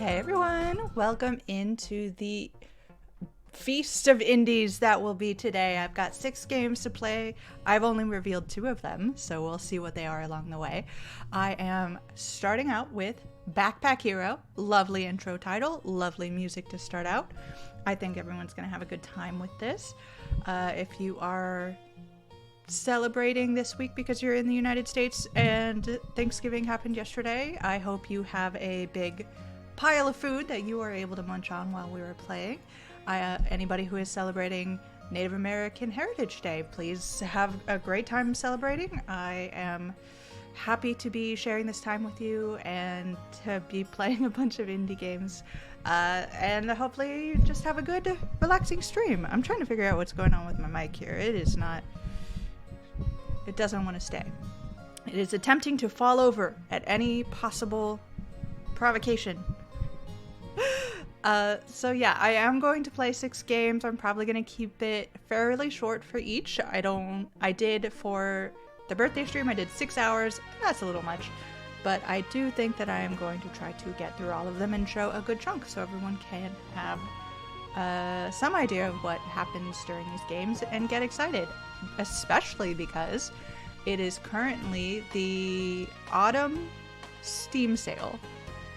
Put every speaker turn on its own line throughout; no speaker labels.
Hey everyone, welcome into the feast of indies that will be today. I've got 6 games to play. I've only revealed 2 of them, so we'll see what they are along the way. I am starting out with Backpack Hero. Lovely intro title, lovely music to start out. I think everyone's going to have a good time with this. If you are celebrating this week because you're in the United States and Thanksgiving happened yesterday, I hope you have a big pile of food that you are able to munch on while we were playing. Anybody who is celebrating Native American Heritage Day, please have a great time celebrating. I am happy to be sharing this time with you and to be playing a bunch of indie games, and hopefully just have a good relaxing stream. I'm trying to figure out what's going on with my mic here. It doesn't want to stay. It is attempting to fall over at any possible provocation. So yeah, I am going to play 6 games. I'm probably going to keep it fairly short for each. I did for the birthday stream, I did 6 hours. That's a little much, but I do think that I am going to try to get through all of them and show a good chunk so everyone can have some idea of what happens during these games and get excited, especially because it is currently the autumn Steam sale.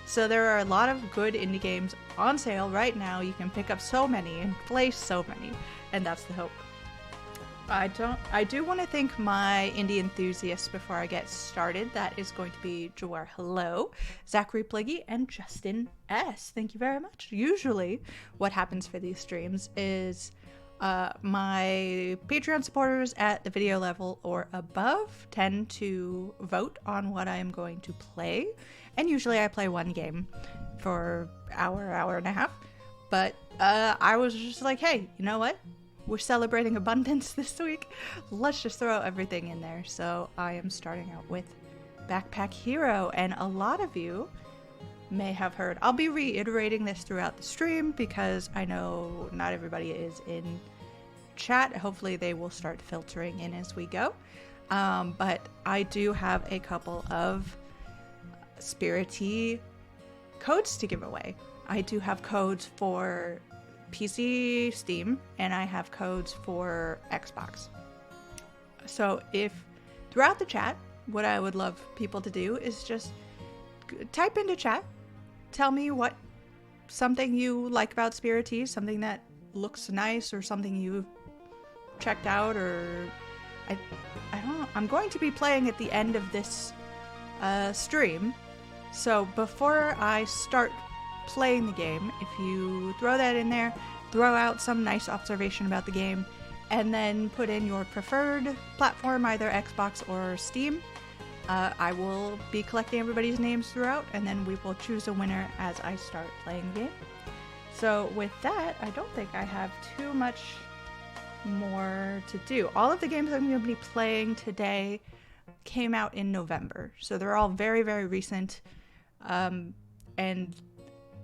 So there are a lot of good indie games on sale right now. You can pick up so many and play so many, and that's the hope. I do want to thank my indie enthusiasts before I get started. That is going to be Jawar Hello, Zachary Pliggy, and Justin S. Thank you very much. Usually what happens for these streams is my Patreon supporters at the video level or above tend to vote on what I am going to play. And usually I play one game for hour and a half. But I was just like, hey, you know what? We're celebrating abundance this week. Let's just throw everything in there. So I am starting out with Backpack Hero. And a lot of you may have heard. I'll be reiterating this throughout the stream because I know not everybody is in chat. Hopefully they will start filtering in as we go. But I do have a couple of Spirittea codes to give away. I do have codes for PC, Steam, and I have codes for Xbox. So if throughout the chat, what I would love people to do is just type into chat, tell me what something you like about Spirittea, something that looks nice or something you've checked out, or I don't know. I'm going to be playing at the end of this stream. So before I start playing the game, if you throw that in there, throw out some nice observation about the game, and then put in your preferred platform, either Xbox or Steam, I will be collecting everybody's names throughout, and then we will choose a winner as I start playing the game. So with that, I don't think I have too much more to do. All of the games I'm going to be playing today came out in November, so they're all very, very recent. And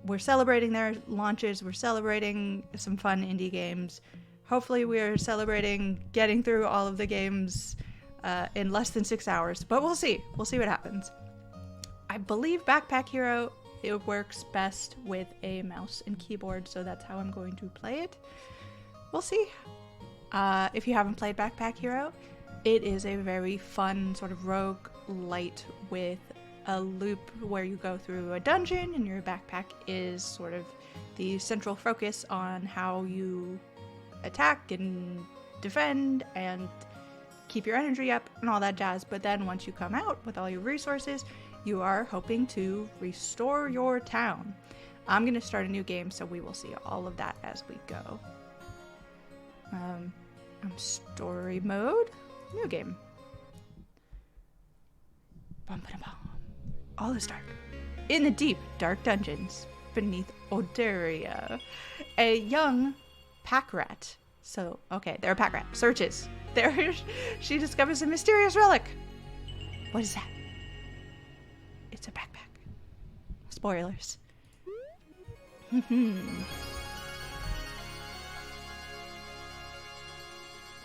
we're celebrating their launches. We're celebrating some fun indie games. Hopefully we're celebrating getting through all of the games in less than 6 hours, but we'll see. We'll see what happens. I believe Backpack Hero, it works best with a mouse and keyboard, so that's how I'm going to play it. We'll see. If you haven't played Backpack Hero, it is a very fun sort of roguelite with a loop where you go through a dungeon and your backpack is sort of the central focus on how you attack and defend and keep your energy up and all that jazz. But then once you come out with all your resources, you are hoping to restore your town. I'm going to start a new game, so we will see all of that as we go. I'm story mode, new game. Bum, ba, bum. All is dark. In the deep, dark dungeons beneath Oderia, a young pack rat. So, okay, they're a pack rat. Searches. There, she discovers a mysterious relic. What is that? It's a backpack. Spoilers. Look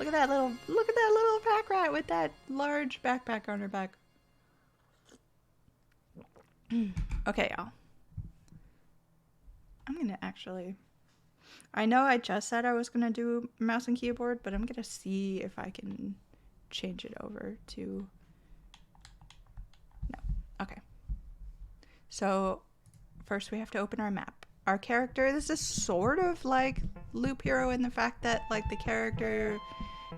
at that little pack rat with that large backpack on her back. Okay, y'all. I'm gonna actually... I know I just said I was gonna do mouse and keyboard, but I'm gonna see if I can change it over to... No. Okay. So first we have to open our map. Our character, this is sort of like Loop Hero in the fact that like the character,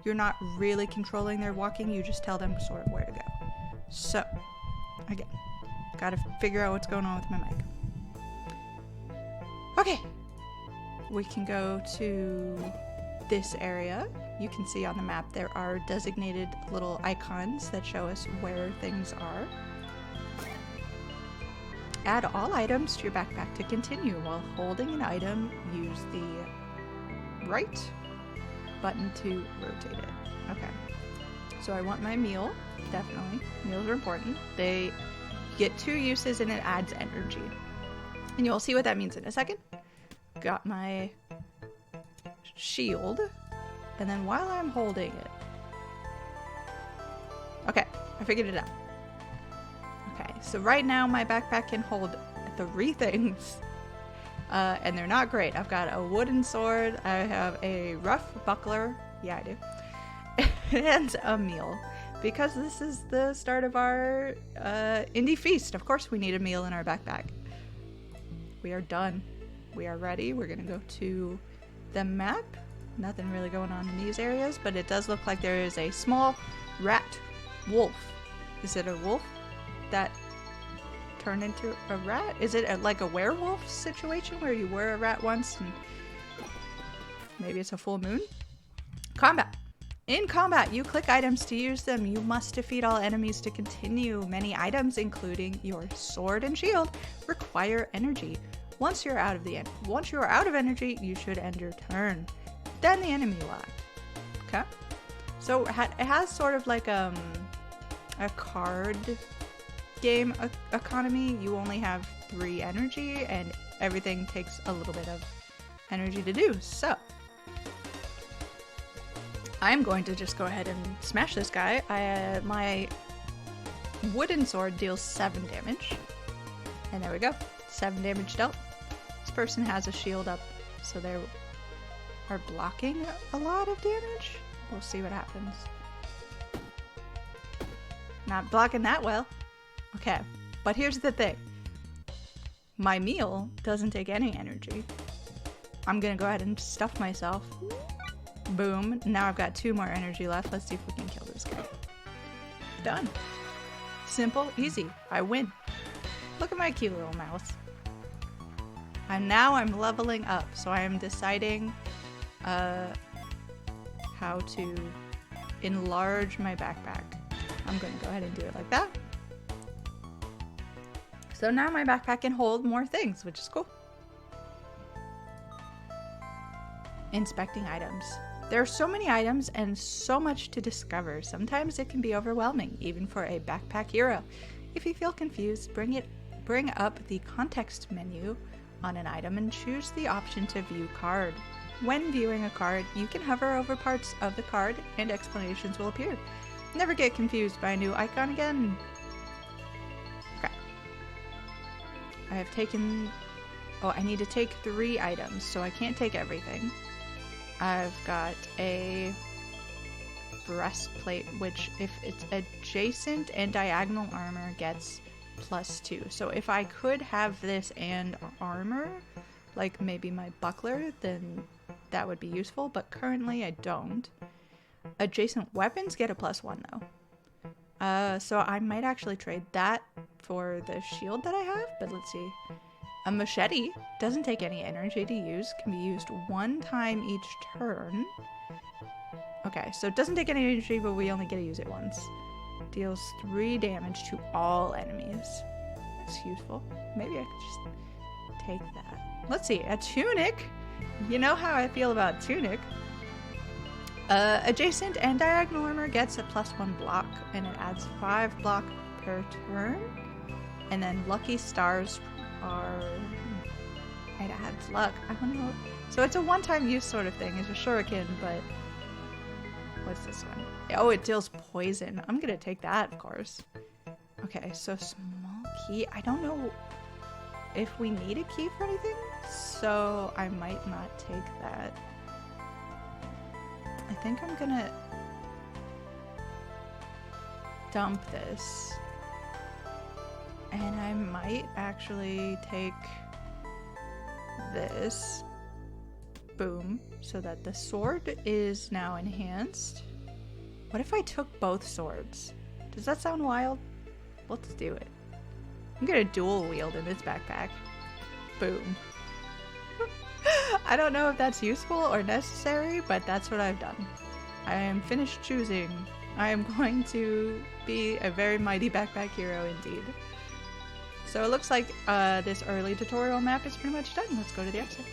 you're not really controlling their walking, you just tell them sort of where to go. So, again, gotta figure out what's going on with my mic. Okay, we can go to this area. You can see on the map there are designated little icons that show us where things are. Add all items to your backpack to continue. While holding an item, use the right button to rotate it. Okay. So I want my meal, definitely. Meals are important. They get 2 uses and it adds energy. And you'll see what that means in a second. Got my shield. And then while I'm holding it... Okay, I figured it out. Okay, so right now my backpack can hold 3 things. And they're not great. I've got a wooden sword. I have a rough buckler. Yeah, I do. And a meal. Because this is the start of our indie feast. Of course we need a meal in our backpack. We are done. We are ready. We're going to go to the map. Nothing really going on in these areas, but it does look like there is a small rat wolf. Is it a wolf that turned into a rat? Is it like a werewolf situation where you were a rat once and maybe it's a full moon? Combat. In combat, you click items to use them. You must defeat all enemies to continue. Many items, including your sword and shield, require energy. Once you're out of energy, you should end your turn. Then the enemy will act. Okay? So it has sort of like a card game economy. You only have 3 energy, and everything takes a little bit of energy to do. So I'm going to just go ahead and smash this guy. My wooden sword deals 7 damage. And there we go. 7 damage dealt. This person has a shield up, so they are blocking a lot of damage. We'll see what happens. Not blocking that well. Okay, but here's the thing. My meal doesn't take any energy. I'm gonna go ahead and stuff myself. Boom. Now I've got 2 more energy left. Let's see if we can kill this guy. Done. Simple, easy. I win. Look at my cute little mouse. And now I'm leveling up, so I am deciding how to enlarge my backpack. I'm going to go ahead and do it like that. So now my backpack can hold more things, which is cool. Inspecting items. There are so many items and so much to discover. Sometimes it can be overwhelming, even for a backpack hero. If you feel confused, bring up the context menu on an item and choose the option to view card. When viewing a card, you can hover over parts of the card and explanations will appear. Never get confused by a new icon again. Okay. I have taken... Oh, I need to take 3 items, so I can't take everything. I've got a breastplate, which if it's adjacent and diagonal armor gets +2. So if I could have this and armor, like maybe my buckler, then that would be useful, but currently I don't. Adjacent weapons get a +1 though. So I might actually trade that for the shield that I have, but let's see. A machete doesn't take any energy to use, can be used 1 time each turn. Okay, so it doesn't take any energy, but we only get to use it once. Deals 3 damage to all enemies. It's useful. Maybe I could just take that. Let's see, a tunic. You know how I feel about tunic. Adjacent and diagonal armor gets a +1 block, and it adds 5 block per turn. And then lucky stars are... It adds luck. I don't know. So it's a one-time use sort of thing. It's a shuriken, but... What's this one? Oh, it deals poison. I'm gonna take that, of course. Okay, so small key. I don't know if we need a key for anything. so I might not take that. I think I'm gonna dump this. And I might actually take this. Boom. So that the sword is now enhanced. What if I took both swords? Does that sound wild? Let's do it. I'm gonna dual wield in this backpack. Boom. I don't know if that's useful or necessary, but that's what I've done. I am finished choosing. I am going to be a very mighty backpack hero indeed. So it looks like this early tutorial map is pretty much done. Let's go to the episode.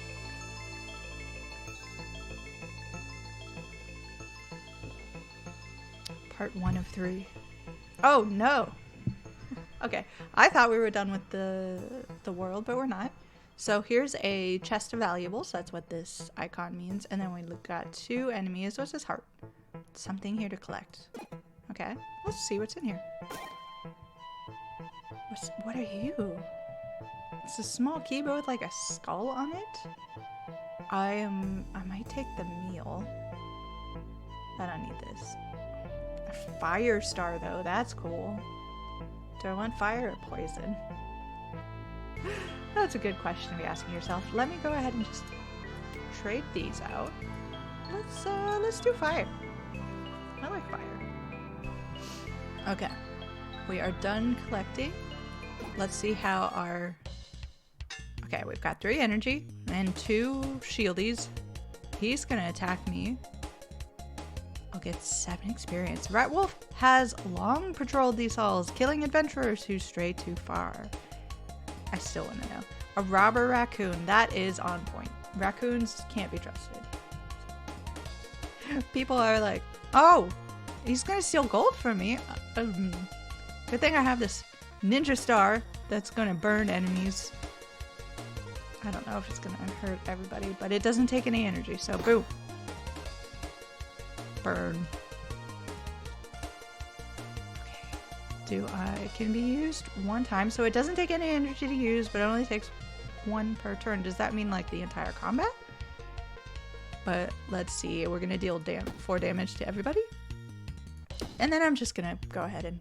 Part 1 of 3. Oh no! Okay, I thought we were done with the world, but we're not. So here's a chest of valuables. That's what this icon means. And then we got 2 enemies. What's this heart? Something here to collect. Okay, let's see what's in here. What are you? It's a small keyboard with like a skull on it. I might take the meal. I don't need this. A fire star though, that's cool. Do I want fire or poison? That's a good question to be asking yourself. Let me go ahead and just trade these out. Let's do fire. I like fire. Okay, we are done collecting. Let's see how our... Okay, we've got 3 energy and 2 shieldies. He's gonna attack me. I'll get 7 experience. Rat Wolf has long patrolled these halls, killing adventurers who stray too far. I still want to know. A robber raccoon. That is on point. Raccoons can't be trusted. People are like, oh, he's gonna steal gold from me. Good thing I have this ninja star that's gonna burn enemies. I don't know if it's gonna hurt everybody, but it doesn't take any energy, so boom. Burn. Okay. Can be used 1 time, so it doesn't take any energy to use, but it only takes 1 per turn. Does that mean like the entire combat? But let's see. We're gonna deal 4 damage to everybody. And then I'm just gonna go ahead and...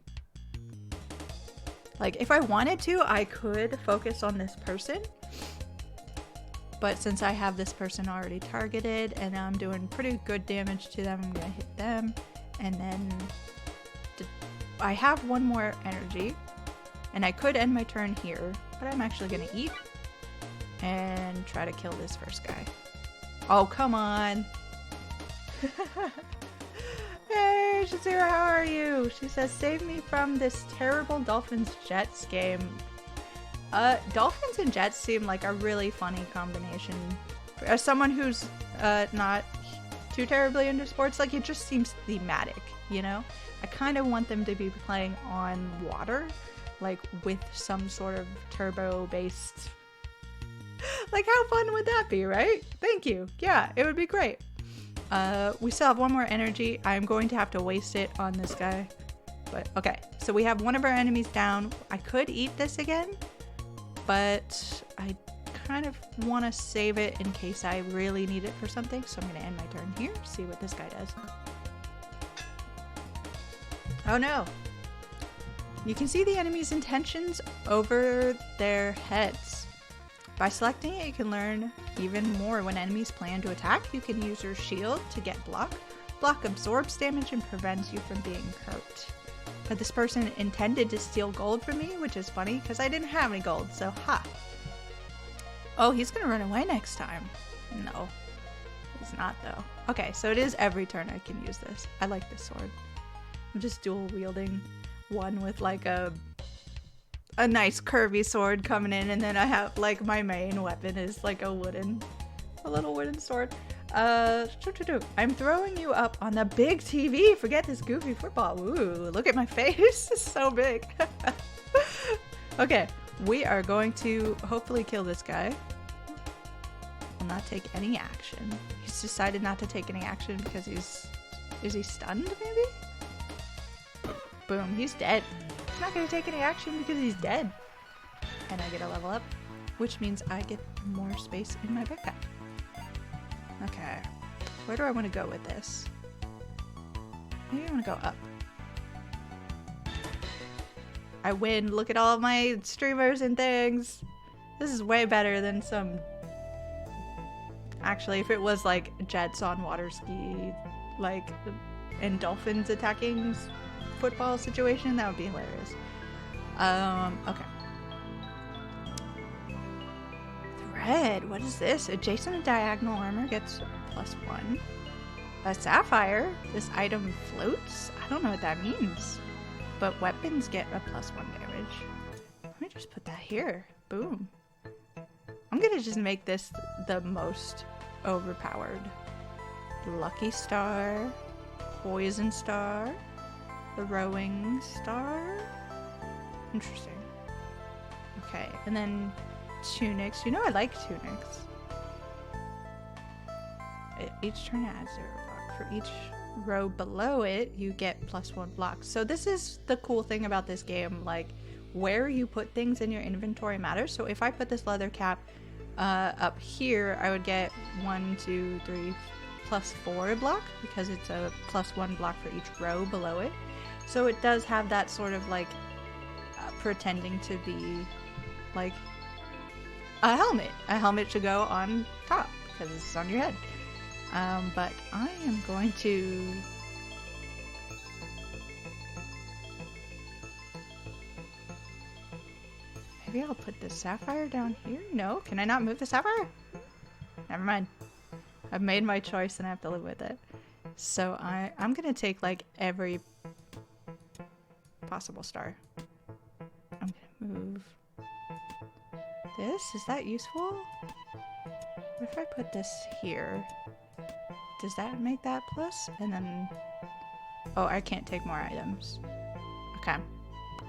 Like, if I wanted to, I could focus on this person. But since I have this person already targeted and I'm doing pretty good damage to them, I'm gonna hit them. And then I have 1 more energy. And I could end my turn here, but I'm actually gonna eat and try to kill this first guy. Oh, come on. Hey, Shazira, how are you? She says, save me from this terrible Dolphins Jets game. Dolphins and Jets seem like a really funny combination. As someone who's not too terribly into sports, like it just seems thematic, you know? I kind of want them to be playing on water, like with some sort of turbo-based... Like how fun would that be, right? Thank you. Yeah, it would be great. We still have 1 more energy. I'm going to have to waste it on this guy. But okay, so we have 1 of our enemies down. I could eat this again, but I kind of want to save it in case I really need it for something. So I'm going to end my turn here, see what this guy does. Oh no. You can see the enemy's intentions over their heads. By selecting it, you can learn even more. When enemies plan to attack, you can use your shield to get block. Block absorbs damage and prevents you from being hurt. But this person intended to steal gold from me, which is funny because I didn't have any gold, so ha. Oh, he's gonna run away next time. No, he's not though. Okay, so it is every turn I can use this. I like this sword. I'm just dual wielding one with like a nice curvy sword coming in, and then I have like my main weapon is like a little wooden sword. I'm throwing you up on the big TV. Forget this goofy football. Ooh, look at my face. It's so big. Okay, we are going to hopefully kill this guy. Will not take any action. He's decided not to take any action because is he stunned maybe? Boom, he's dead. He's not going to take any action because he's dead. And I get a level up. which means I get more space in my backpack. Okay, where do I want to go with this? Maybe I want to go up. I win. Look at all my streamers and things. This is way better than some... Actually, if it was like jets on water ski, like, and dolphins attacking football situation, that would be hilarious. Okay. Thread, what is this? Adjacent to diagonal armor gets +1. A sapphire, this item floats? I don't know what that means. But weapons get a +1 damage. Let me just put that here. Boom. I'm gonna just make this the most overpowered. Lucky Star, Poison Star, Throwing Star. Interesting. Okay, and then tunics. You know I like tunics. Each turn adds 0 block. For each row below it, you get +1 blocks. So this is the cool thing about this game. Like, where you put things in your inventory matters. So if I put this leather cap up here, I would get 1, 2, 3, +4 block because it's a +1 block for each row below it. So it does have that sort of like pretending to be like a helmet. A helmet should go on top because it's on your head. But I am going to... Maybe I'll put the sapphire down here? No? Can I not move the sapphire? Never mind. I've made my choice and I have to live with it. So I'm gonna take like every possible star. I'm gonna move this. Is that useful? What if I put this here? Does that make that plus? And then... Oh, I can't take more items. Okay.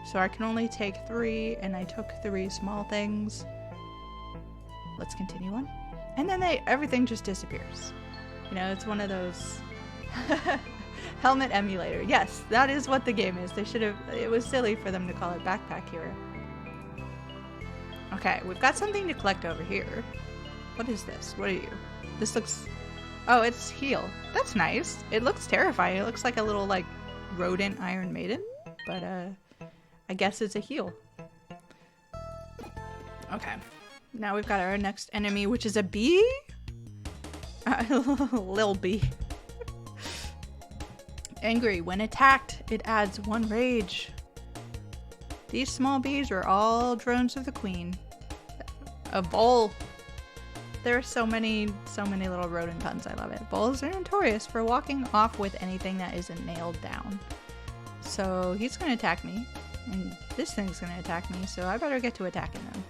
So I can only take 3, and I took 3 small things. Let's continue on. And then everything just disappears. You know, it's one of those... Helmet emulator. Yes, that is what the game is. They should have... It was silly for them to call it Backpack Hero. Okay, we've got something to collect over here. What is this? What are you? This looks... Oh, it's heal. That's nice. It looks terrifying. It looks like a little, like, rodent Iron Maiden. But, I guess it's a heal. Okay. Now we've got our next enemy, which is a bee? Lil bee. Angry. When attacked, it adds 1 rage. These small bees are all drones of the queen. A bowl. There are so many little rodent puns. I love it. Bulls are notorious for walking off with anything that isn't nailed down. So he's going to attack me. And this thing's going to attack me. So I better get to attacking them.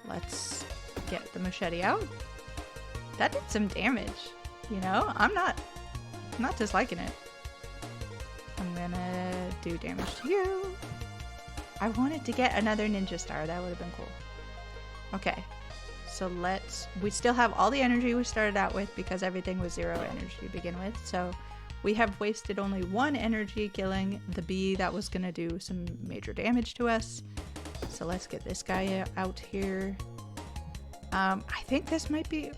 Let's get the machete out. That did some damage. You know, I'm not disliking it. I'm going to do damage to you. I wanted to get another ninja star. That would have been cool. Okay. So we still have all the energy we started out with because everything was 0 energy to begin with. So we have wasted only 1 energy killing the bee that was going to do some major damage to us. So let's get this guy out here. I think this might be...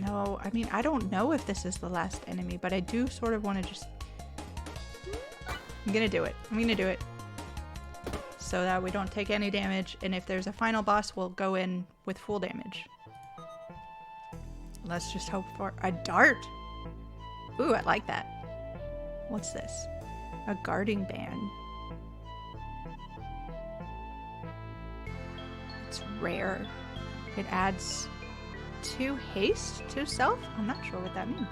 No, I mean, I don't know if this is the last enemy, but I do sort of want to just... I'm going to do it. I'm going to do it. So that we don't take any damage, and if there's a final boss, we'll go in with full damage. Let's just hope for a dart. Ooh, I like that. What's this? A guarding band. It's rare. It adds 2 haste to self? I'm not sure what that means.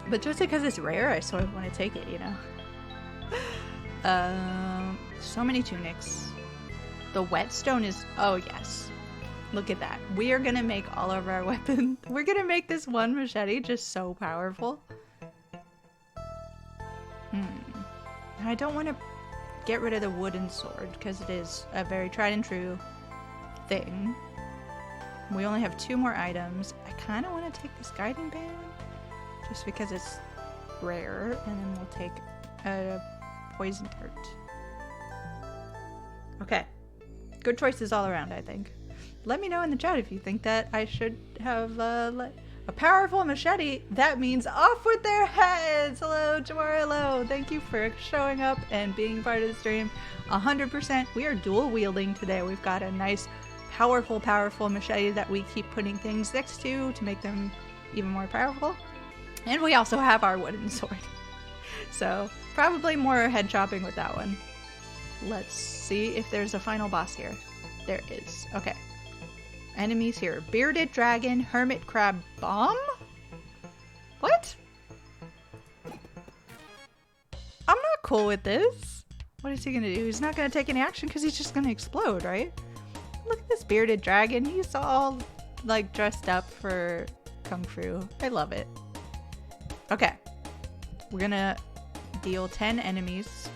But just because it's rare, I sort of want to take it, you know? So many tunics. The whetstone is... Oh, yes. Look at that. We are gonna make all of our weapons... We're gonna make this one machete just so powerful. I don't want to get rid of the wooden sword, because it is a very tried and true thing. We only have 2 more items. I kind of want to take this guiding band, just because it's rare, and then we'll take a poison dart. Okay, Good choices all around, I think. Let me know in the chat if you think that I should have a powerful machete. That means off with their heads. Hello, Jamara. Hello. Thank you for showing up and being part of the stream. 100%. We are dual wielding today. We've got a nice, powerful machete that we keep putting things next to make them even more powerful. And we also have our wooden sword. So probably more head chopping with that one. Let's see if there's a final boss here. There is. Okay. Enemies here. Bearded dragon, hermit crab bomb? What? I'm not cool with this. What is he gonna do? He's not gonna take any action because he's just gonna explode, right? Look at this bearded dragon. He's all like dressed up for Kung Fu. I love it. Okay. We're gonna deal 10 enemies.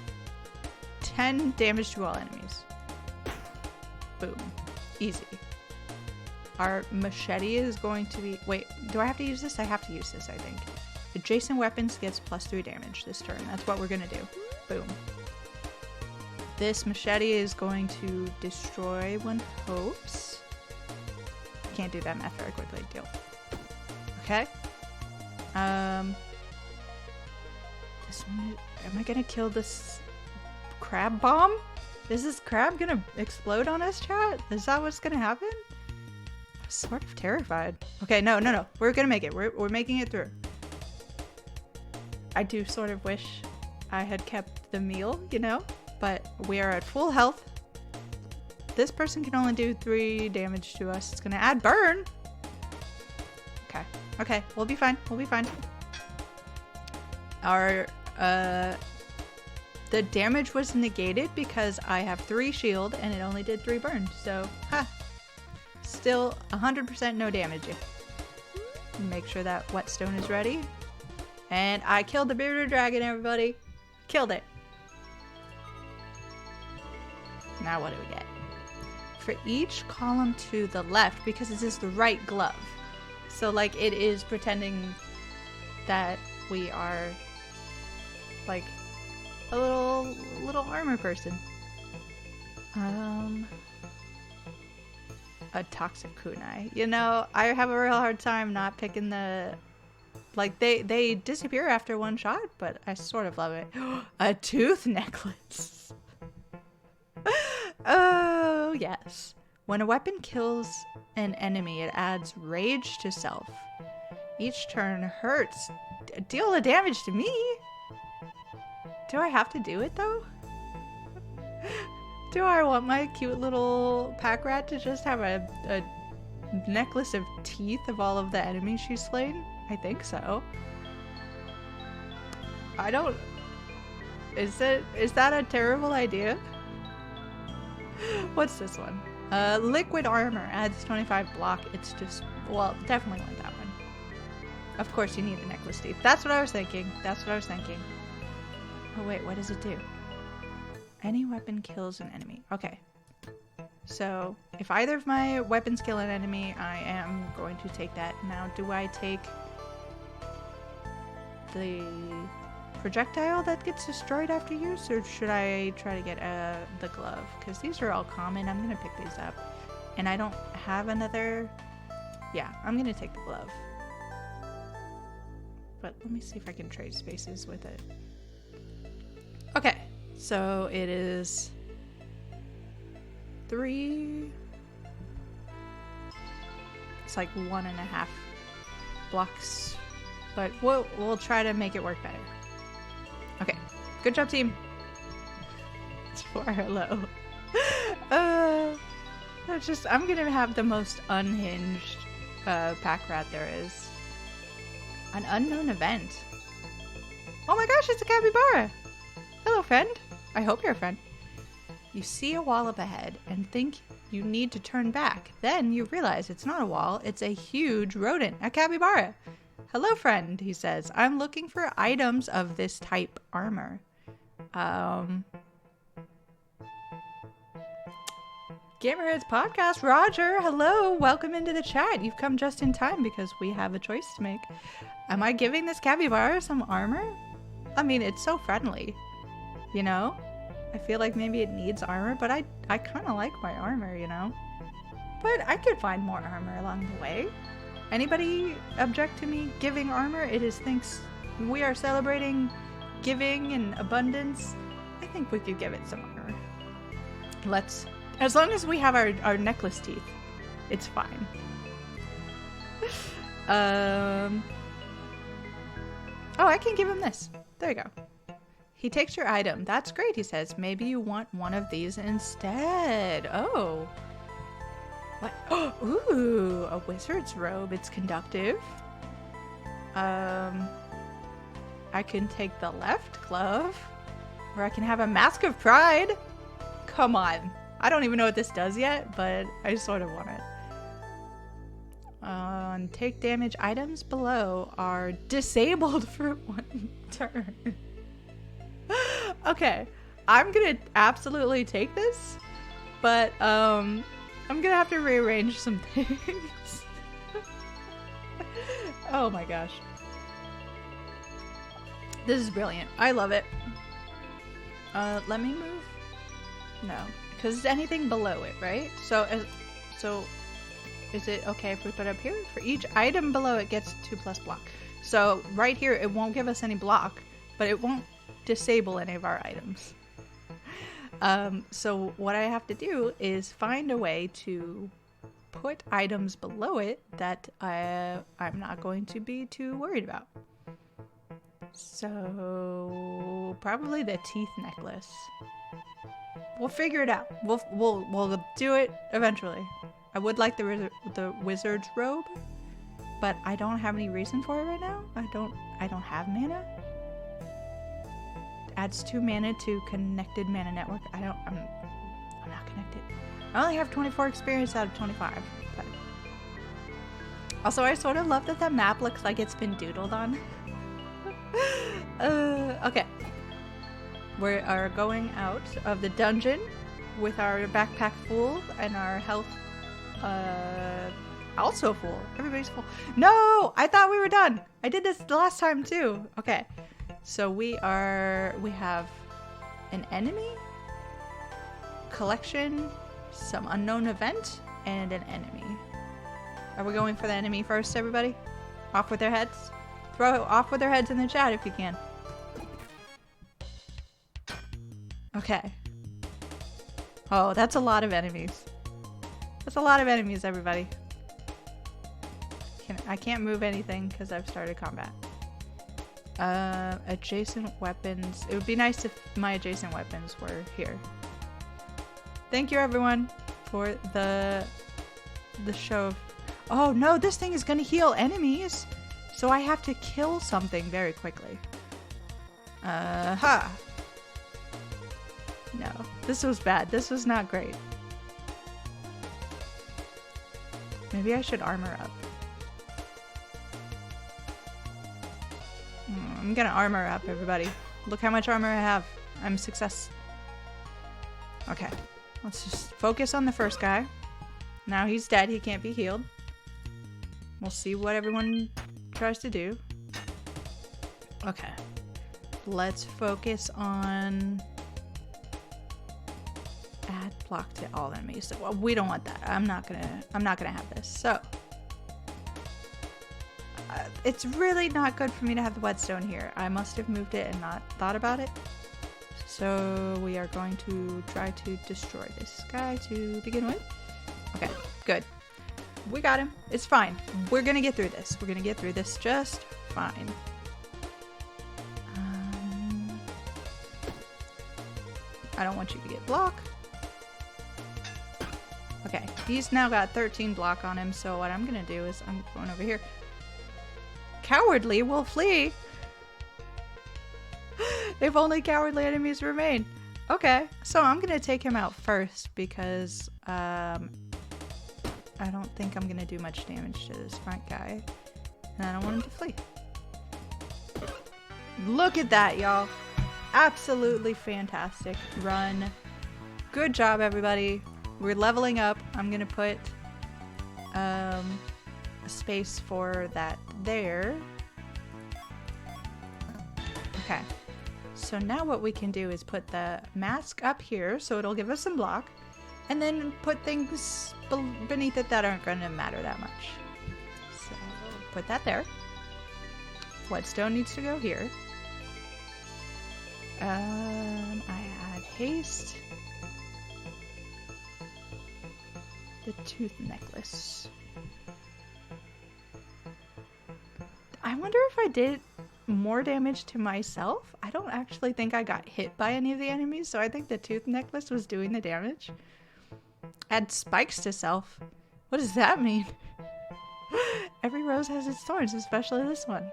10 damage to all enemies. Boom. Easy. Our machete is going to be... Wait, do I have to use this? I have to use this, I think. Adjacent weapons gets +3 damage this turn. That's what we're gonna do. Boom. This machete is going to destroy, one hopes. Can't do that math very quickly. Deal. Okay. This one... Am I gonna kill this crab bomb? Is this crab gonna explode on us, chat? Is that what's gonna happen? I'm sort of terrified. Okay, no. We're gonna make it. We're making it through. I do sort of wish I had kept the meal, you know? But we are at full health. This person can only do 3 damage to us. It's gonna add burn. Okay, we'll be fine. Our, the damage was negated because I have 3 shield and it only did 3 burn. So, still 100% no damage. Make sure that whetstone is ready. And I killed the bearded dragon, everybody. Killed it. Now what do we get? For each column to the left, because this is the right glove. So like it is pretending that we are like a little armor person. A toxic kunai. You know, I have a real hard time not picking the... Like, they disappear after one shot, but I sort of love it. A tooth necklace. Oh, yes. When a weapon kills an enemy, it adds rage to self. Each turn hurts. Deal the damage to me? Do I have to do it, though? Do I want my cute little pack rat to just have a necklace of teeth of all of the enemies she's slain? I think so. I don't... Is that a terrible idea? What's this one? Liquid armor adds 25 block. It's just... Well, definitely want that one. Of course you need the necklace teeth. That's what I was thinking. Oh wait, what does it do? Any weapon kills an enemy. Okay. So, if either of my weapons kill an enemy, I am going to take that. Now, do I take the projectile that gets destroyed after use, or should I try to get the glove? Because these are all common. I'm going to pick these up. And I don't have another... Yeah, I'm going to take the glove. But let me see if I can trade spaces with it. Okay, so it is 3... It's like 1.5 blocks, but we'll try to make it work better. Okay, good job, team. It's 4 hello. I'm gonna have the most unhinged pack rat there is. An unknown event. Oh my gosh, it's a capybara. Hello, friend. I hope you're a friend. You see a wall up ahead and think you need to turn back. Then you realize it's not a wall, it's a huge rodent, a capybara. Hello, friend, he says. I'm looking for items of this type armor. Gamerheads Podcast, Roger, hello, welcome into the chat. You've come just in time because we have a choice to make. Am I giving this capybara some armor? I mean, it's so friendly, you know? I feel like maybe it needs armor, but I kind of like my armor, you know? But I could find more armor along the way. Anybody object to me giving armor? It is thanks we are celebrating giving and abundance. I think we could give it some armor. Let's, as long as we have our necklace teeth, it's fine. Oh, I can give him this. There you go. He takes your item. That's great, he says. Maybe you want one of these instead. Oh. What? Ooh, a wizard's robe. It's conductive. I can take the left glove. Or I can have a mask of pride. Come on. I don't even know what this does yet, but I sort of want it. Take damage. Items below are disabled for 1 turn. Okay. I'm gonna absolutely take this, but I'm gonna have to rearrange some things. Oh my gosh. This is brilliant. I love it. Let me move. No, because it's anything below it, right? So is it okay if we put it up here? For each item below it gets 2+ block. So right here it won't give us any block, but it won't disable any of our items. So what I have to do is find a way to put items below it that I'm not going to be too worried about. So probably the teeth necklace. We'll figure it out. We'll do it eventually. I would like the wizard's robe, but I don't have any reason for it right now. I don't have mana. Adds 2 mana to connected mana network. I'm not connected. I only have 24 experience out of 25. But also, I sort of love that the map looks like it's been doodled on. Okay. We are going out of the dungeon with our backpack full and our health also full. Everybody's full. No! I thought we were done. I did this the last time too. Okay. So we have an enemy, collection, some unknown event, and an enemy. Are we going for the enemy first, everybody? Off with their heads? Throw off with their heads in the chat if you can. Okay. Oh, that's a lot of enemies. That's a lot of enemies, everybody. I can't move anything because I've started combat. Adjacent weapons. It would be nice if my adjacent weapons were here. Thank you, everyone, for the show of... Oh, no, this thing is going to heal enemies. So I have to kill something very quickly. Ha! No, this was bad. This was not great. Maybe I should armor up. I'm gonna armor up, everybody. Look how much armor I have. I'm a success. Okay, let's just focus on the first guy. Now he's dead. He can't be healed. We'll see what everyone tries to do. Okay, let's focus on add block to all enemies. So, well, we don't want that. I'm not gonna have this. So it's really not good for me to have the whetstone here. I must have moved it and not thought about it. So we are going to try to destroy this guy to begin with. Okay, good. We got him. It's fine. We're gonna get through this. We're gonna get through this just fine. I don't want you to get block. Okay, he's now got 13 block on him, so what I'm gonna do is I'm going over here. Cowardly will flee if only cowardly enemies remain. Okay, so I'm gonna take him out first because I don't think I'm gonna do much damage to this front guy, and I don't want him to flee. Look at that, y'all. Absolutely fantastic run. Good job, everybody. We're leveling up. I'm gonna put a space for that there. Okay. So now what we can do is put the mask up here so it'll give us some block, and then put things beneath it that aren't going to matter that much. So put that there. Whetstone needs to go here. I add haste. The tooth necklace. I wonder if I did more damage to myself. I don't actually think I got hit by any of the enemies, so I think the tooth necklace was doing the damage. Add spikes to self. What does that mean? Every rose has its thorns, especially this one.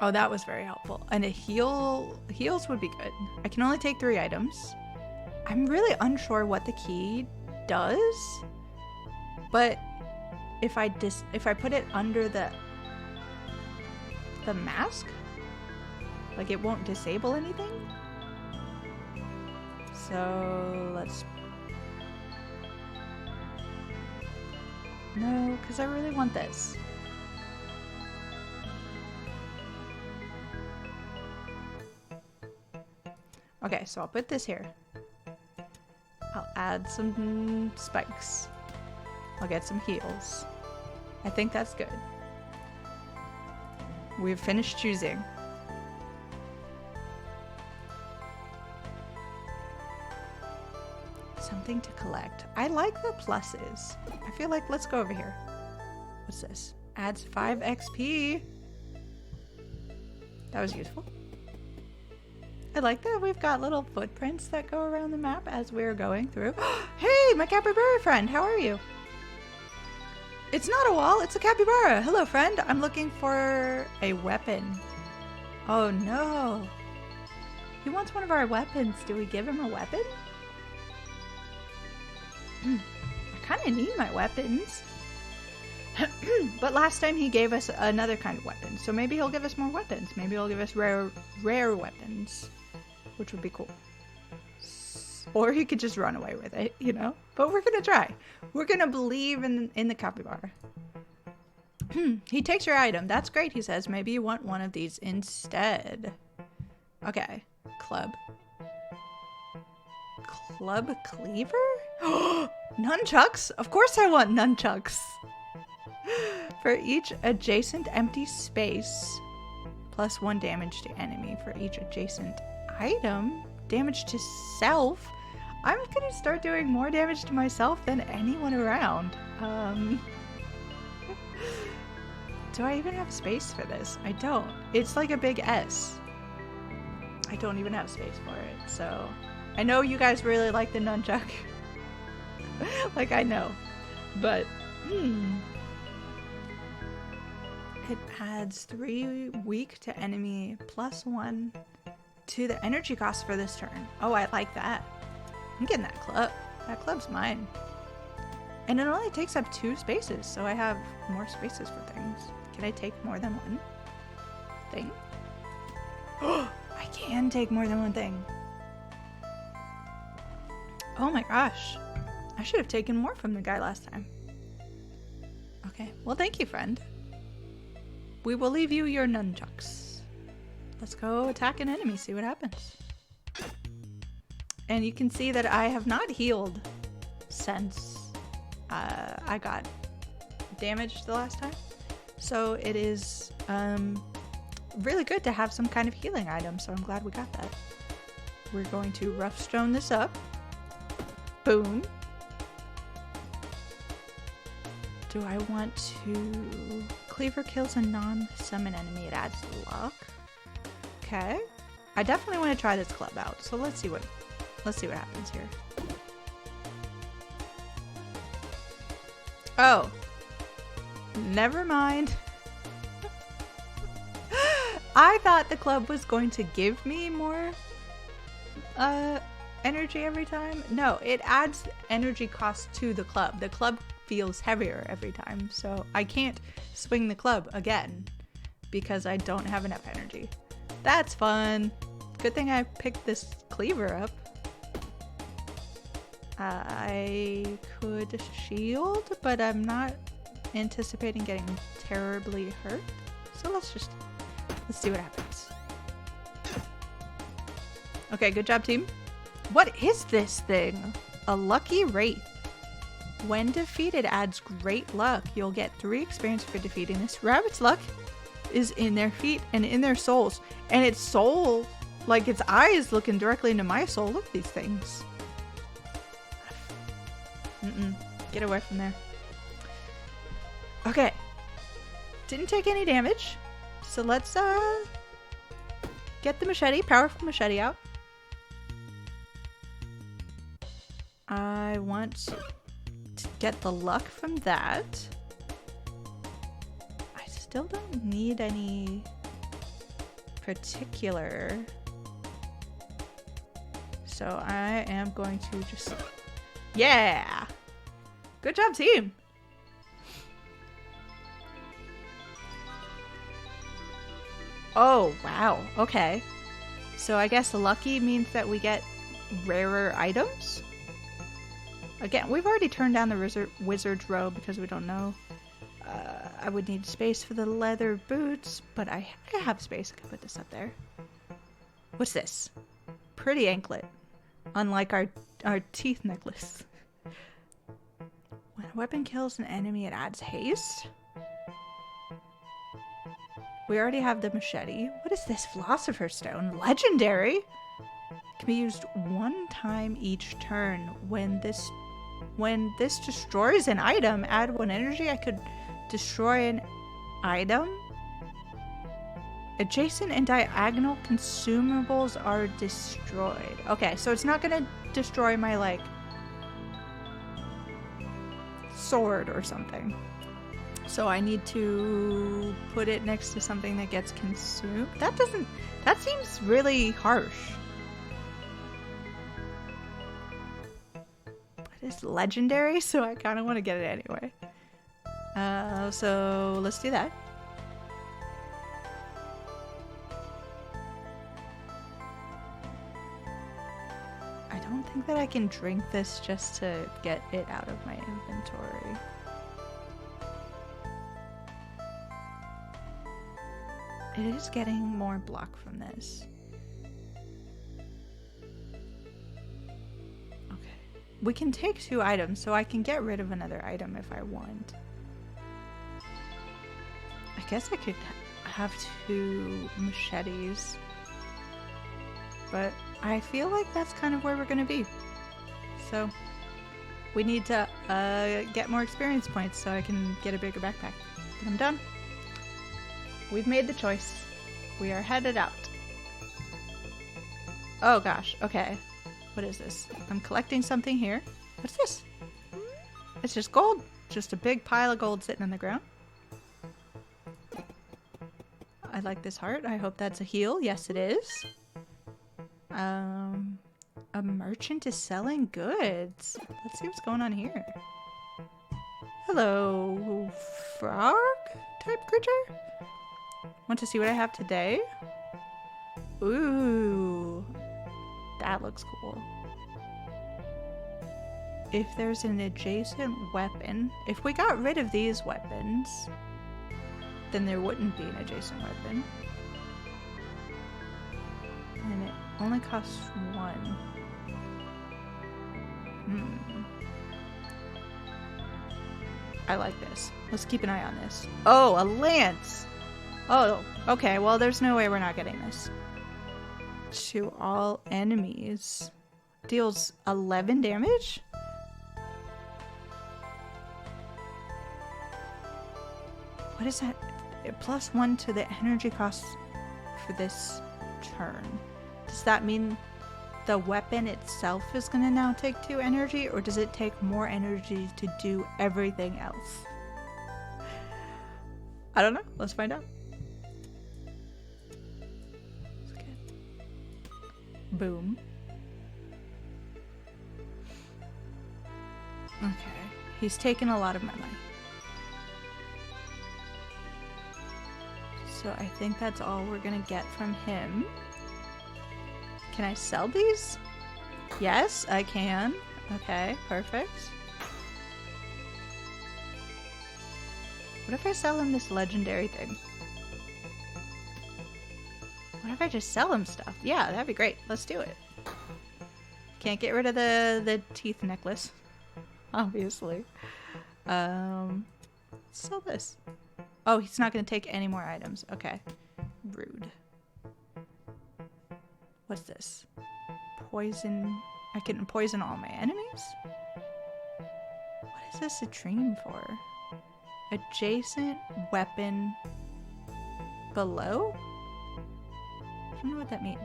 Oh, that was very helpful. And heals would be good. I can only take 3 items. I'm really unsure what the key does, but if I put it under the mask, like it won't disable anything. So let's no, because I really want this. Okay, so I'll put this here. I'll add some spikes. I'll get some heals. I think that's good. We've finished choosing. Something to collect. I like the pluses. I feel like, let's go over here. What's this? Adds 5 XP. That was useful. I like that we've got little footprints that go around the map as we're going through. Hey, my capybara friend, how are you? It's not a wall, it's a capybara. Hello, friend. I'm looking for a weapon. Oh, no. He wants one of our weapons. Do we give him a weapon? I kind of need my weapons. But last time he gave us another kind of weapon. So maybe he'll give us more weapons. Maybe he'll give us rare weapons. Which would be cool. Or he could just run away with it, you know? But we're gonna try. We're gonna believe in the capybara. He takes your item. That's great, he says. Maybe you want one of these instead. Okay. Club. Club cleaver? Nunchucks? Of course I want nunchucks. For each adjacent empty space, plus 1 damage to enemy for each adjacent item. Damage to self. I'm gonna start doing more damage to myself than anyone around. Do I even have space for this? I don't. It's like a big S. I don't even have space for it, so... I know you guys really like the nunchuck. Like, I know. But, It adds 3 weak to enemy plus 1 to the energy cost for this turn. Oh, I like that. I'm getting that club. That club's mine. And it only takes up 2 spaces, so I have more spaces for things. Can I take more than 1 thing? Oh, I can take more than 1 thing. Oh my gosh. I should have taken more from the guy last time. Okay, well thank you, friend. We will leave you your nunchucks. Let's go attack an enemy, see what happens. And you can see that I have not healed since I got damaged the last time. So it is really good to have some kind of healing item, so I'm glad we got that. We're going to rough stone this up. Boom. Do I want to... Cleaver kills a non-summon enemy. It adds luck. Okay. I definitely want to try this club out. So let's see what happens here. Oh. Never mind. I thought the club was going to give me more energy every time. No, it adds energy cost to the club. The club feels heavier every time, so I can't swing the club again because I don't have enough energy. That's fun. Good thing I picked this cleaver up. I could shield, but I'm not anticipating getting terribly hurt, So let's see what happens. Okay, good job, team. What is this thing? A lucky wraith. When defeated, adds great luck. You'll get 3 experience for defeating this. Rabbit's luck is in their feet and in their souls. And its soul, like its eyes looking directly into my soul. Look at these things. Get away from there. Okay. Didn't take any damage. So let's get the machete, powerful machete out. I want to get the luck from that. I still don't need any particular. So I am going to just... Yeah! Good job, team! Oh, wow. Okay. So I guess lucky means that we get rarer items? Again, we've already turned down the wizard's robe because we don't know. I would need space for the leather boots, but I have space. I can put this up there. What's this? Pretty anklet. Unlike our teeth necklace. When a weapon kills an enemy, it adds haste. We already have the machete. What is this? Philosopher's Stone. Legendary! Can be used 1 time each turn. When this destroys an item, add 1 energy. I could destroy an item. Adjacent and diagonal consumables are destroyed. Okay, so it's not gonna destroy my, like, sword or something. So I need to put it next to something that gets consumed. That seems really harsh. It is legendary, so I kind of want to get it anyway. So let's do that. I don't think that I can drink this just to get it out of my inventory. It is getting more block from this. Okay. We can take 2 items, so I can get rid of another item if I want. I guess I could have 2 machetes. But I feel like that's kind of where we're going to be. So we need to get more experience points so I can get a bigger backpack. But I'm done. We've made the choice. We are headed out. Oh gosh, okay. What is this? I'm collecting something here. What's this? It's just gold. Just a big pile of gold sitting on the ground. I like this heart. I hope that's a heal. Yes, it is. A merchant is selling goods. Let's see what's going on here. Hello, frog type creature? Want to see what I have today? Ooh, that looks cool. If there's an adjacent weapon, if we got rid of these weapons, then there wouldn't be an adjacent weapon. And it only costs 1. I like this. Let's keep an eye on this. Oh, a lance! Oh, okay. Well, there's no way we're not getting this. To all enemies. Deals 11 damage? What is that? +1 to the energy cost for this turn. Does that mean the weapon itself is going to now take 2 energy, or does it take more energy to do everything else? I don't know. Let's find out. Boom. Okay. He's taken a lot of my money. So I think that's all we're gonna get from him. Can I sell these? Yes, I can. Okay, perfect. What if I sell him this legendary thing? What if I just sell him stuff? Yeah, that'd be great. Let's do it. Can't get rid of the teeth necklace, obviously. Sell this. Oh, he's not gonna take any more items. Okay. Rude. What's this? Poison. I can poison all my enemies? What is this a dream for? Adjacent weapon below? I don't know what that means.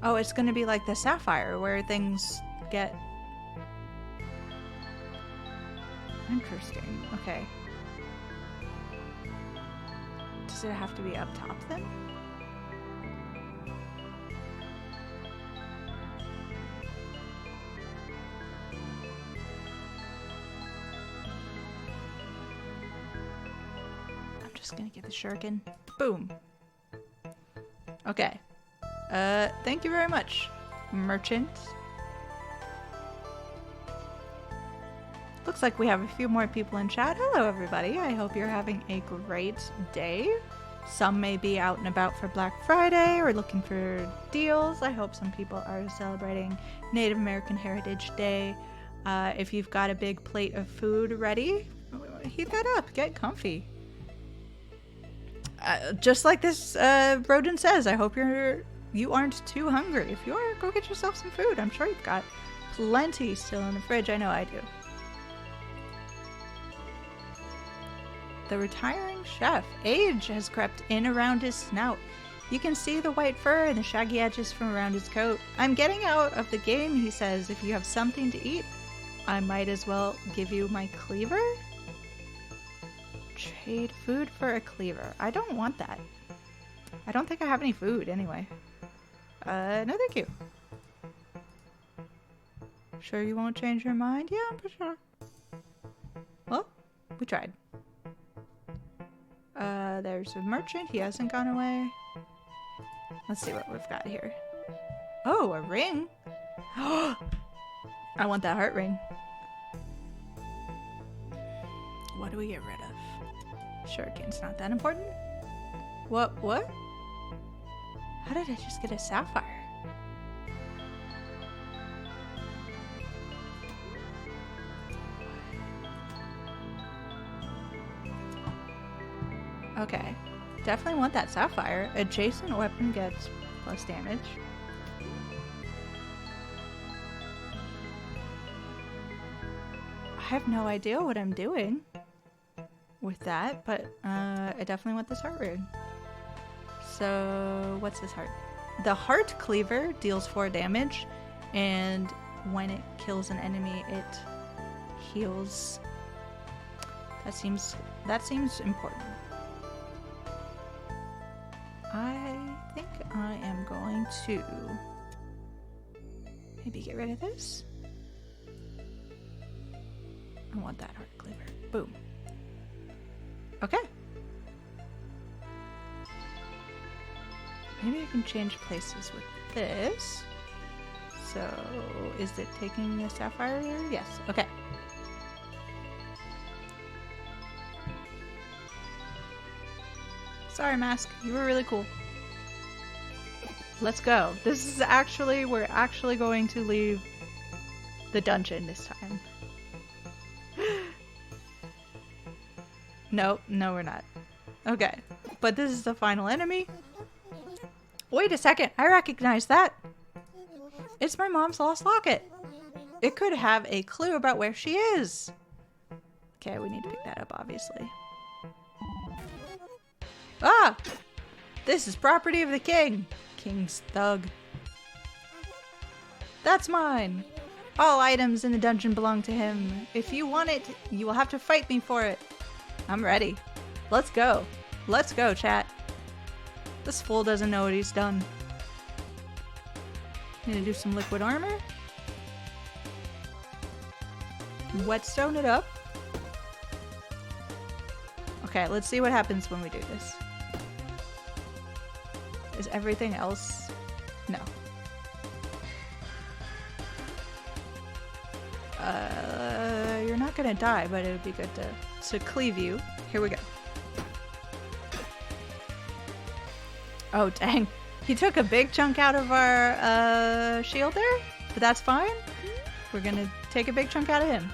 Oh, it's gonna be like the sapphire where things get... Interesting. Okay. Does it have to be up top then? I'm just gonna get the shuriken. Boom. Okay. Thank you very much, merchant. Looks like we have a few more people in chat. Hello, everybody. I hope you're having a great day. Some may be out and about for Black Friday or looking for deals. I hope some people are celebrating Native American Heritage Day. If you've got a big plate of food ready, heat that up. Get comfy. Just like this rodent says, I hope you aren't too hungry. If you are, go get yourself some food. I'm sure you've got plenty still in the fridge. I know I do. The retiring chef. Age has crept in around his snout. You can see the white fur and the shaggy edges from around his coat. I'm getting out of the game, he says. If you have something to eat, I might as well give you my cleaver? Trade food for a cleaver. I don't want that. I don't think I have any food anyway. No thank you. Sure you won't change your mind? Yeah, I'm for sure. Well, we tried. There's a merchant. He hasn't gone away. Let's see what we've got here. Oh, a ring. I want that heart ring. What do we get rid of? Shuriken's not that important. What? How did I just get a sapphire? Okay. Definitely want that sapphire. Adjacent weapon gets plus damage. I have no idea what I'm doing with that, but I definitely want this heart ring. So, what's this heart? The heart cleaver deals 4 damage, and when it kills an enemy, it heals. That seems important. I think I am going to maybe get rid of this. I want that heart cleaver. Boom. Okay. Maybe I can change places with this. So, is it taking the sapphire here? Yes. Okay. Sorry, Mask. You were really cool. Let's go. We're actually going to leave the dungeon this time. No, we're not. Okay. But this is the final enemy. Wait a second. I recognize that. It's my mom's lost locket. It could have a clue about where she is. Okay, we need to pick that up, obviously. Ah! This is property of the king. King's thug. That's mine. All items in the dungeon belong to him. If you want it, you will have to fight me for it. I'm ready. Let's go. Let's go, chat. This fool doesn't know what he's done. Need to do some liquid armor. Whetstone it up. Okay, let's see what happens when we do this. Is everything else? No. You're not gonna die, but it would be good to cleave you. Here we go. Oh, dang. He took a big chunk out of our shield there, but that's fine. We're gonna take a big chunk out of him.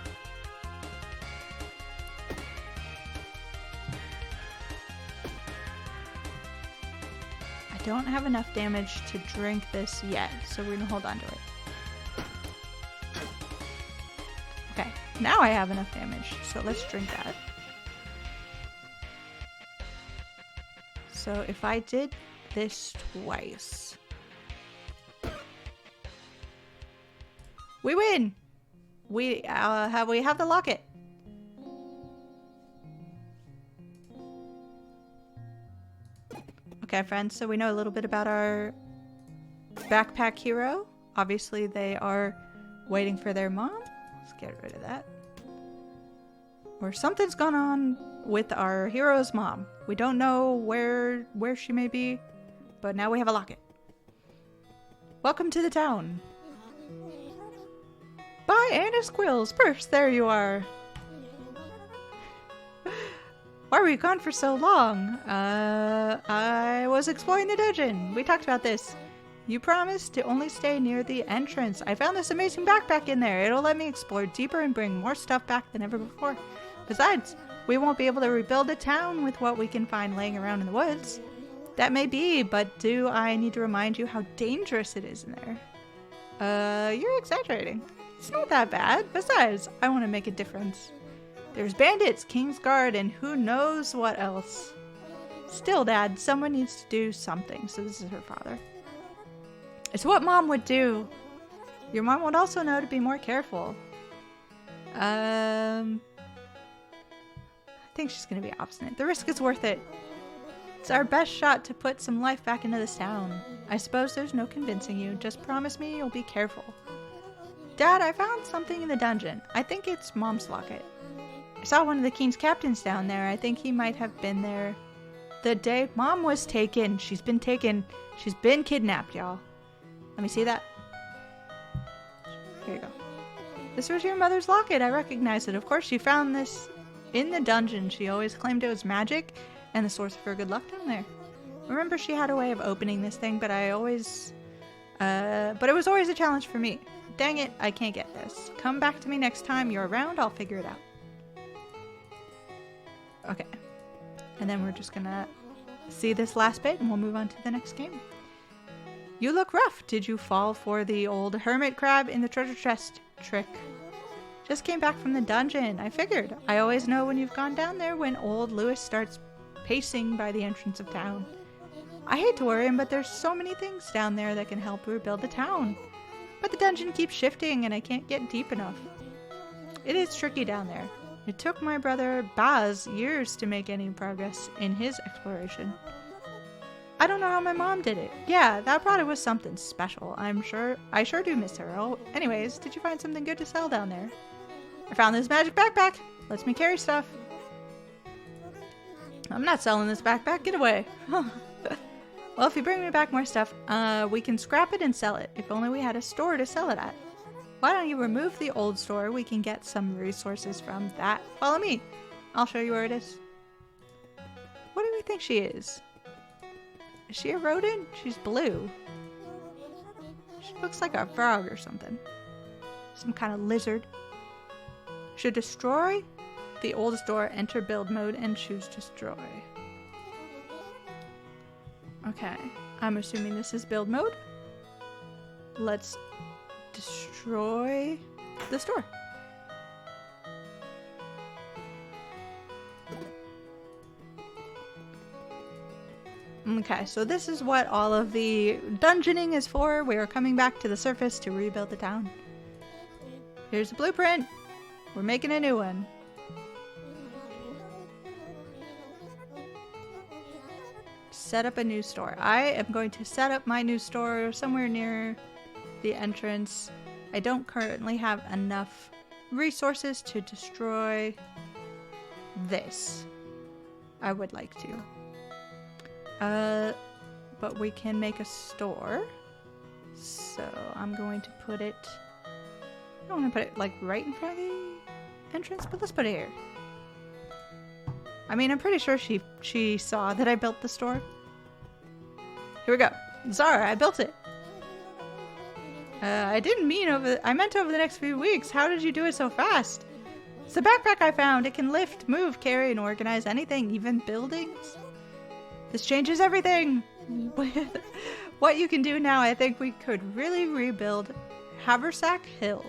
I don't have enough damage to drink this yet, so we're gonna hold on to it. Okay, now I have enough damage, so let's drink that. So if I did this twice, we win. We have the locket. Okay, friends, so we know a little bit about our backpack hero. Obviously, they are waiting for their mom. Let's get rid of that. Or something's gone on with our hero's mom. We don't know where she may be, but now we have a locket. Welcome to the town. Bye, Anna Squills. First, there you are. Why were you gone for so long? I was exploring the dungeon. We talked about this. You promised to only stay near the entrance. I found this amazing backpack in there. It'll let me explore deeper and bring more stuff back than ever before. Besides, we won't be able to rebuild a town with what we can find laying around in the woods. That may be, but do I need to remind you how dangerous it is in there? You're exaggerating. It's not that bad. Besides, I want to make a difference. There's bandits, King's Guard, and who knows what else. Still, Dad, someone needs to do something. So this is her father. It's what Mom would do. Your mom would also know to be more careful. I think she's going to be obstinate. The risk is worth it. It's our best shot to put some life back into this town. I suppose there's no convincing you. Just promise me you'll be careful. Dad, I found something in the dungeon. I think it's Mom's locket. I saw one of the King's captains down there. I think he might have been there the day Mom was taken. She's been taken. She's been kidnapped, y'all. Let me see that. Here you go. This was your mother's locket. I recognize it. Of course, she found this in the dungeon. She always claimed it was magic and the source of her good luck down there. Remember, she had a way of opening this thing, but it was always a challenge for me. Dang it, I can't get this. Come back to me next time you're around. I'll figure it out. Okay. And then we're just gonna see this last bit and we'll move on to the next game. You look rough. Did you fall for the old hermit crab in the treasure chest trick? Just came back from the dungeon. I figured. I always know when you've gone down there when old Lewis starts pacing by the entrance of town. I hate to worry him, but there's so many things down there that can help rebuild the town. But the dungeon keeps shifting and I can't get deep enough. It is tricky down there. It took my brother Baz years to make any progress in his exploration. I don't know how my mom did it. Yeah, that probably was something special. I sure do miss her. Oh, anyways, did you find something good to sell down there? I found this magic backpack. Lets me carry stuff. I'm not selling this backpack. Get away. Well, if you bring me back more stuff, we can scrap it and sell it. If only we had a store to sell it at. Why don't you remove the old store? We can get some resources from that. Follow me. I'll show you where it is. What do we think she is? Is she a rodent? She's blue. She looks like a frog or something. Some kind of lizard. Should destroy the old store, enter build mode, and choose destroy. Okay, I'm assuming this is build mode. Let's destroy the store. Okay, so this is what all of the dungeoning is for. We are coming back to the surface to rebuild the town. Here's the blueprint. We're making a new one. Set up a new store. I am going to set up my new store somewhere near the entrance. I don't currently have enough resources to destroy this. I would like to. But we can make a store. So I'm going to put it... I don't want to put it like right in front of the entrance, but let's put it here. I mean, I'm pretty sure she saw that I built the store. Here we go. Zara, I built it. I meant over the next few weeks. How did you do it so fast? It's the backpack I found. It can lift, move, carry, and organize anything, even buildings. This changes everything. With what you can do now, I think we could really rebuild Haversack Hill.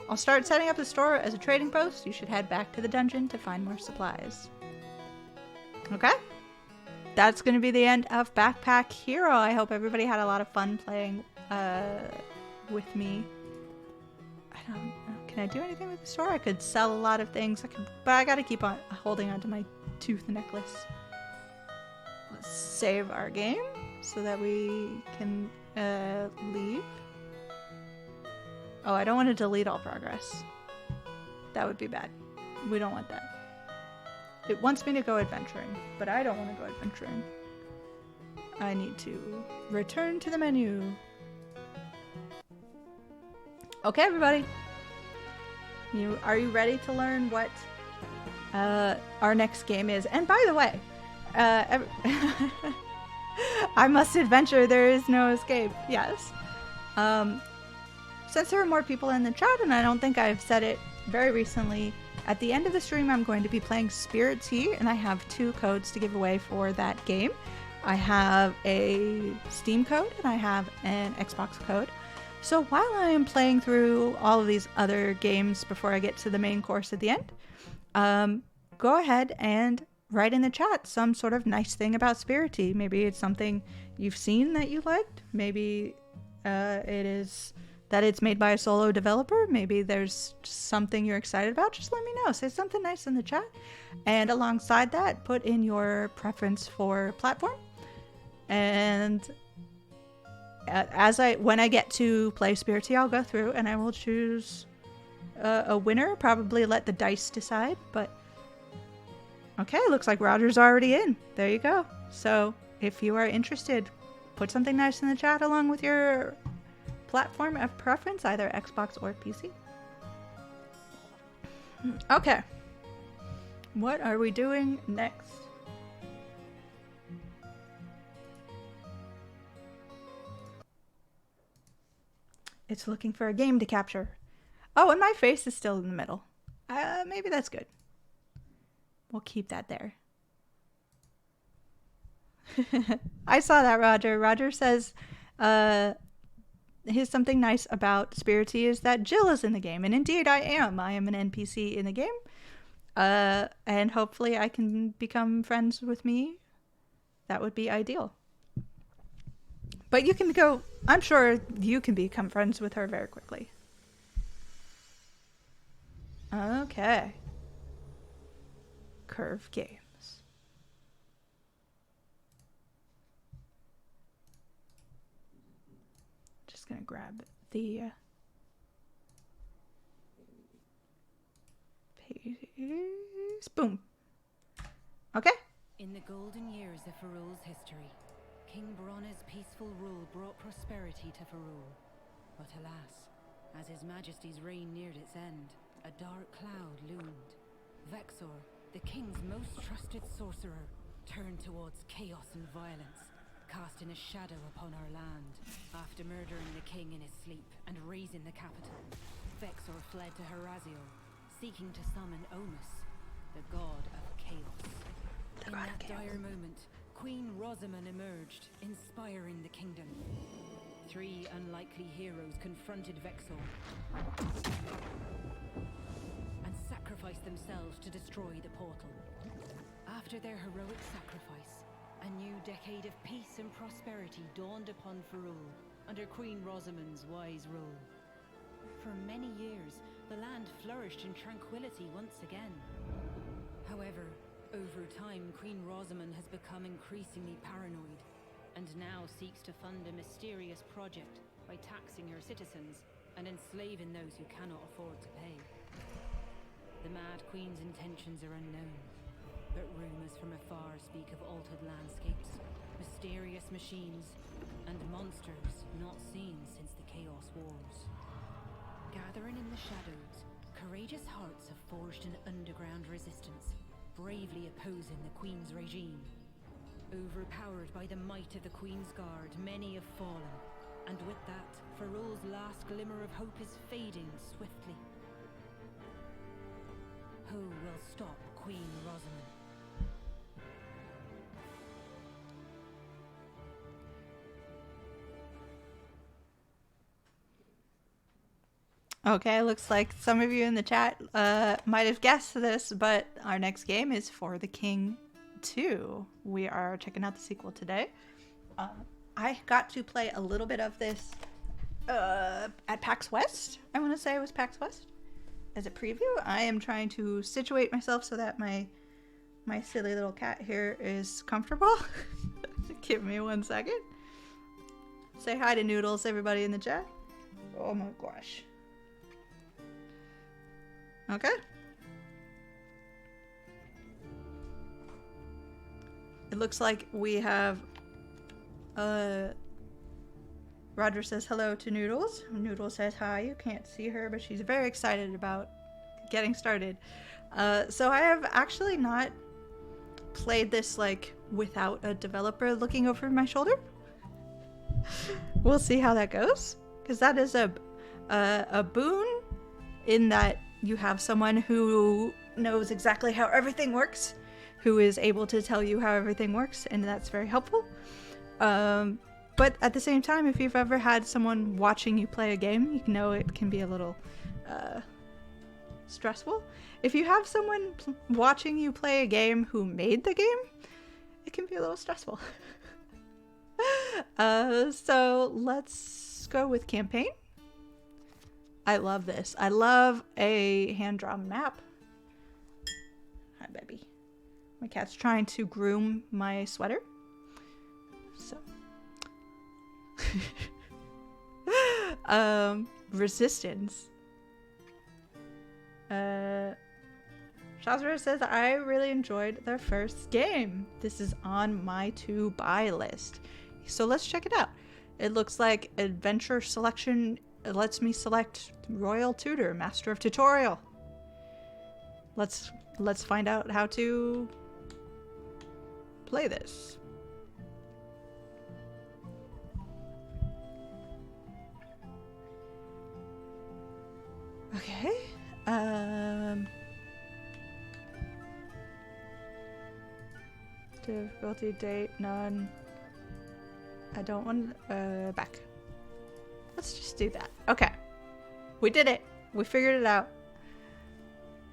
I'll start setting up the store as a trading post. You should head back to the dungeon to find more supplies. Okay? That's going to be the end of Backpack Hero. I hope everybody had a lot of fun playing with me. I don't know. Can I do anything with the store? I could sell a lot of things. But I got to keep on holding on to my tooth necklace. Let's save our game so that we can leave. Oh, I don't want to delete all progress. That would be bad. We don't want that. It wants me to go adventuring, but I don't want to go adventuring. I need to return to the menu. Okay, everybody. Are you ready to learn what our next game is? And by the way, I must adventure. There is no escape. Yes. Since there are more people in the chat, and I don't think I've said it very recently, at the end of the stream I'm going to be playing Spirittea, and I have 2 codes to give away for that game. I have a Steam code and I have an Xbox code. So while I am playing through all of these other games before I get to the main course at the end, go ahead and write in the chat some sort of nice thing about Spirittea. Maybe it's something you've seen that you liked. Maybe it is that it's made by a solo developer. Maybe there's something you're excited about. Just let me know. Say something nice in the chat. And alongside that, put in your preference for platform. And when I get to play Spirittea, I'll go through and I will choose a winner. Probably let the dice decide. But okay, looks like Roger's already in. There you go. So if you are interested, put something nice in the chat along with your platform of preference, either Xbox or PC. Okay. What are we doing next? It's looking for a game to capture. Oh, and my face is still in the middle. Maybe that's good. We'll keep that there. I saw that, Roger. Roger says, here's something nice about Spirittea is that Jill is in the game. And indeed, I am. I am an NPC in the game. And hopefully I can become friends with me. That would be ideal. But you can go, I'm sure you can become friends with her very quickly. Okay. Curve games. Just gonna grab the pages. Boom. Okay.
In the golden years of Ferul's history, King Bronna's peaceful rule brought prosperity to Ferul. But alas, as His Majesty's reign neared its end, a dark cloud loomed. Vexor, the king's most trusted sorcerer, turned towards chaos and violence, casting a shadow upon our land. After murdering the king in his sleep and razing the capital, Vexor fled to Horaziel, seeking to summon Omus, the god of chaos. In that dire moment, Queen Rosamund emerged, inspiring the kingdom. 3 unlikely heroes confronted Vexor and sacrificed themselves to destroy the portal. After their heroic sacrifice, a new decade of peace and prosperity dawned upon Ferul under Queen Rosamund's wise rule. For many years, the land flourished in tranquility once again. However, over time, Queen Rosamund has become increasingly paranoid, and now seeks to fund a mysterious project by taxing her citizens and enslaving those who cannot afford to pay. The Mad Queen's intentions are unknown, but rumors from afar speak of altered landscapes, mysterious machines, and monsters not seen since the Chaos Wars. Gathering in the shadows, courageous hearts have forged an underground resistance, bravely opposing the Queen's regime. Overpowered by the might of the Queen's Guard, many have fallen. And with that, Ferul's last glimmer of hope is fading swiftly. Who will stop Queen Rosamund?
Okay, looks like some of you in the chat might have guessed this, but our next game is For the King 2. We are checking out the sequel today. I got to play a little bit of this at PAX West. I want to say it was PAX West. As a preview, I am trying to situate myself so that my silly little cat here is comfortable. Give me 1 second. Say hi to Noodles, everybody in the chat. Oh my gosh. Okay. It looks like we have Roger says hello to Noodles. Noodles says hi. You can't see her, but she's very excited about getting started. So I have actually not played this like without a developer looking over my shoulder. We'll see how that goes, because that is a boon in that you have someone who knows exactly how everything works, who is able to tell you how everything works, and that's very helpful. But at the same time, if you've ever had someone watching you play a game, you know it can be a little stressful. If you have someone watching you play a game who made the game, it can be a little stressful. So let's go with campaign. I love this. I love a hand-drawn map. Hi, baby. My cat's trying to groom my sweater. So. Resistance. Shazra says, I really enjoyed their first game. This is on my to-buy list. So let's check it out. It looks like adventure selection. It lets me select Royal Tutor, Master of Tutorial. Let's find out how to play this. Okay. Difficulty date none. I don't want back. Let's just do that. Okay. We did it. We figured it out.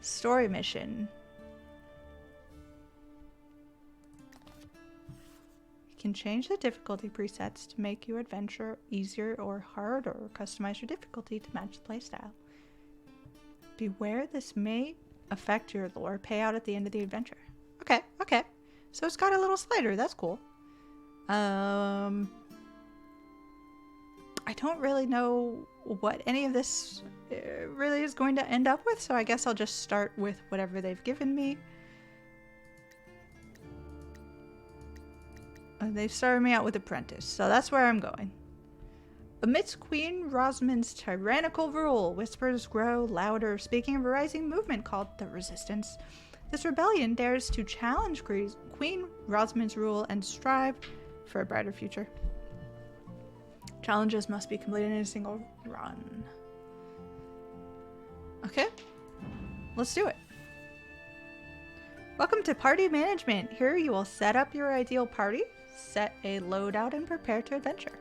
Story mission. You can change the difficulty presets to make your adventure easier or harder, or customize your difficulty to match the playstyle. Beware this may affect your lore payout at the end of the adventure. Okay, okay. So it's got a little slider. That's cool. I don't really know what any of this really is going to end up with, so I guess I'll just start with whatever they've given me. They've started me out with Apprentice, so that's where I'm going. Amidst Queen Rosamund's tyrannical rule, whispers grow louder, speaking of a rising movement called the Resistance. This rebellion dares to challenge Queen Rosamund's rule and strive for a brighter future. Challenges must be completed in a single run. Okay, let's do it. Welcome to Party Management. Here you will set up your ideal party, set a loadout, and prepare to adventure.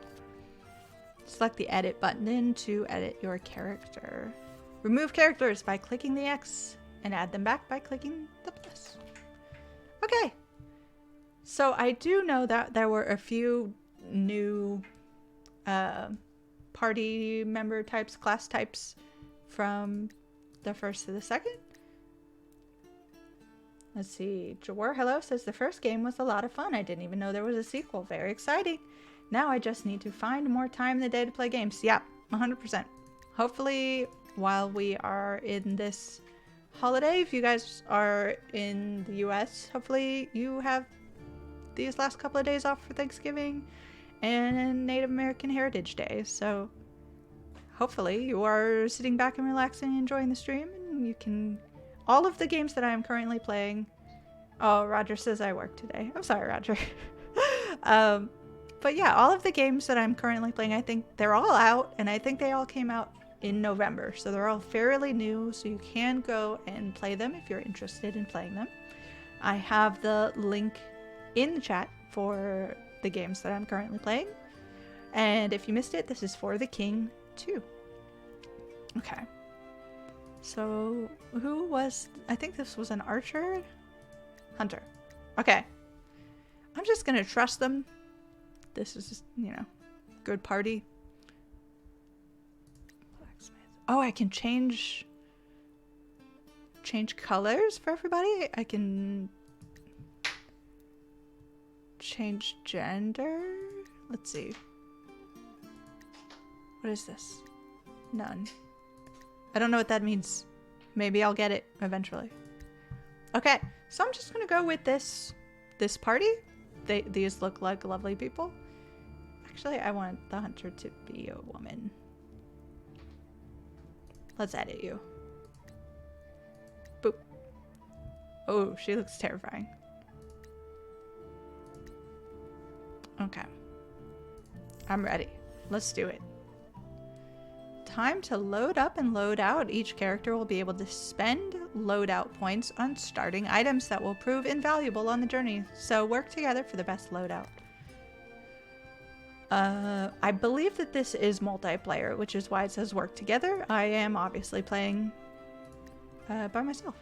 Select the edit button to edit your character. Remove characters by clicking the X and add them back by clicking the plus. Okay, so I do know that there were a few new party member types, class types from the first to the second. Let's see. Jawar Hello says the first game was a lot of fun. I didn't even know there was a sequel. Very exciting. Now I just need to find more time in the day to play games. Yeah, 100%. Hopefully, while we are in this holiday, if you guys are in the US, hopefully you have these last couple of days off for Thanksgiving and Native American Heritage Day. So hopefully you are sitting back and relaxing and enjoying the stream, and you can... All of the games that I am currently playing... Oh, Roger says I work today. I'm sorry, Roger. But yeah, all of the games that I'm currently playing, I think they're all out, and I think they all came out in November. So they're all fairly new, so you can go and play them if you're interested in playing them. I have the link in the chat for the games that I'm currently playing. And if you missed it, this is For the King 2. Okay. So, who was... I think this was an archer? Hunter. Okay. I'm just gonna trust them. This is, you know, good party. Blacksmith. Oh, I can change colors for everybody. I can change gender. Let's see. What is this? None. I don't know what that means. Maybe I'll get it eventually. Okay, so I'm just gonna go with this party. These look like lovely people. Actually, I want the hunter to be a woman. Let's edit you. Boop. Oh, she looks terrifying. Okay. I'm ready. Let's do it. Time to load up and load out. Each character will be able to spend loadout points on starting items that will prove invaluable on the journey. So work together for the best loadout. I believe that this is multiplayer, which is why it says work together. I am obviously playing by myself.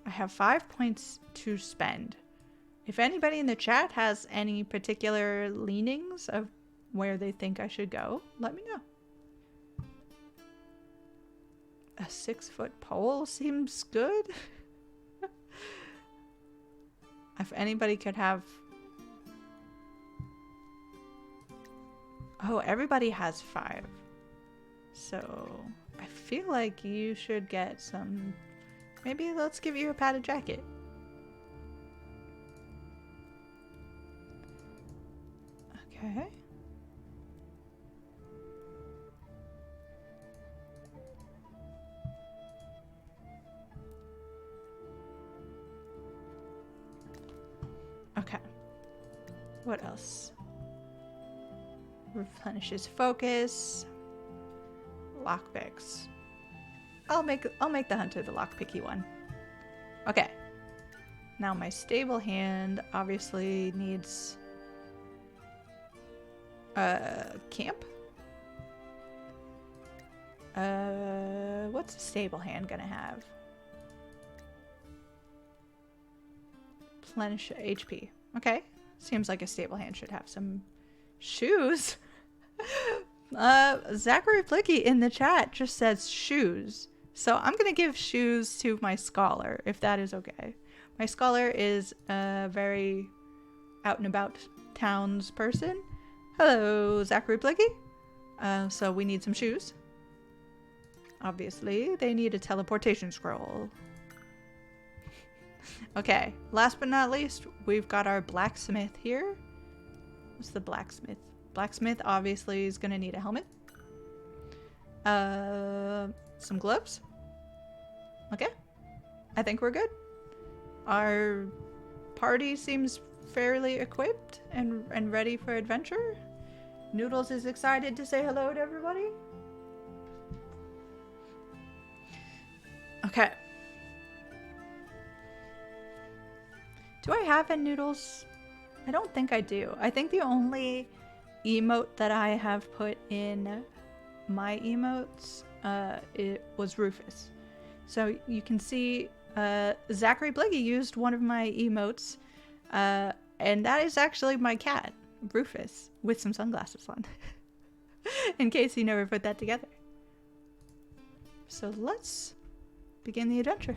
I have 5 points to spend. If anybody in the chat has any particular leanings of where they think I should go, let me know. A 6-foot pole seems good. If anybody could have... Oh, everybody has 5. So I feel like you should get some... Maybe let's give you a padded jacket. Okay. Okay. What else? Replenishes focus. Lockpicks. I'll make the hunter the lockpicky one. Okay. Now my stable hand obviously needs camp. What's a stable hand gonna have? Replenish HP. Okay. Seems like a stable hand should have some shoes. Zachary Plicky in the chat just says shoes. So I'm gonna give shoes to my scholar, if that is okay. My scholar is a very out and about towns person. Hello, Zachary Plicky. So we need some shoes. Obviously, they need a teleportation scroll. Okay, last but not least, we've got our blacksmith here. What's the blacksmith? Blacksmith obviously is gonna need a helmet. Some gloves. Okay, I think we're good. Our party seems fairly equipped and ready for adventure. Noodles is excited to say hello to everybody. Okay. Do I have a Noodles? I don't think I do. I think the only emote that I have put in my emotes, it was Rufus. So you can see Zachary Bliggy used one of my emotes, and that is actually my cat, Rufus, with some sunglasses on. In case you never put that together. So let's begin the adventure.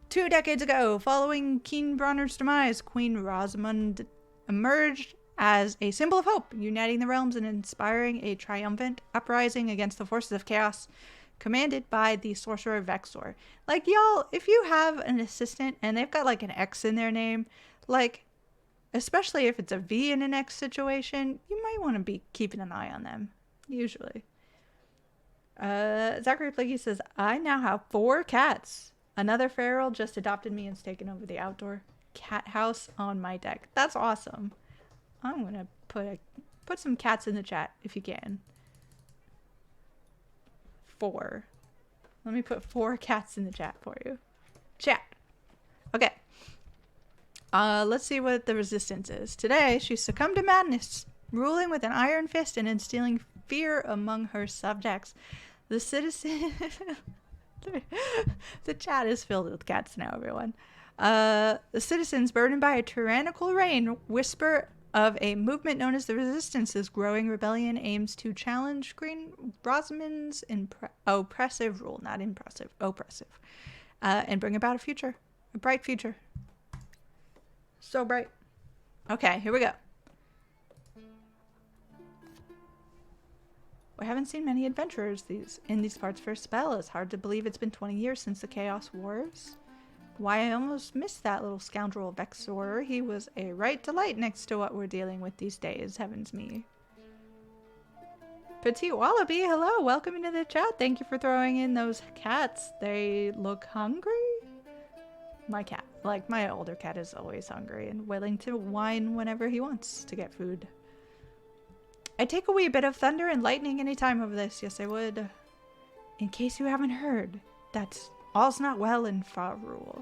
2 decades ago, following King Bronner's demise, Queen Rosamund emerged as a symbol of hope, uniting the realms and inspiring a triumphant uprising against the forces of chaos commanded by the sorcerer Vexor. Like, y'all, if you have an assistant and they've got like an X in their name, like, especially if it's a V in an X situation, you might want to be keeping an eye on them, usually. Zachary Plaguey says, I now have 4 cats. Another feral just adopted me and's taken over the outdoor cat house on my deck. That's awesome. I'm gonna put some cats in the chat if you can. 4. Let me put 4 cats in the chat for you. Chat. Okay. Let's see what the resistance is. Today, she succumbed to madness, ruling with an iron fist and instilling fear among her subjects. The citizen... The chat is filled with cats now, everyone. The citizens, burdened by a tyrannical reign, whisper of a movement known as the Resistance's growing rebellion aims to challenge Queen Rosamund's oppressive rule. Not impressive, oppressive. And bring about a bright future. So bright. Okay, here we go. We haven't seen many adventurers in these parts for a spell. It's hard to believe it's been 20 years since the Chaos Wars. Why, I almost missed that little scoundrel Vexor. He was a right delight next to what we're dealing with these days. Heavens me. Petite Wallaby, hello. Welcome into the chat. Thank you for throwing in those cats. They look hungry? My cat, like my older cat, is always hungry and willing to whine whenever he wants to get food. I'd take a wee bit of thunder and lightning any time over this. Yes, I would. In case you haven't heard, that's all's not well in Farul.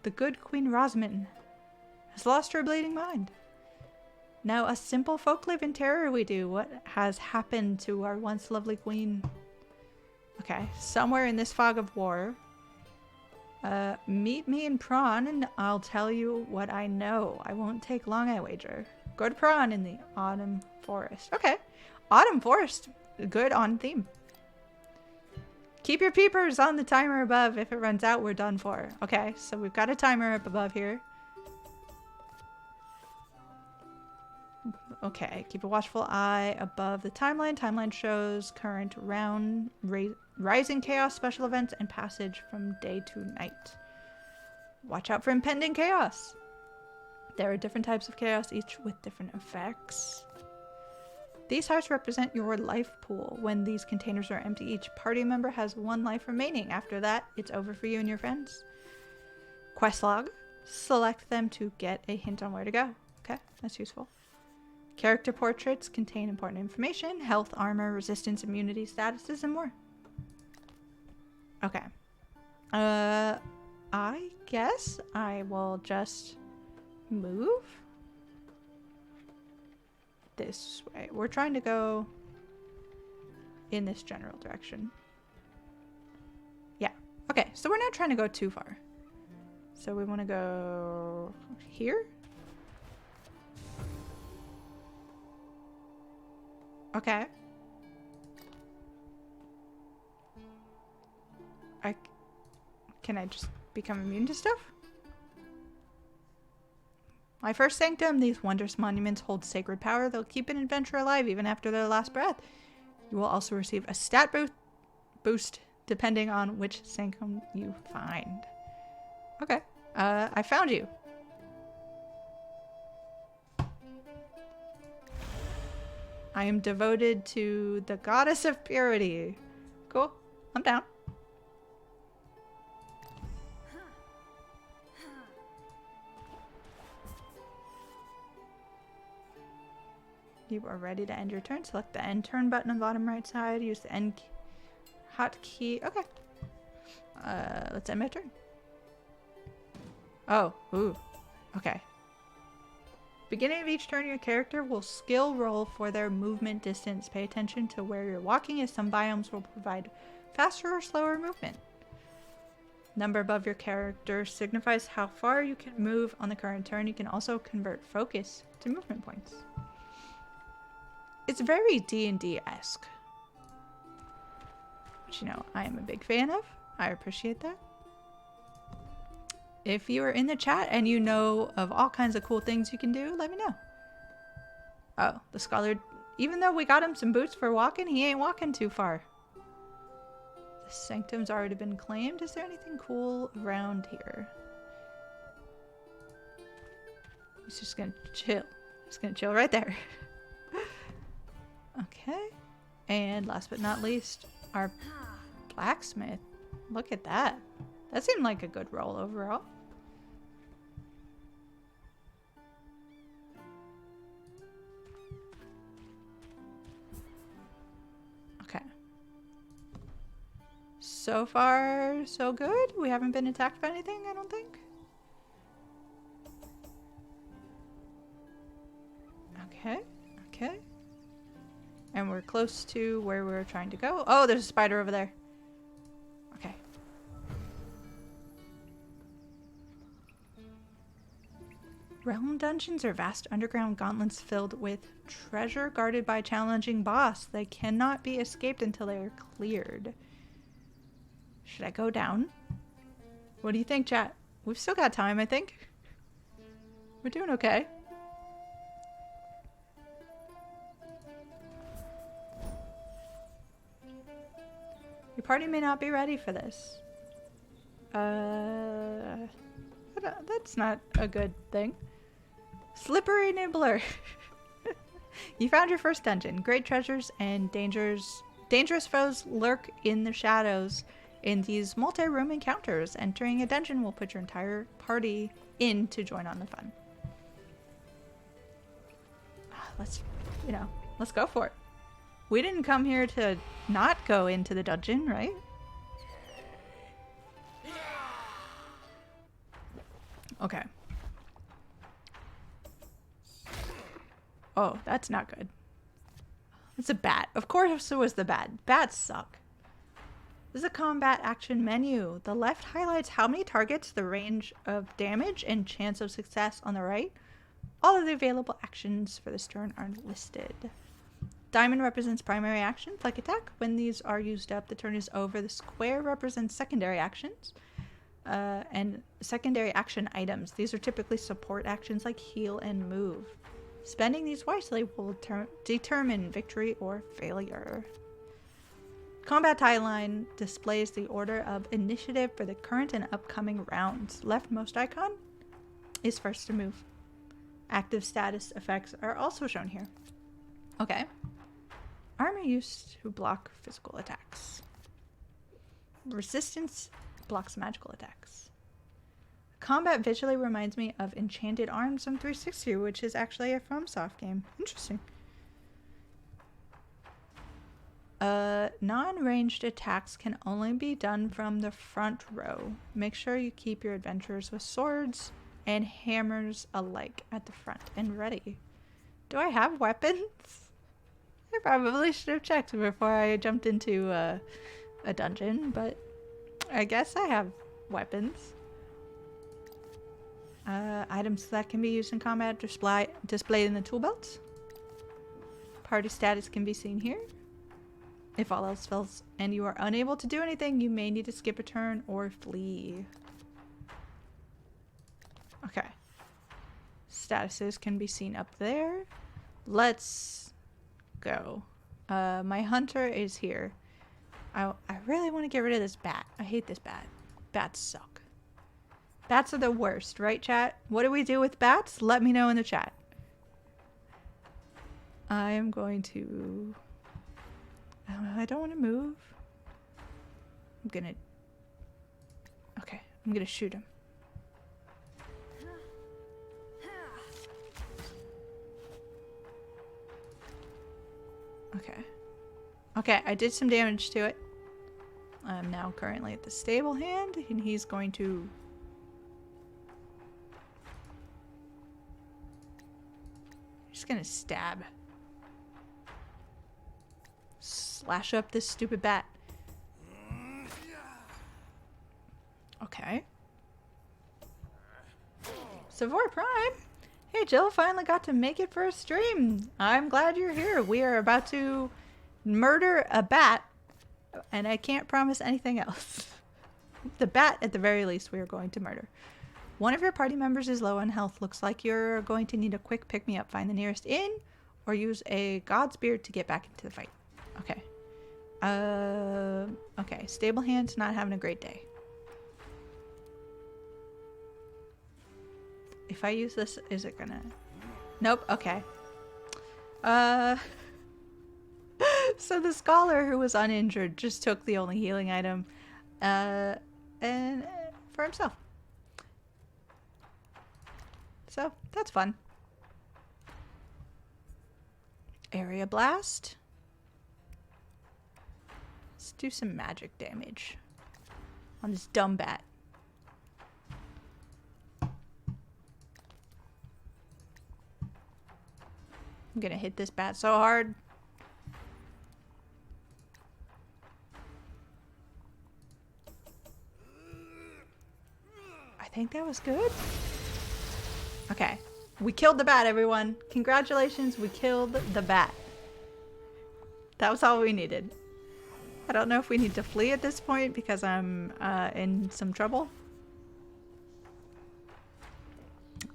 The good Queen Rosamund has lost her bleeding mind. Now us simple folk live in terror we do. What has happened to our once lovely queen? Okay, somewhere in this fog of war. Meet me in Prawn and I'll tell you what I know. I won't take long, I wager. Go to Prawn in the Autumn Forest. Okay. Autumn Forest. Good on theme. Keep your peepers on the timer above. If it runs out, we're done for. Okay, so we've got a timer up above here. Okay, keep a watchful eye above the timeline. Timeline shows current round, rising chaos, special events, and passage from day to night. Watch out for impending chaos. There are different types of chaos, each with different effects. These hearts represent your life pool. When these containers are empty, each party member has 1 life remaining. After that, it's over for you and your friends. Quest log. Select them to get a hint on where to go. Okay, that's useful. Character portraits contain important information. Health, armor, resistance, immunity, statuses, and more. Okay. I guess I will just move this way. We're trying to go in this general direction. Yeah. Okay, so we're not trying to go too far. So we want to go here. Okay. Can I just become immune to stuff? My first sanctum, these wondrous monuments hold sacred power. They'll keep an adventurer alive even after their last breath. You will also receive a stat boost depending on which sanctum you find. Okay. I found you. I am devoted to the goddess of purity. Cool. I'm down. You are ready to end your turn. Select the end turn button on the bottom right side. Use the end hotkey. Okay. Let's end my turn. Oh, ooh. Okay. Beginning of each turn, your character will skill roll for their movement distance. Pay attention to where you're walking, as some biomes will provide faster or slower movement. Number above your character signifies how far you can move on the current turn. You can also convert focus to movement points. It's very D&D-esque, which, you know, I am a big fan of. I appreciate that. If you are in the chat and you know of all kinds of cool things you can do, let me know. Oh, the scholar, even though we got him some boots for walking, he ain't walking too far. The sanctum's already been claimed. Is there anything cool around here? He's just gonna chill. He's gonna chill right there. Okay. And last but not least, our blacksmith. Look at that. That seemed like a good roll overall. Okay. So far, so good. We haven't been attacked by anything, I don't think. Okay, okay. And we're close to where we're trying to go. Oh, there's a spider over there. Okay. Realm dungeons are vast underground gauntlets filled with treasure guarded by a challenging boss. They cannot be escaped until they are cleared. Should I go down? What do you think, chat? We've still got time, I think. We're doing okay. Your party may not be ready for this. That's not a good thing. Slippery Nibbler. You found your first dungeon. Great treasures and dangerous foes lurk in the shadows in these multi-room encounters. Entering a dungeon will put your entire party in to join on the fun. Let's go for it. We didn't come here to not go into the dungeon, right? Okay. Oh, that's not good. It's a bat. Of course it was the bat. Bats suck. This is a combat action menu. The left highlights how many targets, the range of damage, and chance of success on the right. All of the available actions for this turn are listed. Diamond represents primary actions, like attack. When these are used up, the turn is over. The square represents secondary actions and secondary action items. These are typically support actions like heal and move. Spending these wisely will determine victory or failure. Combat timeline displays the order of initiative for the current and upcoming rounds. Leftmost icon is first to move. Active status effects are also shown here. Okay. Armor used to block physical attacks. Resistance blocks magical attacks. Combat visually reminds me of Enchanted Arms on 360, which is actually a FromSoft game. Interesting. Non-ranged attacks can only be done from the front row. Make sure you keep your adventurers with swords and hammers alike at the front and ready. Do I have weapons? I probably should have checked before I jumped into a dungeon, but I guess I have weapons. Items that can be used in combat displayed in the tool belts. Party status can be seen here. If all else fails and you are unable to do anything, you may need to skip a turn or flee. Okay. Statuses can be seen up there. Let's go. My hunter is here. I really want to get rid of this bat. I hate this bat. Bats suck. Bats are the worst, right, chat? What do we do with bats? Let me know in the chat. I am going to... I don't want to move. I'm gonna... Okay, I'm gonna shoot him. Okay. Okay, I did some damage to it. I'm now currently at the stable hand, and he's going to... Just gonna stab. Slash up this stupid bat. Okay. Savor Prime! Hey Jill, finally got to make it for a stream. I'm glad you're here. We are about to murder a bat, and I can't promise anything else. The bat, at the very least, we are going to murder. One of your party members is low on health. Looks like you're going to need a quick pick-me-up. Find the nearest inn, or use a God's Beard to get back into the fight. Okay. Okay. Stable hand's not having a great day. If I use this, is it gonna... Nope. Okay. So the scholar who was uninjured just took the only healing item. And for himself. So that's fun. Area blast. Let's do some magic damage on this dumb bat. I'm gonna hit this bat so hard. I think that was good. Okay. We killed the bat, everyone. Congratulations, we killed the bat. That was all we needed. I don't know if we need to flee at this point because I'm in some trouble.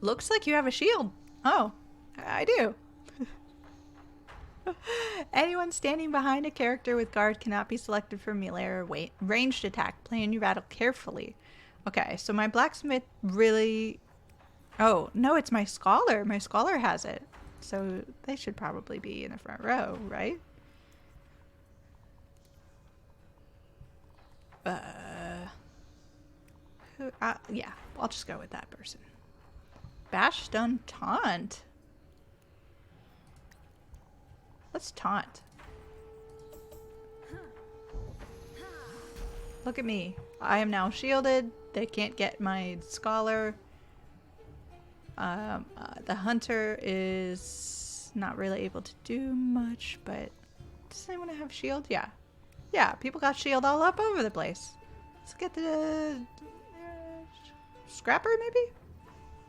Looks like you have a shield. Oh, I do. Anyone standing behind a character with guard cannot be selected for melee or ranged attack. Plan your battle carefully. Okay, so my blacksmith really... Oh, no, it's my scholar. My scholar has it. So they should probably be in the front row, right? Yeah, I'll just go with that person. Bash, stun, taunt. Let's taunt. Look at me. I am now shielded. They can't get my scholar. The hunter is not really able to do much, but does anyone have shield? Yeah. Yeah, people got shield all up over the place. Let's get the scrapper, maybe?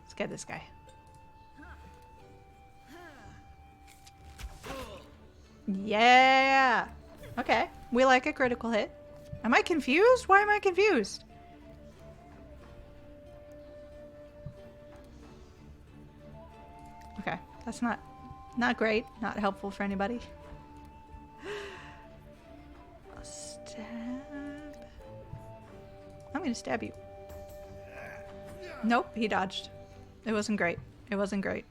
Let's get this guy. Yeah! Okay, we like a critical hit. Am I confused? Why am I confused? Okay, that's not great. Not helpful for anybody. Stab. I'm gonna stab you. Nope, he dodged. It wasn't great. It wasn't great.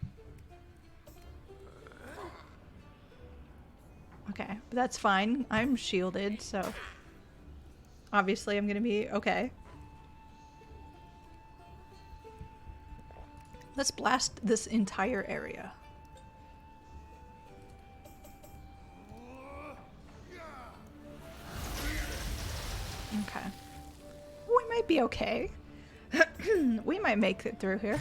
Okay, but that's fine. I'm shielded, so obviously I'm gonna be okay. Let's blast this entire area. Okay. We might be okay. We might make it through here.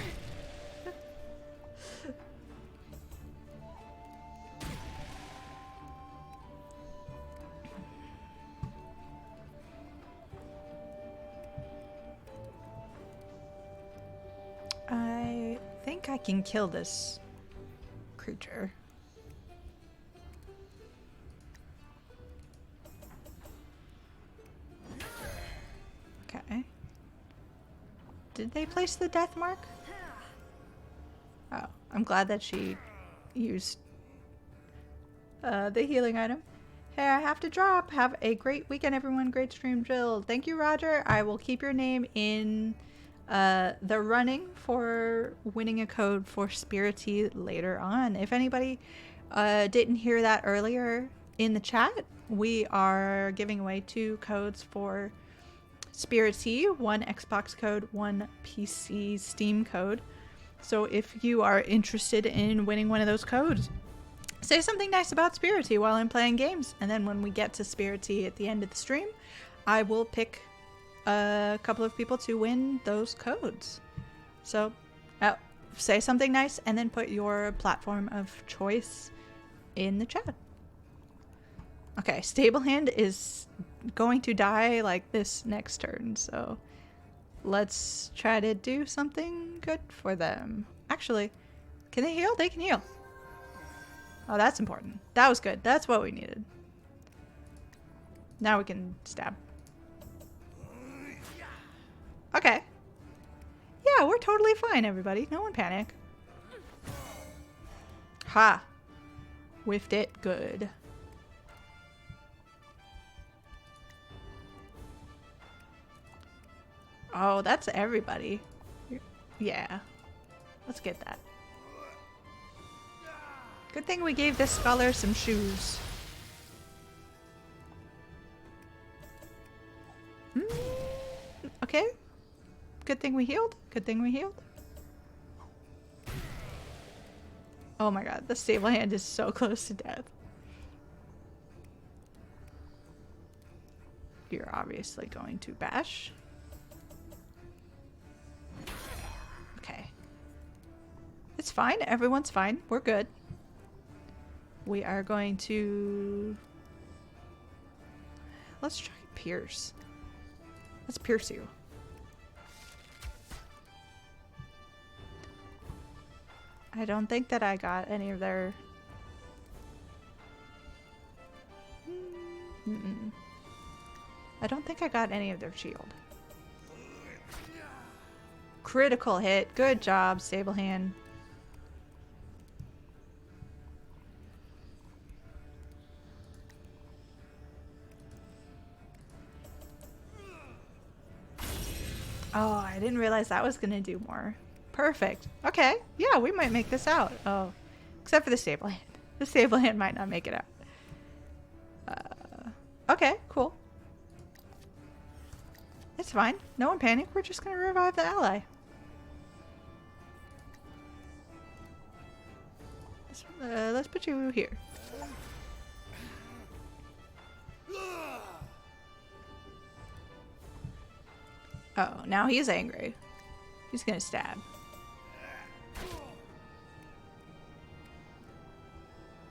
I think I can kill this creature. Okay. Did they place the death mark? Oh, I'm glad that she used the healing item. Hey, I have to drop. Have a great weekend, everyone. Great stream, Jill. Thank you, Roger. I will keep your name in the running for winning a code for Spirittea later on. If anybody didn't hear that earlier in the chat, we are giving away 2 codes for Spirittea, 1 Xbox code, 1 PC Steam code. So if you are interested in winning one of those codes, say something nice about Spirittea while I'm playing games, and then when we get to Spirittea at the end of the stream, I will pick a couple of people to win those codes. So say something nice and then put your platform of choice in the chat. Okay, Stable Hand is going to die like this next turn, so let's try to do something good for them. Actually, can they heal? They can heal. Oh, that's important. That was good. That's what we needed. Now we can stab. Okay. Yeah, we're totally fine, everybody. No one panic. Ha! Whiffed it. Good. Oh, that's everybody. Yeah. Let's get that. Good thing we gave this scholar some shoes. Okay. Good thing we healed. Good thing we healed. Oh my god, the stable hand is so close to death. You're obviously going to bash. Okay. It's fine. Everyone's fine. We're good. We are going to... Let's try pierce. Let's pierce you. I don't think that I got any of their... I don't think I got any of their shield. Critical hit. Good job, stable hand. Oh, I didn't realize that was going to do more. Perfect. Okay. Yeah, we might make this out. Oh, except for the stable hand. The stable hand might not make it out. Okay, cool. It's fine. No one panic. We're just going to revive the ally. Let's put you here. Oh, now he's angry. He's gonna stab.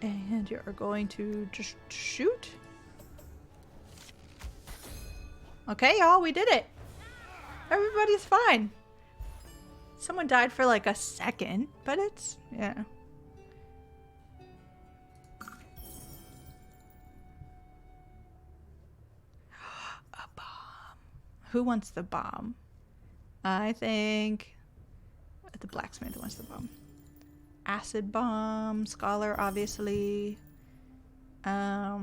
And you're going to just shoot. Okay, y'all, we did it. Everybody's fine. Someone died for like a second, but it's, yeah. A bomb. Who wants the bomb? I think the blacksmith wants the bomb. Acid bomb, scholar, obviously. I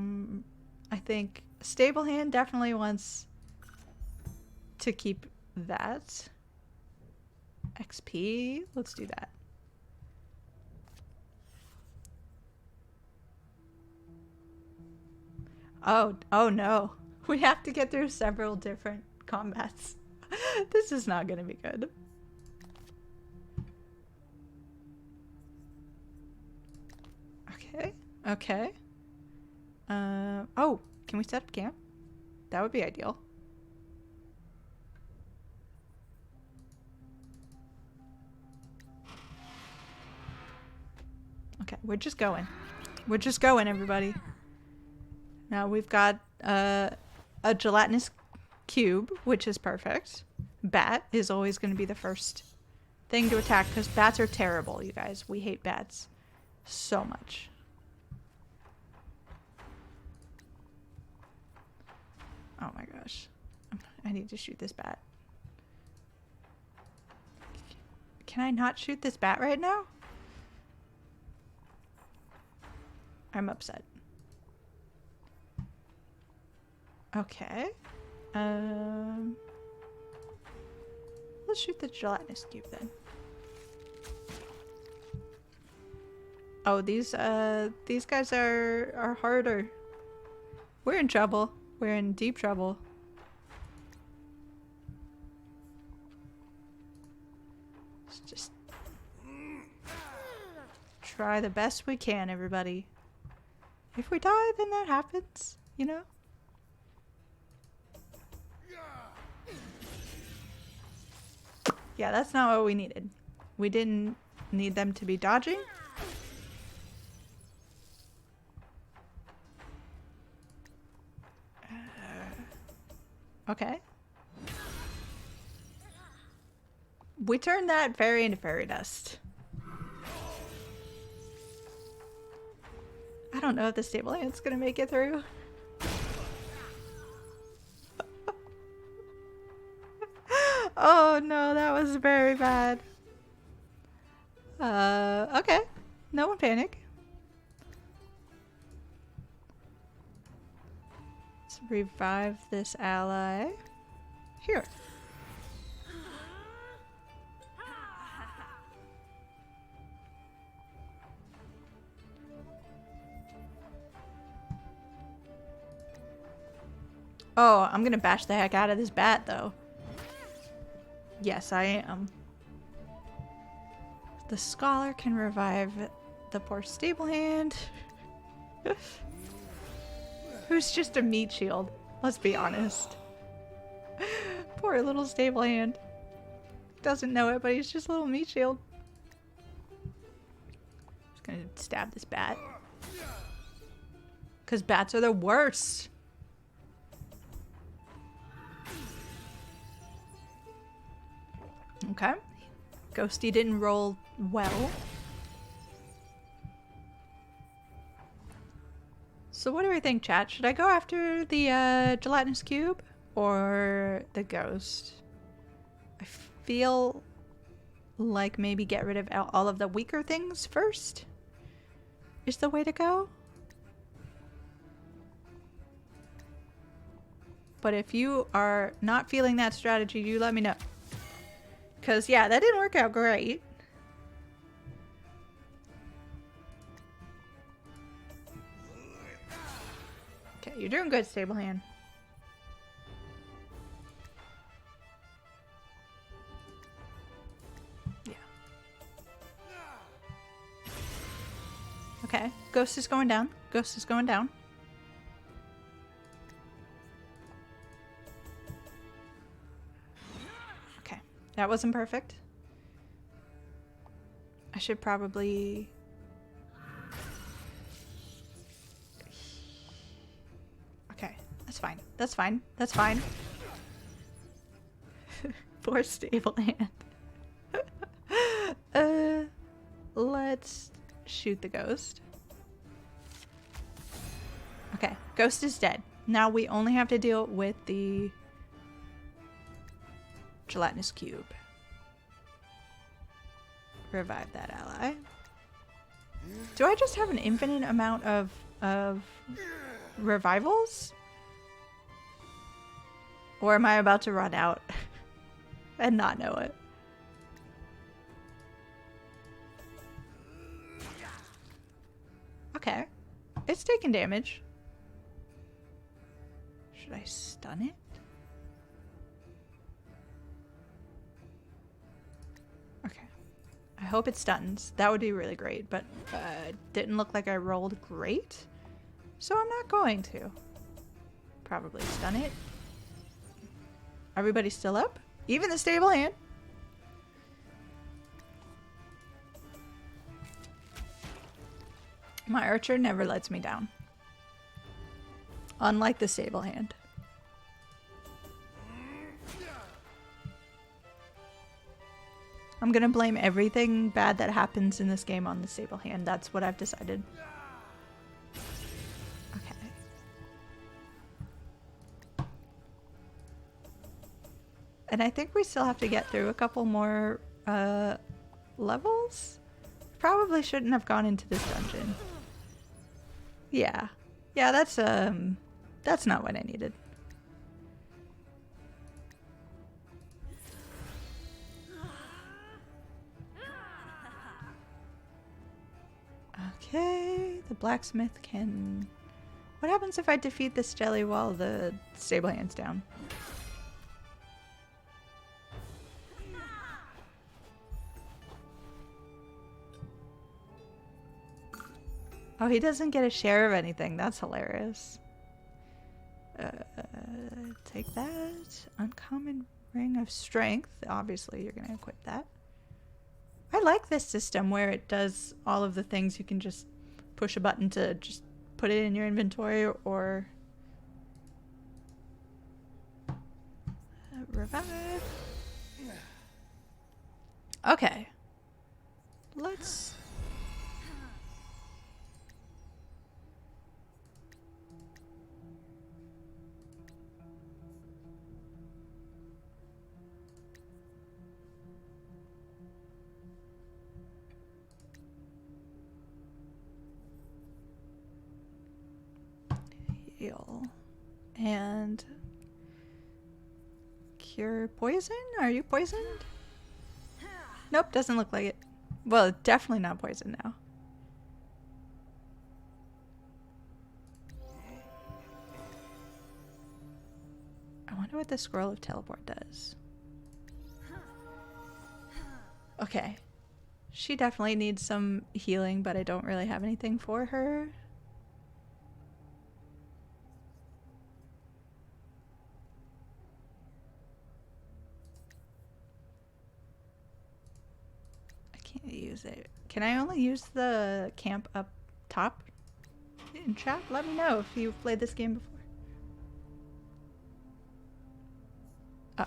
think stable hand definitely wants to keep that. XP, let's do that. Oh no. We have to get through several different combats. This is not gonna be good. Okay. Oh, can we set up camp? That would be ideal. Okay, we're just going. We're just going, everybody. Now we've got a gelatinous cube, which is perfect. Bat is always going to be the first thing to attack because bats are terrible, you guys. We hate bats so much. Oh my gosh. I need to shoot this bat. Can I not shoot this bat right now? I'm upset. Okay. Let's shoot the gelatinous cube then. Oh, these guys are harder. We're in trouble. We're in deep trouble. Let's just try the best we can, everybody. If we die, then that happens, you know? Yeah, that's not what we needed. We didn't need them to be dodging. Okay. We turned that fairy into fairy dust. I don't know if the stable hand's gonna make it through. Oh no, that was very bad. Okay. No one panic. Let's revive this ally. Here. Oh, I'm gonna bash the heck out of this bat, though. Yes, I am. The scholar can revive the poor stable hand. Who's just a meat shield. Let's be honest. Poor little stable hand. Doesn't know it, but he's just a little meat shield. Just gonna stab this bat. Because bats are the worst. Okay. Ghosty didn't roll well. So what do we think, chat? Should I go after the gelatinous cube or the ghost? I feel like maybe get rid of all of the weaker things first is the way to go. But if you are not feeling that strategy, you let me know. Because, yeah, that didn't work out great. Okay, you're doing good, stable hand. Yeah. Okay, ghost is going down. Ghost is going down. Okay, that wasn't perfect. I should probably... Okay, that's fine. That's fine. That's fine. Poor stable hand. Let's shoot the ghost. Okay, ghost is dead. Now we only have to deal with the gelatinous cube. Revive that ally. Do I just have an infinite amount of revivals? Or am I about to run out and not know it? Okay. It's taking damage. Should I stun it? Okay. I hope it stuns. That would be really great, but didn't look like I rolled great. So I'm not going to. Probably stun it. Everybody's still up? Even the stable hand? My archer never lets me down. Unlike the stable hand. I'm gonna blame everything bad that happens in this game on the stable hand. That's what I've decided. Okay. And I think we still have to get through a couple more levels. Probably shouldn't have gone into this dungeon. Yeah. Yeah, that's not what I needed. Okay, the blacksmith can... What happens if I defeat this jelly while the stable hand's down? Oh, he doesn't get a share of anything. That's hilarious. Take that. Uncommon ring of strength. Obviously, you're going to equip that. I like this system where it does all of the things. You can just push a button to just put it in your inventory or revive. Okay. Let's... heal. And cure poison? Are you poisoned? Nope, doesn't look like it. Well, definitely not poison now. I wonder what the scroll of teleport does. Okay. She definitely needs some healing, but I don't really have anything for her. I can't use it. Can I only use the camp up top? In chat, let me know if you've played this game before. Oh.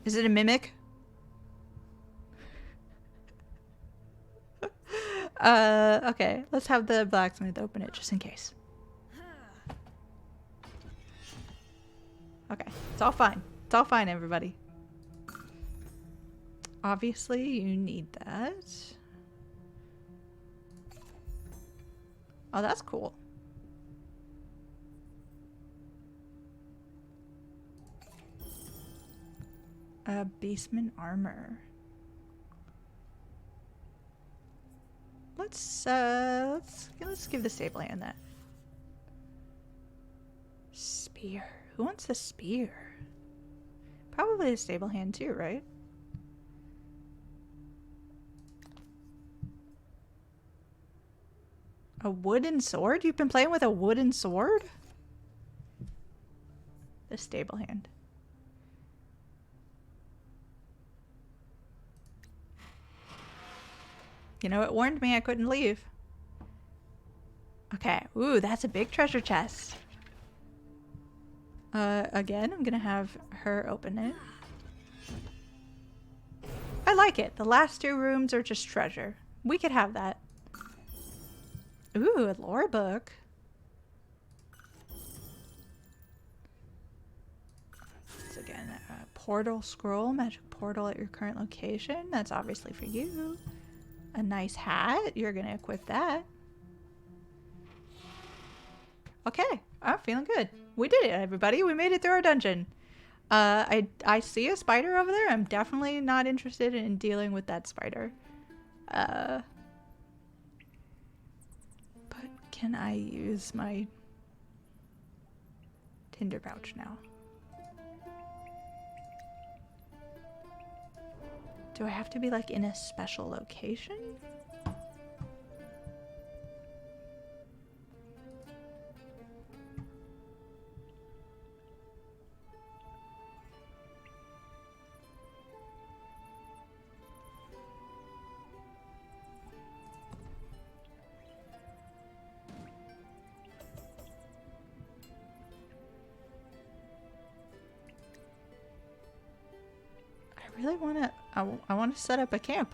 Is it a mimic? Okay. Let's have the blacksmith open it just in case. Okay. It's all fine. It's all fine, everybody. Obviously, you need that. Oh, that's cool. Beastman armor. Let's give the stable hand that. Spear. Who wants the spear? Probably a stable hand too, right? A wooden sword? You've been playing with a wooden sword? The stable hand. You know, it warned me I couldn't leave. Okay. Ooh, that's a big treasure chest. Again, I'm gonna have her open it. I like it. The last two rooms are just treasure. We could have that. Ooh, a lore book. So again, a portal scroll, magic portal at your current location. That's obviously for you. A nice hat. You're gonna equip that. Okay, I'm feeling good. We did it, everybody. We made it through our dungeon. I see a spider over there. I'm definitely not interested in dealing with that spider. But can I use my tinder pouch now? Do I have to be like in a special location? I really want to, I want to set up a camp.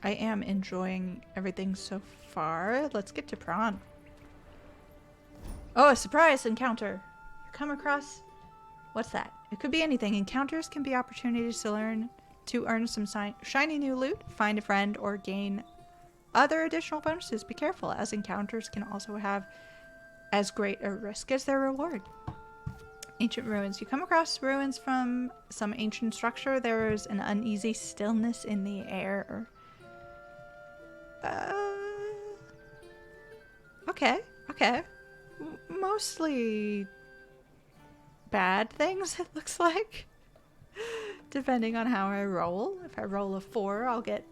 I am enjoying everything so far. Let's get to prawn. Oh, a surprise encounter. You come across, what's that? It could be anything. Encounters can be opportunities to earn some shiny new loot, find a friend, or gain other additional bonuses. Be careful, as encounters can also have as great a risk as their reward. Ancient ruins. You come across ruins from some ancient structure. There is an uneasy stillness in the air. Okay. Mostly bad things, it looks like. Depending on how I roll. If I roll a 4, I'll get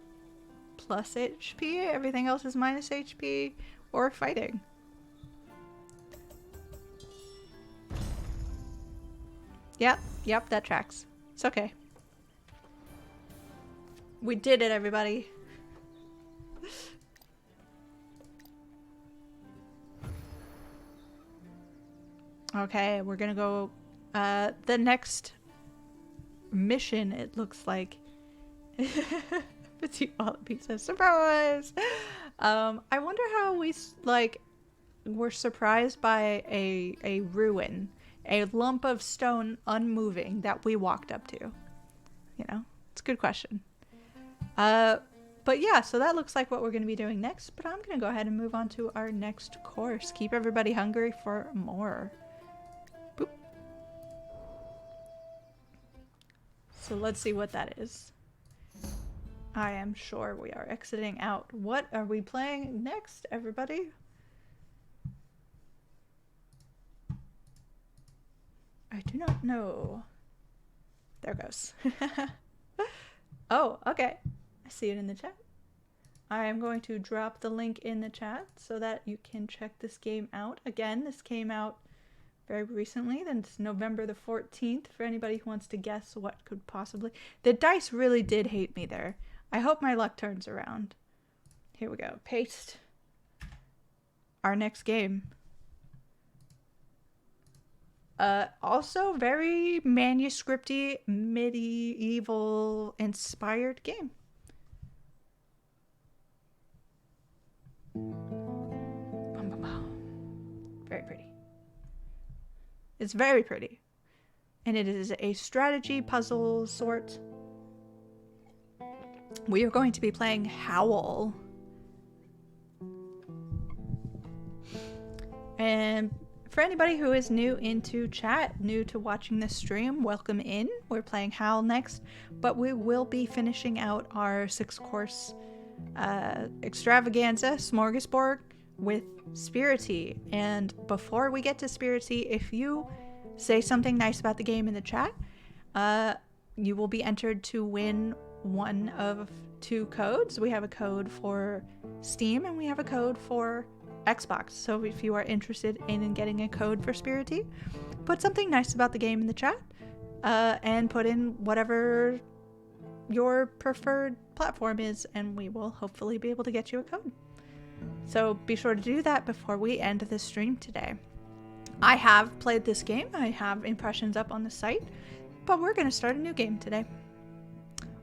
plus HP. Everything else is minus HP or fighting. Yep, that tracks. It's okay. We did it, everybody. Okay, we're gonna go the next mission, it looks like. Petite wallet pizza. Surprise! I wonder how we were surprised by a ruin, a lump of stone unmoving that we walked up to. You know, it's a good question. But yeah, so that looks like what we're going to be doing next, but I'm going to go ahead and move on to our next course. Keep everybody hungry for more. Boop. So let's see what that is. I am sure we are exiting out. What are we playing next, everybody? I do not know. There goes. Oh, okay. I see it in the chat. I am going to drop the link in the chat so that you can check this game out. Again, this came out very recently. Then it's November the 14th for anybody who wants to guess what could possibly... The dice really did hate me there. I hope my luck turns around. Here we go. Paste. Our next game. Also very manuscripty, medieval inspired game. Very pretty. It's very pretty. And it is a strategy puzzle sort. We are going to be playing Howl. And for anybody who is new into chat, new to watching this stream, welcome in. We're playing Howl next, but we will be finishing out our 6-course extravaganza, smorgasbord, with Spirittea. And before we get to Spirittea, if you say something nice about the game in the chat, you will be entered to win one of 2 codes. We have a code for Steam and we have a code for Xbox. So if you are interested in getting a code for Spirittea, put something nice about the game in the chat, and put in whatever your preferred platform is, and we will hopefully be able to get you a code. So be sure to do that before we end this stream today. I have played this game. I have impressions up on the site, but we're going to start a new game today.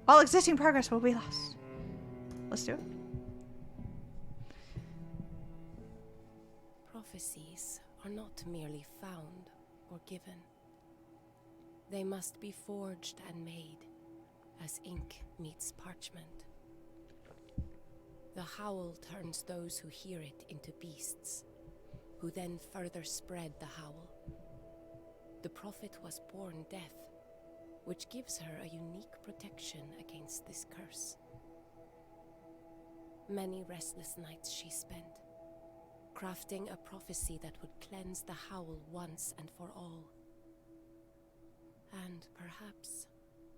All existing progress will be lost. Let's do it.
Prophecies are not merely found or given. They must be forged and made, as ink meets parchment. The howl turns those who hear it into beasts, who then further spread the howl. The prophet was born deaf, which gives her a unique protection against this curse. Many restless nights she spent, crafting a prophecy that would cleanse the howl once and for all, and perhaps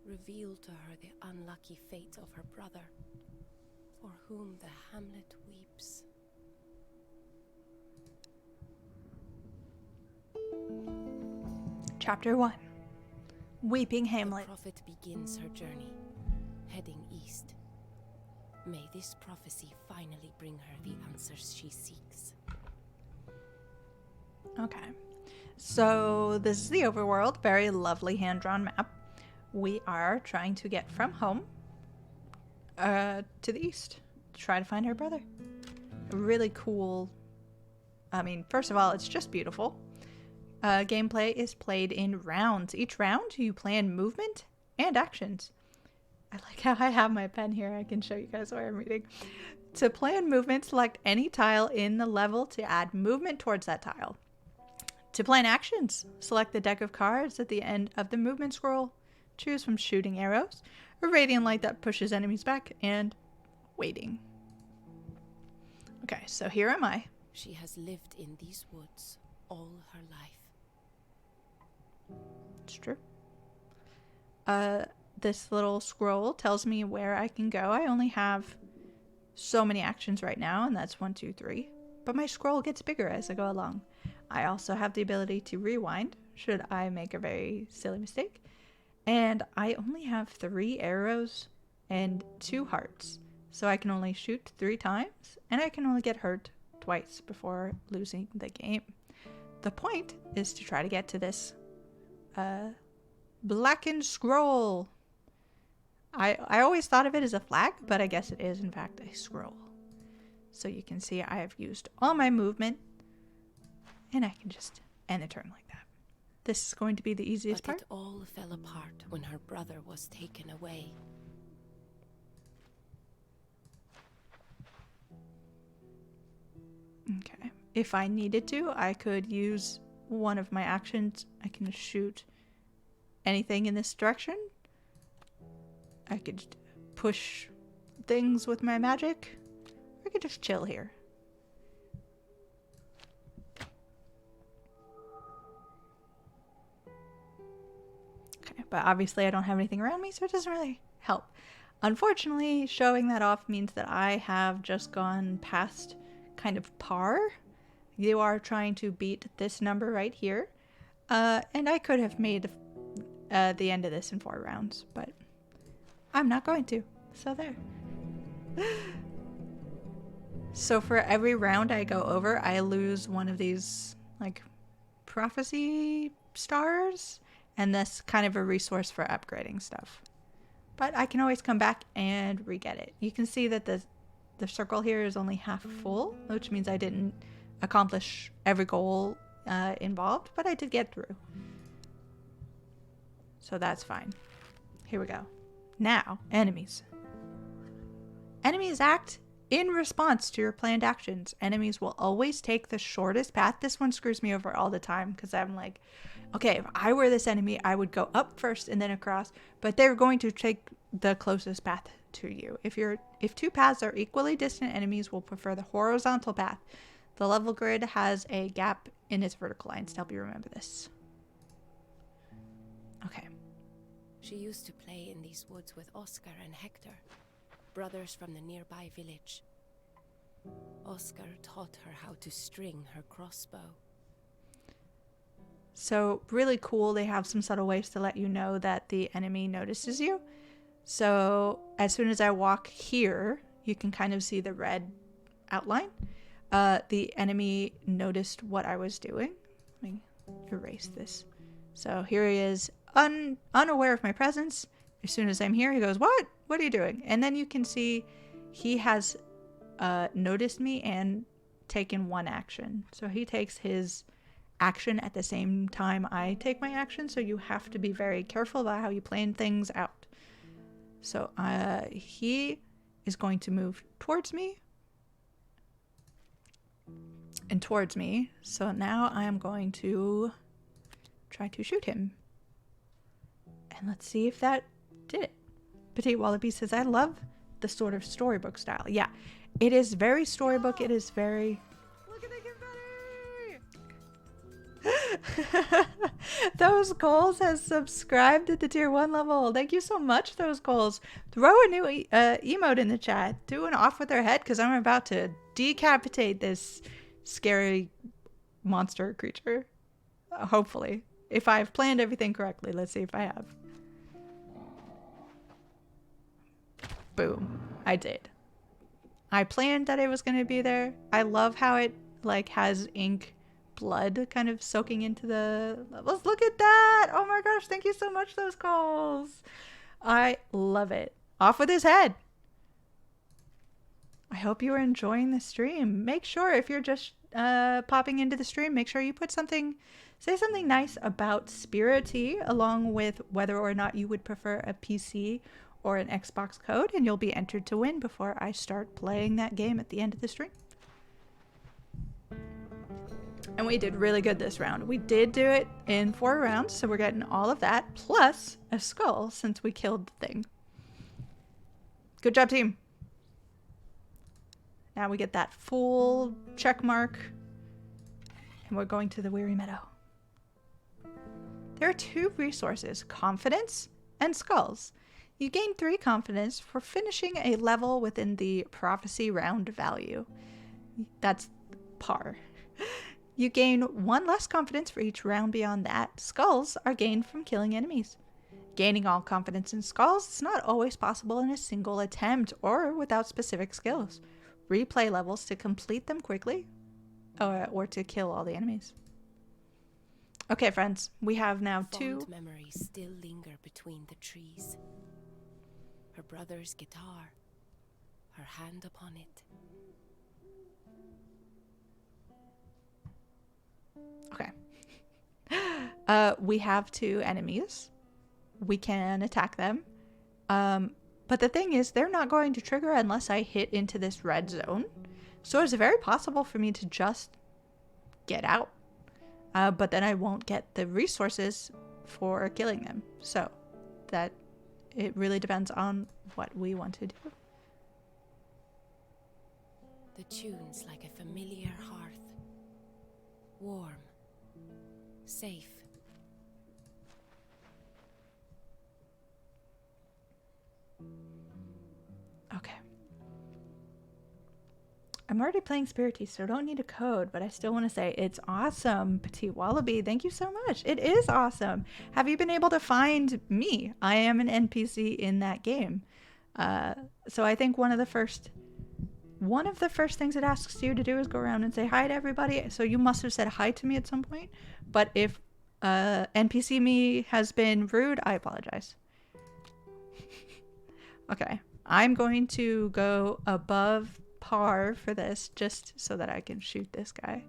reveal to her the unlucky fate of her brother, for whom the hamlet weeps.
Chapter 1. Weeping Hamlet.
The prophet begins her journey, heading east. May this prophecy finally bring her the answers she seeks.
Okay. So this is the overworld. Very lovely hand-drawn map. We are trying to get from home to the east to try to find her brother. Really cool. I mean, first of all, it's just beautiful. Gameplay is played in rounds. Each round, you plan movement and actions. I like how I have my pen here. I can show you guys where I'm reading. To plan movement, select any tile in the level to add movement towards that tile. To plan actions, select the deck of cards at the end of the movement scroll. Choose from shooting arrows, a radiant light that pushes enemies back, and waiting. Okay, so here am I.
She has lived in these woods all her life.
It's true. This little scroll tells me where I can go. I only have so many actions right now, and that's 1, 2, 3. But my scroll gets bigger as I go along. I also have the ability to rewind, should I make a very silly mistake. And I only have 3 arrows and 2 hearts. So I can only shoot 3 times, and I can only get hurt twice before losing the game. The point is to try to get to this blackened scroll. I always thought of it as a flag, but I guess it is in fact a scroll. So you can see I have used all my movement, and I can just end the turn like that. This is going to be the easiest part.
But it all fell apart when her brother was taken away.
Okay. If I needed to, I could use one of my actions. I can shoot anything in this direction. I could push things with my magic. Or I could just chill here. But obviously I don't have anything around me, so it doesn't really help. Unfortunately, showing that off means that I have just gone past kind of par. You are trying to beat this number right here. And I could have made the end of this in 4 rounds, but I'm not going to. So there. So for every round I go over, I lose one of these, like, prophecy stars. And that's kind of a resource for upgrading stuff. But I can always come back and re-get it. You can see that the circle here is only half full, which means I didn't accomplish every goal involved, but I did get through. So that's fine. Here we go. Now, enemies. Enemies act in response to your planned actions. Enemies will always take the shortest path. This one screws me over all the time because I'm like, okay, if I were this enemy, I would go up first and then across, but they're going to take the closest path to you. If 2 paths are equally distant, enemies will prefer the horizontal path. The level grid has a gap in its vertical lines to help you remember this. Okay.
She used to play in these woods with Oscar and Hector, brothers from the nearby village. Oscar taught her how to string her crossbow.
So really cool, they have some subtle ways to let you know that the enemy notices you. So as soon as I walk here, you can kind of see the red outline. The enemy noticed what I was doing. Let me erase this. So here he is, unaware of my presence. As soon as I'm here, he goes, "What? What are you doing?" And then you can see he has noticed me and taken one action. So he takes his action at the same time I take my action, so you have to be very careful about how you plan things out. So he is going to move towards me and towards me. So now I am going to try to shoot him. And let's see if that did it. Petite Wallaby says, I love the sort of storybook style. Yeah, it is very storybook. It is very... Look at it get better! Those Goals has subscribed at the tier 1 level. Thank you so much, Those Goals. Throw a new emote in the chat. Do an off with their head because I'm about to decapitate this scary monster creature. Hopefully. If I've planned everything correctly. Let's see if I have. Boom. I did. I planned that it was going to be there. I love how it like has ink blood kind of soaking into the levels. Look at that. Oh my gosh. Thank you so much, Those Calls. I love it. Off with his head. I hope you are enjoying the stream. Make sure if you're just popping into the stream, make sure you put something, say something nice about Spirittea along with whether or not you would prefer a PC or an Xbox code, and you'll be entered to win before I start playing that game at the end of the stream. And we did really good this round. We did do it in 4 rounds, so we're getting all of that, plus a skull since we killed the thing. Good job, team. Now we get that full check mark, and we're going to the Weary Meadow. There are 2 resources, confidence and skulls. You gain 3 confidence for finishing a level within the prophecy round value. That's par. You gain 1 less confidence for each round beyond that. Skulls are gained from killing enemies. Gaining all confidence in skulls is not always possible in a single attempt or without specific skills. Replay levels to complete them quickly or to kill all the enemies. Okay, friends, we have now 2.
Fond memories still linger between the trees. Her brother's guitar, her hand upon it.
Okay. We have 2 enemies. We can attack them. But the thing is, they're not going to trigger unless I hit into this red zone. So it's very possible for me to just get out. But then I won't get the resources for killing them. So that it really depends on what we want to do.
The tune's like a familiar hearth. Warm. Safe.
I'm already playing Spirittea, so I don't need a code, but I still want to say it's awesome. Petite Wallaby, thank you so much. It is awesome. Have you been able to find me? I am an NPC in that game. So I think one of the first things it asks you to do is go around and say hi to everybody. So you must have said hi to me at some point. But if NPC me has been rude, I apologize. Okay, I'm going to go above par for this just so that I can shoot this guy.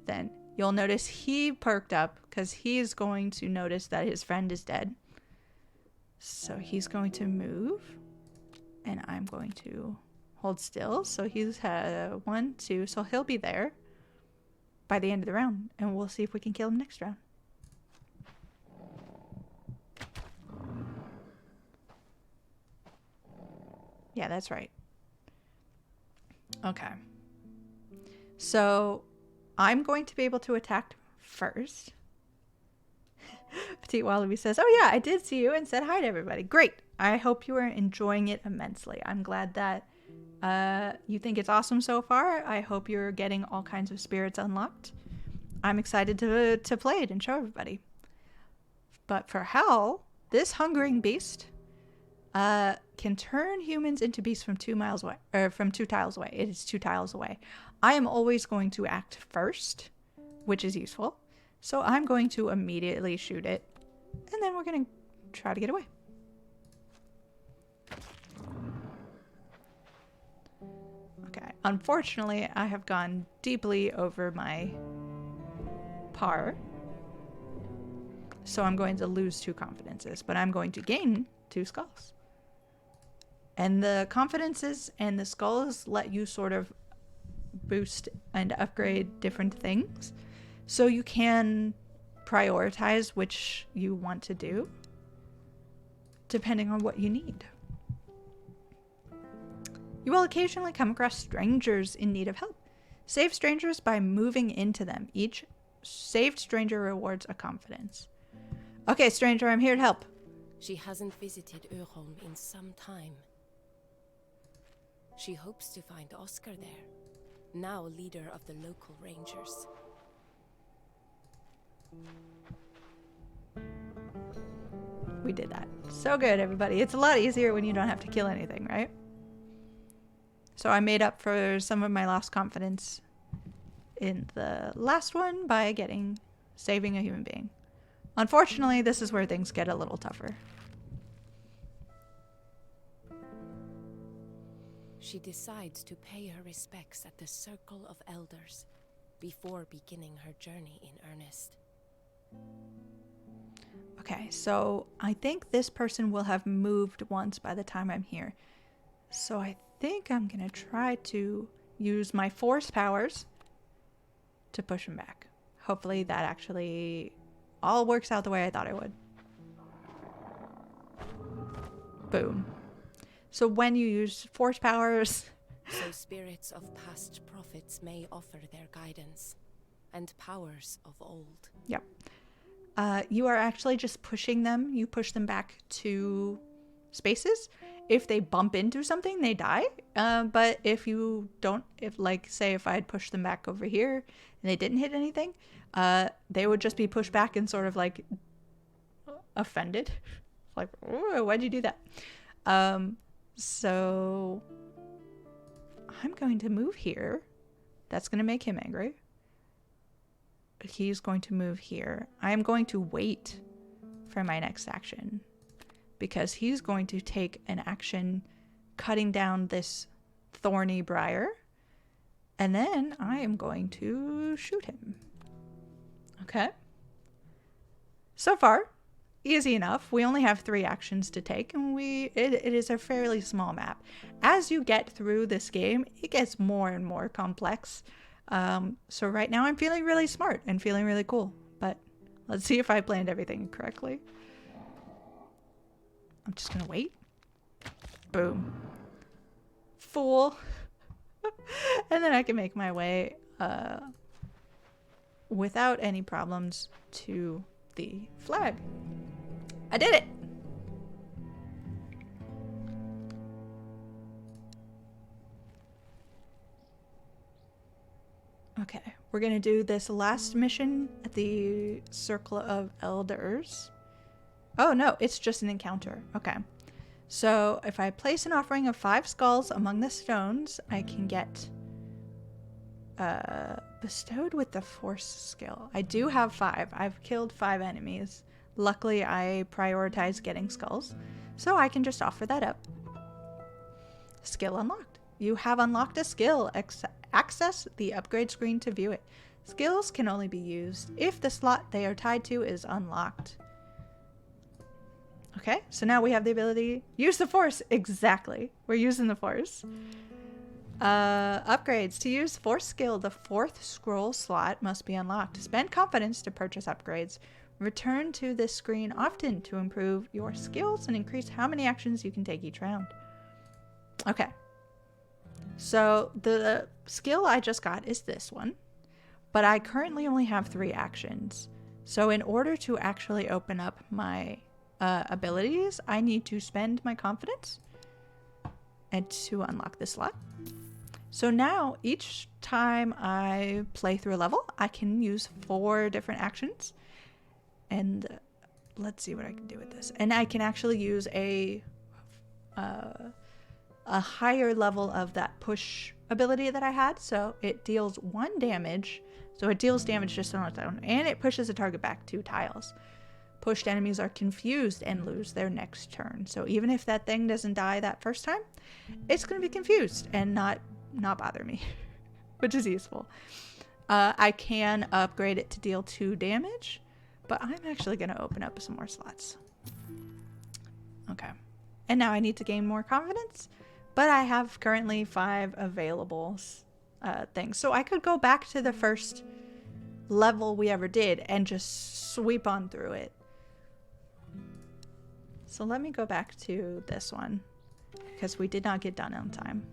Then you'll notice he perked up because he's going to notice that his friend is dead. So he's going to move and I'm going to hold still. So he's 1, 2, so he'll be there by the end of the round and we'll see if we can kill him next round. Yeah, that's right. Okay. So I'm going to be able to attack first. Petite Wallaby says, oh yeah, I did see you and said hi to everybody. Great. I hope you are enjoying it immensely. I'm glad that you think it's awesome so far. I hope you're getting all kinds of spirits unlocked. I'm excited to play it and show everybody. But for Howl, this hungering beast can turn humans into beasts from 2 miles away, or from 2 tiles away. It is 2 tiles away. I am always going to act first, which is useful. So I'm going to immediately shoot it, and then we're going to try to get away. Okay, unfortunately, I have gone deeply over my par. So I'm going to lose 2 confidences, but I'm going to gain 2 skulls. And the confidences and the skulls let you sort of boost and upgrade different things. So you can prioritize which you want to do, depending on what you need. You will occasionally come across strangers in need of help. Save strangers by moving into them. Each saved stranger rewards a confidence. Okay, stranger, I'm here to help.
She hasn't visited Öholm in some time. She hopes to find Oscar there, now leader of the local rangers.
We did that. So good, everybody. It's a lot easier when you don't have to kill anything, right? So I made up for some of my lost confidence in the last one by saving a human being. Unfortunately, this is where things get a little tougher.
She decides to pay her respects at the Circle of Elders before beginning her journey in earnest.
Okay, so I think this person will have moved once by the time I'm here. So I think I'm going to try to use my force powers to push him back. Hopefully that actually all works out the way I thought it would. Boom. So when you use force powers...
So spirits of past prophets may offer their guidance, and powers of old.
Yep. You are actually just pushing them. You push them back 2 spaces. If they bump into something, they die. But if you don't, say if I had pushed them back over here and they didn't hit anything, they would just be pushed back and sort of like offended. Like, oh, why'd you do that? So I'm going to move here. That's going to make him angry. He's going to move here. I'm going to wait for my next action because he's going to take an action cutting down this thorny briar, and then I am going to shoot him. Okay. So far, easy enough. We only have 3 actions to take, and it is a fairly small map. As you get through this game, it gets more and more complex. So right now I'm feeling really smart and feeling really cool, but let's see if I planned everything correctly. I'm just gonna wait. Boom. Fool. And then I can make my way without any problems to the flag. I did it! Okay, we're gonna do this last mission at the Circle of Elders. Oh no, it's just an encounter. Okay. So if I place an offering of 5 skulls among the stones, I can get bestowed with the force skill. I do have 5. I've killed 5 enemies. Luckily, I prioritize getting skulls, so I can just offer that up. Skill unlocked. You have unlocked a skill. Access the upgrade screen to view it. Skills can only be used if the slot they are tied to is unlocked. Okay, so now we have the ability use the force. Exactly, we're using the force. Upgrades. To use force skill, the 4th scroll slot must be unlocked. Spend confidence to purchase upgrades. Return to this screen often to improve your skills and increase how many actions you can take each round. Okay, so the skill I just got is this one, but I currently only have 3 actions. So in order to actually open up my abilities, I need to spend my confidence and to unlock this slot. So now each time I play through a level, I can use 4 different actions, and let's see what I can do with this. And I can actually use a higher level of that push ability that I had. So it deals 1 damage. So it deals damage just on its own, and it pushes a target back 2 tiles. Pushed enemies are confused and lose their next turn. So even if that thing doesn't die that first time, it's going to be confused and not bother me, which is useful. I can upgrade it to deal 2 damage, but I'm actually going to open up some more slots. Okay. And now I need to gain more confidence, but I have currently 5 available things. So I could go back to the first level we ever did and just sweep on through it. So let me go back to this one because we did not get done on time.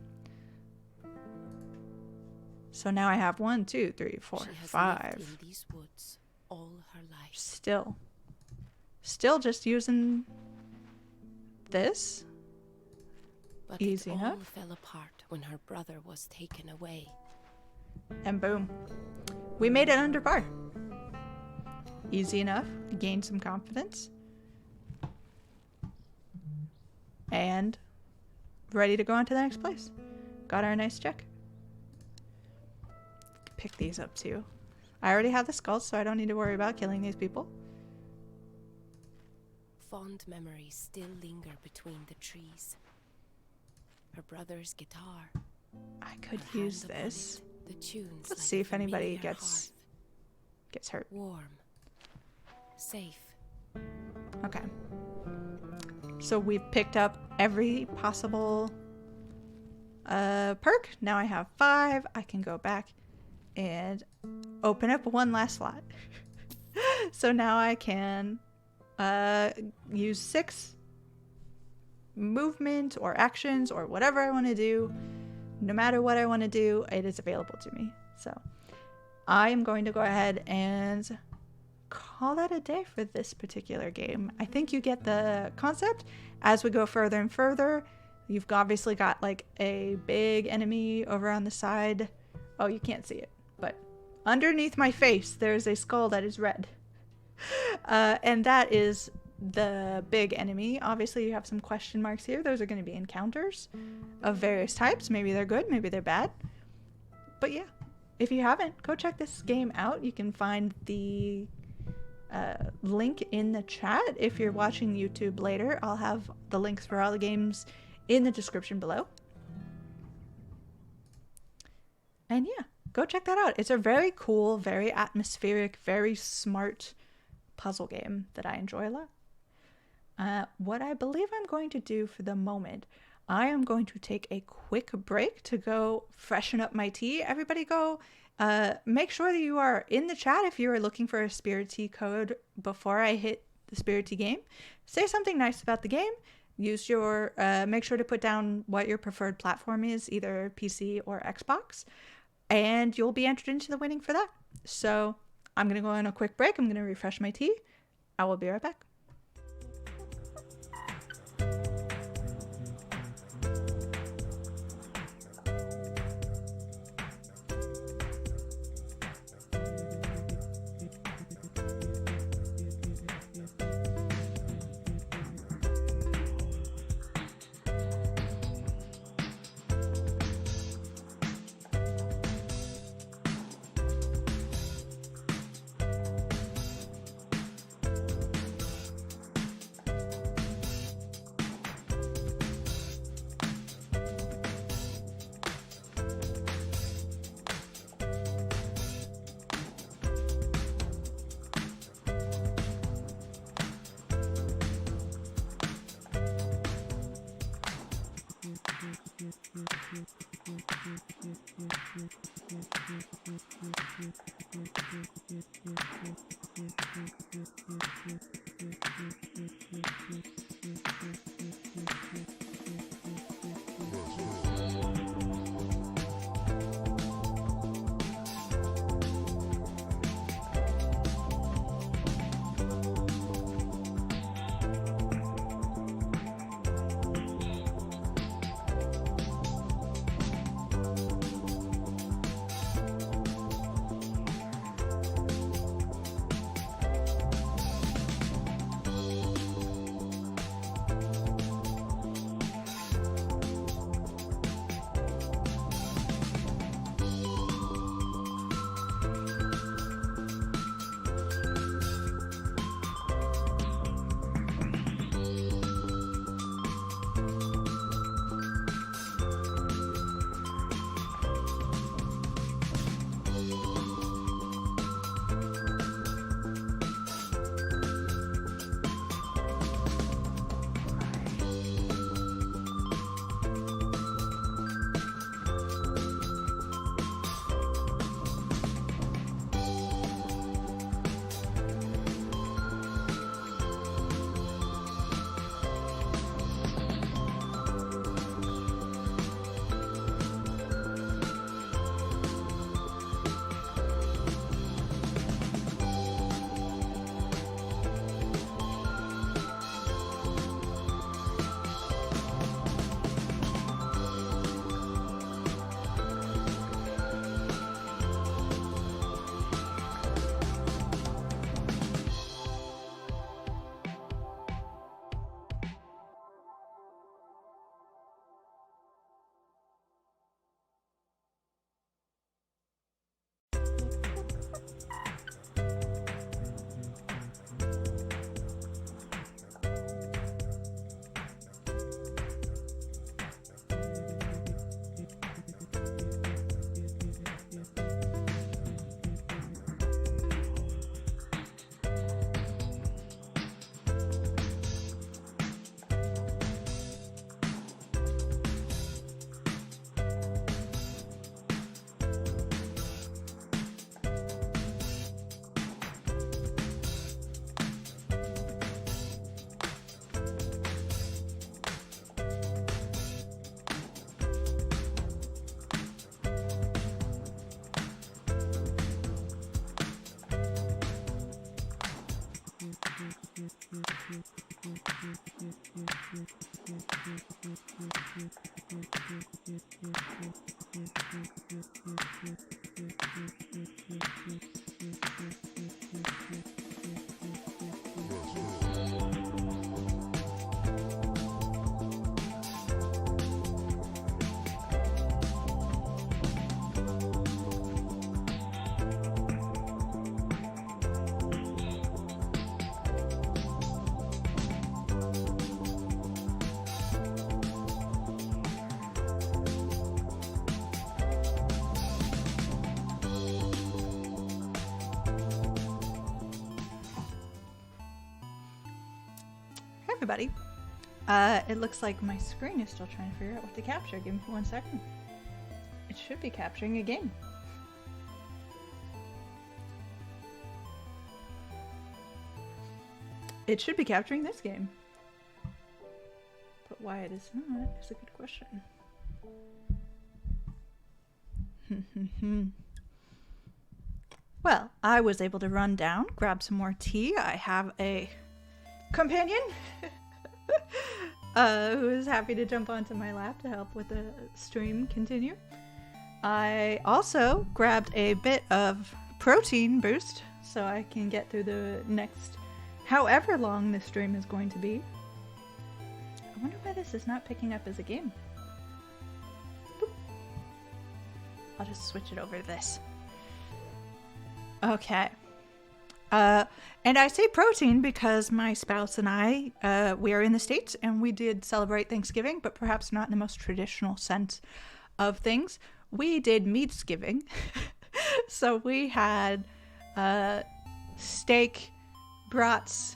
So now I have 1, 2, 3, 4, 5.
In these woods all her life.
Still just using this.
But
easy
it
enough.
all fell apart when her brother was taken away.
And boom. We made it under par. Easy enough. Gained some confidence. And ready to go on to the next place. Got our nice check. Pick these up too. I already have the skulls, so I don't need to worry about killing these people.
Fond memories still linger between the trees. Her brother's guitar.
I could
her
use
hand upon
this.
it, the tunes
Let's
like
see
a
if anybody
familiar
gets hurt.
warm, safe.
Okay. So we've picked up every possible perk. Now I have 5. I can go back and open up 1 last slot. So now I can use 6 movement or actions or whatever I want to do. No matter what I want to do, it is available to me. So I am going to go ahead and call that a day for this particular game. I think you get the concept. As we go further and further, you've obviously got like a big enemy over on the side. Oh, you can't see it, but underneath my face there's a skull that is red. And that is the big enemy. Obviously you have some question marks here. Those are going to be encounters of various types. Maybe they're good, maybe they're bad. But yeah, if you haven't, go check this game out. You can find the link in the chat. If you're watching YouTube later, I'll have the links for all the games in the description below. And yeah, go check that out. It's a very cool, very atmospheric, very smart puzzle game that I enjoy a lot. What I believe I'm going to do for the moment, I am going to take a quick break to go freshen up my tea. Everybody go make sure that you are in the chat if you are looking for a Spirittea code before I hit the Spirittea game. Say something nice about the game. Use your, make sure to put down what your preferred platform is, either PC or Xbox, and you'll be entered into the winning for that. So I'm going to go on a quick break. I'm going to refresh my tea. I will be right back. Everybody. It looks like my screen is still trying to figure out what to capture. Give me 1 second. It should be capturing a game. It should be capturing this game. But why it is not is a good question. Well, I was able to run down, grab some more tea. I have a companion who is happy to jump onto my lap to help with the stream continue. I also grabbed a bit of protein boost so I can get through the next however long this stream is going to be. I wonder why this is not picking up as a game. Boop. I'll just switch it over to this. Okay. And I say protein because my spouse and I, we are in the States and we did celebrate Thanksgiving, but perhaps not in the most traditional sense of things. We did meatsgiving. So we had steak, brats,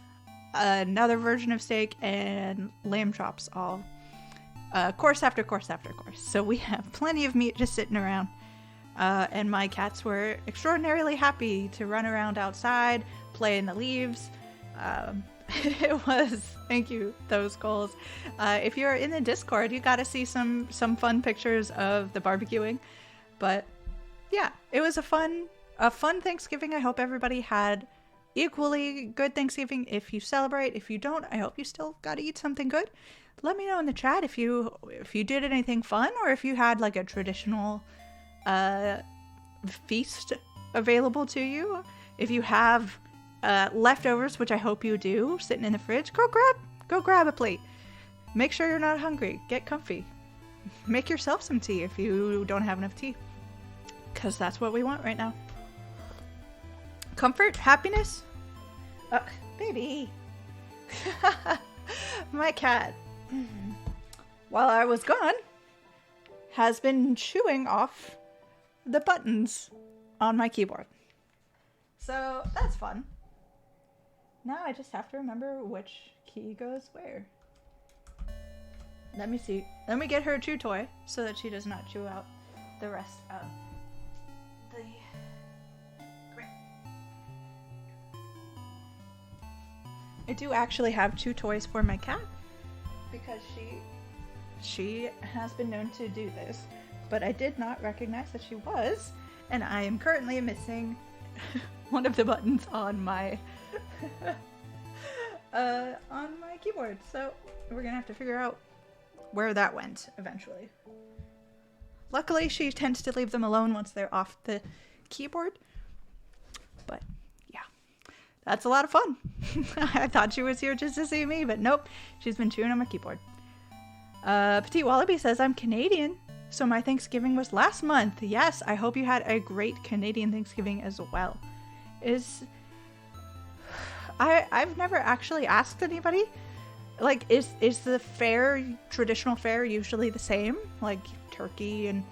another version of steak, and lamb chops all course after course after course. So we have plenty of meat just sitting around. And my cats were extraordinarily happy to run around outside, play in the leaves. It was, thank you, those goals. If you're in the Discord, you got to see some fun pictures of the barbecuing. But yeah, it was a fun Thanksgiving. I hope everybody had equally good Thanksgiving. If you celebrate, if you don't, I hope you still got to eat something good. Let me know in the chat if you did anything fun, or if you had like a traditional feast available to you. If you have leftovers, which I hope you do, sitting in the fridge, go grab a plate. Make sure you're not hungry. Get comfy. Make yourself some tea if you don't have enough tea, because that's what we want right now. Comfort, happiness. Baby. My cat, while I was gone, has been chewing off the buttons on my keyboard. So that's fun. Now I just have to remember which key goes where. Let me see. Let me get her a chew toy so that she does not chew out the rest of the... I do actually have chew toys for my cat because she has been known to do this, but I did not recognize that she was, and I am currently missing one of the buttons on my keyboard, so we're gonna have to figure out where that went eventually. Luckily, she tends to leave them alone once they're off the keyboard, but yeah, that's a lot of fun. I thought she was here just to see me, but nope, she's been chewing on my keyboard. Petite Wallaby says, I'm Canadian, so my Thanksgiving was last month. Yes, I hope you had a great Canadian Thanksgiving as well. I've never actually asked anybody, like, is the traditional fare usually the same? Like turkey and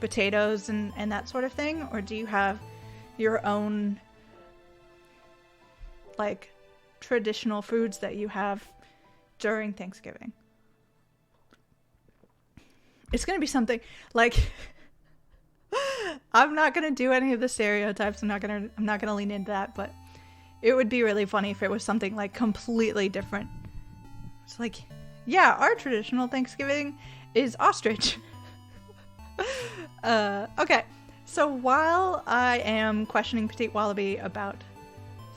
potatoes and that sort of thing? Or do you have your own, like, traditional foods that you have during Thanksgiving? It's gonna be something like I'm not gonna do any of the stereotypes. I'm not gonna lean into that, but it would be really funny if it was something like completely different. It's like, yeah, our traditional Thanksgiving is ostrich. Okay, so while I am questioning Petite Wallaby about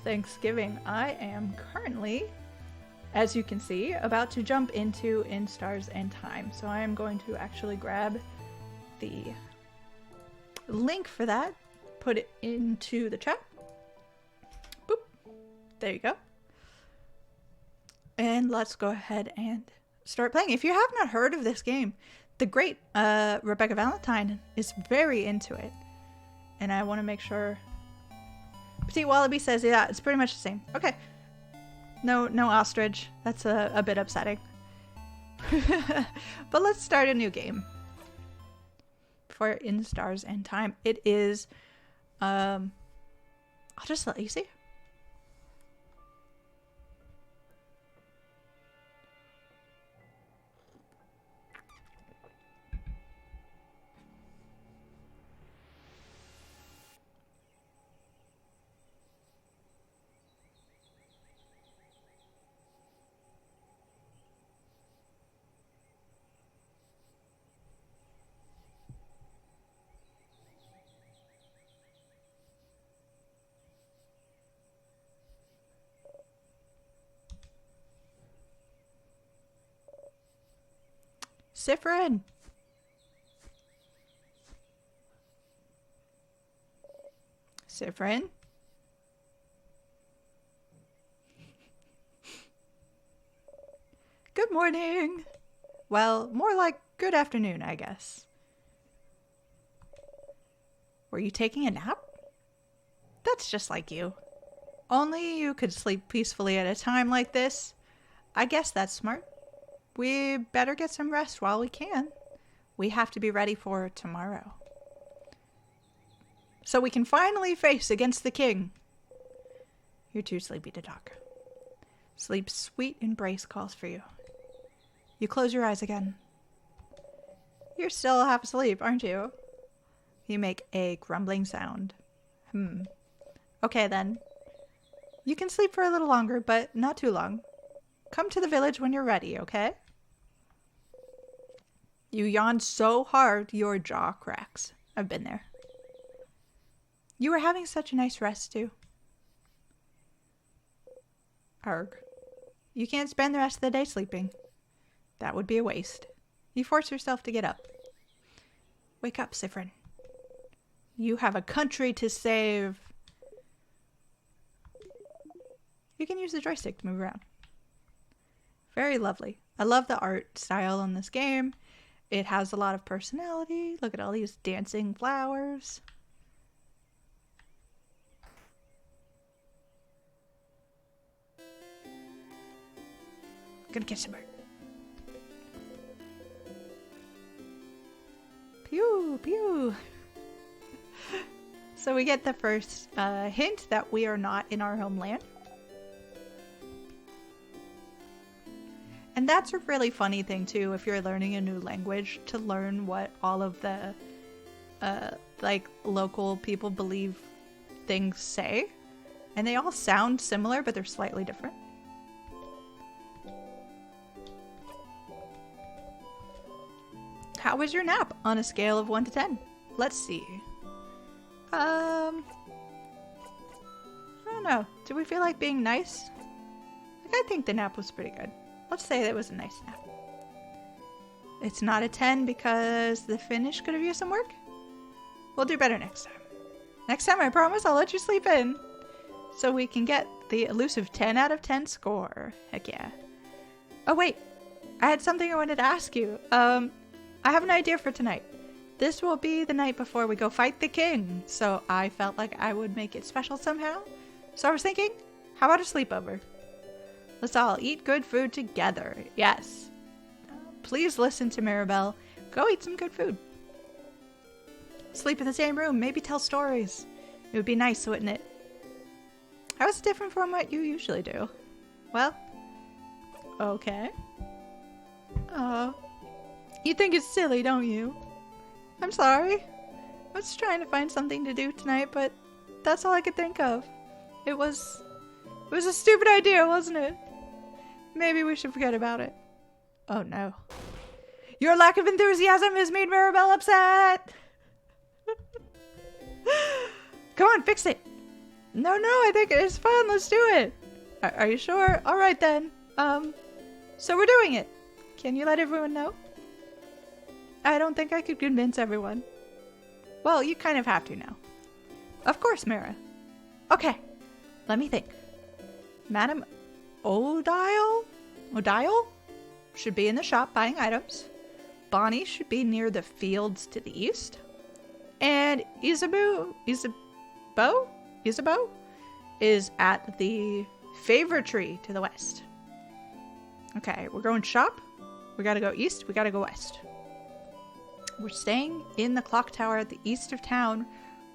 Thanksgiving, I am currently, as you can see, about to jump into In Stars and Time. So I am going to actually grab the link for that, put it into the chat. Boop. There you go. And let's go ahead and start playing. If you have not heard of this game, the great Rebecca Valentine is very into it. And I want to make sure... Petite Wallaby says, yeah, it's pretty much the same. Okay. No ostrich. That's a bit upsetting. But let's start a new game. For In Stars and Time. It is... I'll just let you see. Sifrin. Sifrin. Good morning. Well, more like good afternoon, I guess. Were you taking a nap? That's just like you. Only you could sleep peacefully at a time like this. I guess that's smart. We better get some rest while we can. We have to be ready for tomorrow. So we can finally face against the king. You're too sleepy to talk. Sleep's sweet embrace calls for you. You close your eyes again. You're still half asleep, aren't you? You make a grumbling sound. Okay then. You can sleep for a little longer, but not too long. Come to the village when you're ready, okay? You yawn so hard your jaw cracks. I've been there. You were having such a nice rest, too. Arg. You can't spend the rest of the day sleeping. That would be a waste. You force yourself to get up. Wake up, Sifrin. You have a country to save. You can use the joystick to move around. Very lovely. I love the art style on this game. It has a lot of personality. Look at all these dancing flowers. Gonna catch the bird. Pew, pew. So we get the first hint that we are not in our homeland. And that's a really funny thing too, if you're learning a new language, to learn what all of the like local people believe things say. And they all sound similar, but they're slightly different. How was your nap on a scale of 1 to 10? Let's see. I don't know. Do we feel like being nice? Like, I think the nap was pretty good. Let's say that was a nice nap. It's not a 10 because the finish could have used some work. We'll do better next time. Next time, I promise I'll let you sleep in. So we can get the elusive 10 out of 10 score. Heck yeah. Oh wait, I had something I wanted to ask you. I have an idea for tonight. This will be the night before we go fight the king, so I felt like I would make it special somehow. So I was thinking, how about a sleepover? Let's all eat good food together. Yes. Please listen to Mirabelle. Go eat some good food. Sleep in the same room, maybe tell stories. It would be nice, wouldn't it? How is it different from what you usually do? Well, okay. You think it's silly, don't you? I'm sorry. I was trying to find something to do tonight, but that's all I could think of. It was a stupid idea, wasn't it? Maybe we should forget about it. Oh no. Your lack of enthusiasm has made Mirabelle upset! Come on, fix it! No, I think it's fun, let's do it! Are you sure? Alright then. So we're doing it. Can you let everyone know? I don't think I could convince everyone. Well, you kind of have to now. Of course, Mira. Okay, let me think. Madam Odile should be in the shop buying items. Bonnie should be near the fields to the east. And Isabeau is at the favor tree to the west. Okay, we're going shop. We gotta go east, we gotta go west. We're staying in the clock tower at the east of town,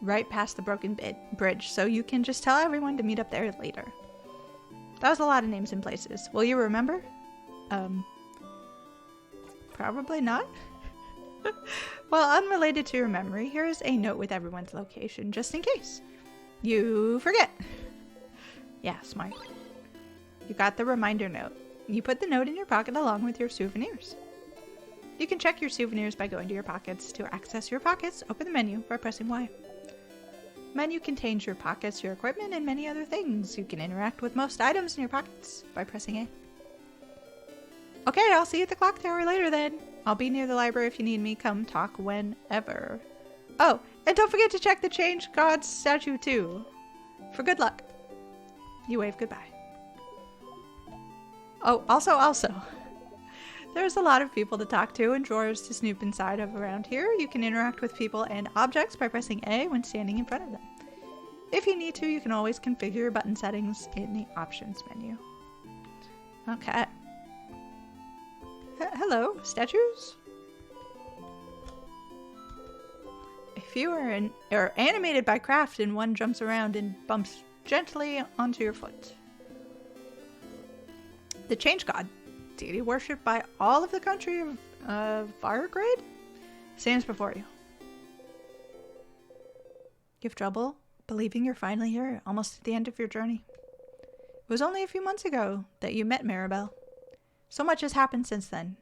right past the broken bridge, so you can just tell everyone to meet up there later. That was a lot of names and places. Will you remember? Probably not. Well, unrelated to your memory, here is a note with everyone's location, just in case you forget. Yeah, smart. You got the reminder note. You put the note in your pocket along with your souvenirs. You can check your souvenirs by going to your pockets. To access your pockets, open the menu by pressing Y. Menu contains your pockets, your equipment, and many other things. You can interact with most items in your pockets by pressing A. Okay, I'll see you at the clock tower later then. I'll be near the library if you need me. Come talk whenever. Oh, and don't forget to check the Change God's statue too. For good luck. You wave goodbye. Oh, also. There's a lot of people to talk to and drawers to snoop inside of around here. You can interact with people and objects by pressing A when standing in front of them. If you need to, you can always configure your button settings in the options menu. Okay. Hello, statues? If you are animated by craft and one jumps around and bumps gently onto your foot. The Change God, deity worshipped by all of the country of Firegrade. stands before you. You have trouble believing you're finally here, almost at the end of your journey. It was only a few months ago that you met Mirabelle. So much has happened since then.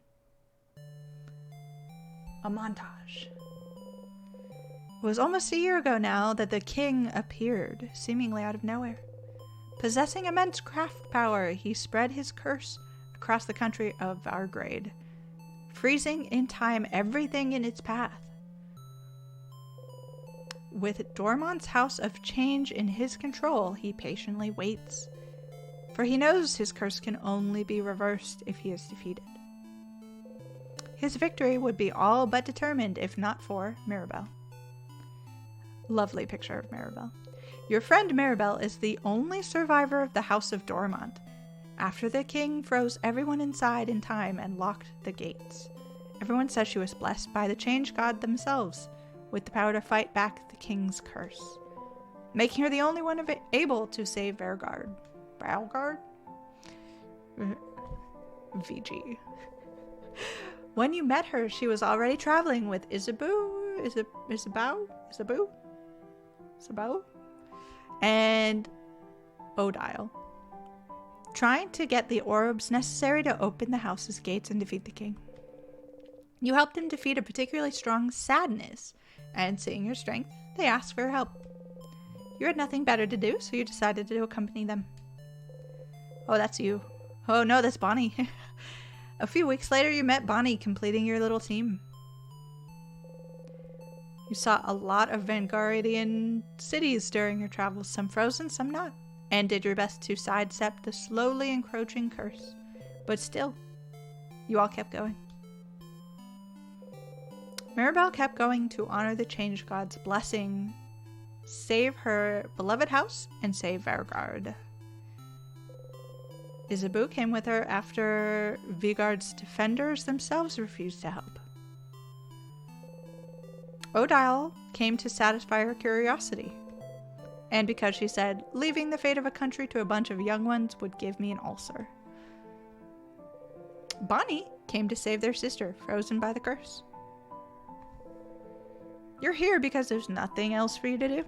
A montage. It was almost a year ago now that the king appeared, seemingly out of nowhere. Possessing immense craft power, he spread his curse across the country of our grade, freezing in time everything in its path. With Dormont's House of Change in his control, he patiently waits, for he knows his curse can only be reversed if he is defeated. His victory would be all but determined if not for Mirabelle. Lovely picture of Mirabelle. Your friend Mirabelle is the only survivor of the House of Dormont, after the king froze everyone inside in time and locked the gates. Everyone says she was blessed by the Change God themselves, with the power to fight back the king's curse, making her the only one able to save Vergard. Valgard? VG. When you met her, she was already traveling with Isabeau, and Odile, trying to get the orbs necessary to open the house's gates and defeat the king. You helped him defeat a particularly strong Sadness, and seeing your strength, they asked for help. You had nothing better to do, so you decided to accompany them. Oh, that's you. Oh no, that's Bonnie. A few weeks later, you met Bonnie, completing your little team. You saw a lot of Vanguardian cities during your travels, some frozen, some not, and did your best to sidestep the slowly encroaching curse. But still, you all kept going. Mirabelle kept going to honor the Change God's blessing, save her beloved house, and save Vergard. Isabeau came with her after Vigard's defenders themselves refused to help. Odile came to satisfy her curiosity, and because she said, leaving the fate of a country to a bunch of young ones would give me an ulcer. Bonnie came to save their sister, frozen by the curse. You're here because there's nothing else for you to do.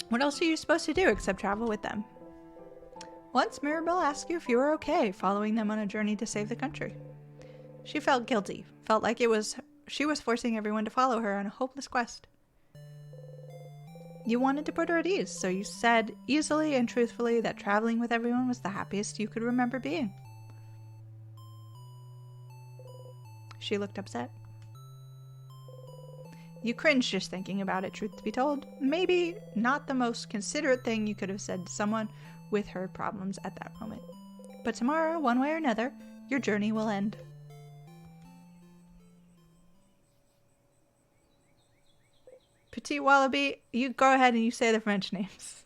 What else are you supposed to do except travel with them? Once Mirabelle asked you if you were okay following them on a journey to save the country. She felt guilty, felt like she was forcing everyone to follow her on a hopeless quest. You wanted to put her at ease, so you said easily and truthfully that traveling with everyone was the happiest you could remember being. She looked upset. You cringed just thinking about it, truth to be told. Maybe not the most considerate thing you could have said to someone with her problems at that moment. But tomorrow, one way or another, your journey will end. Petit Wallaby, you go ahead and you say the French names.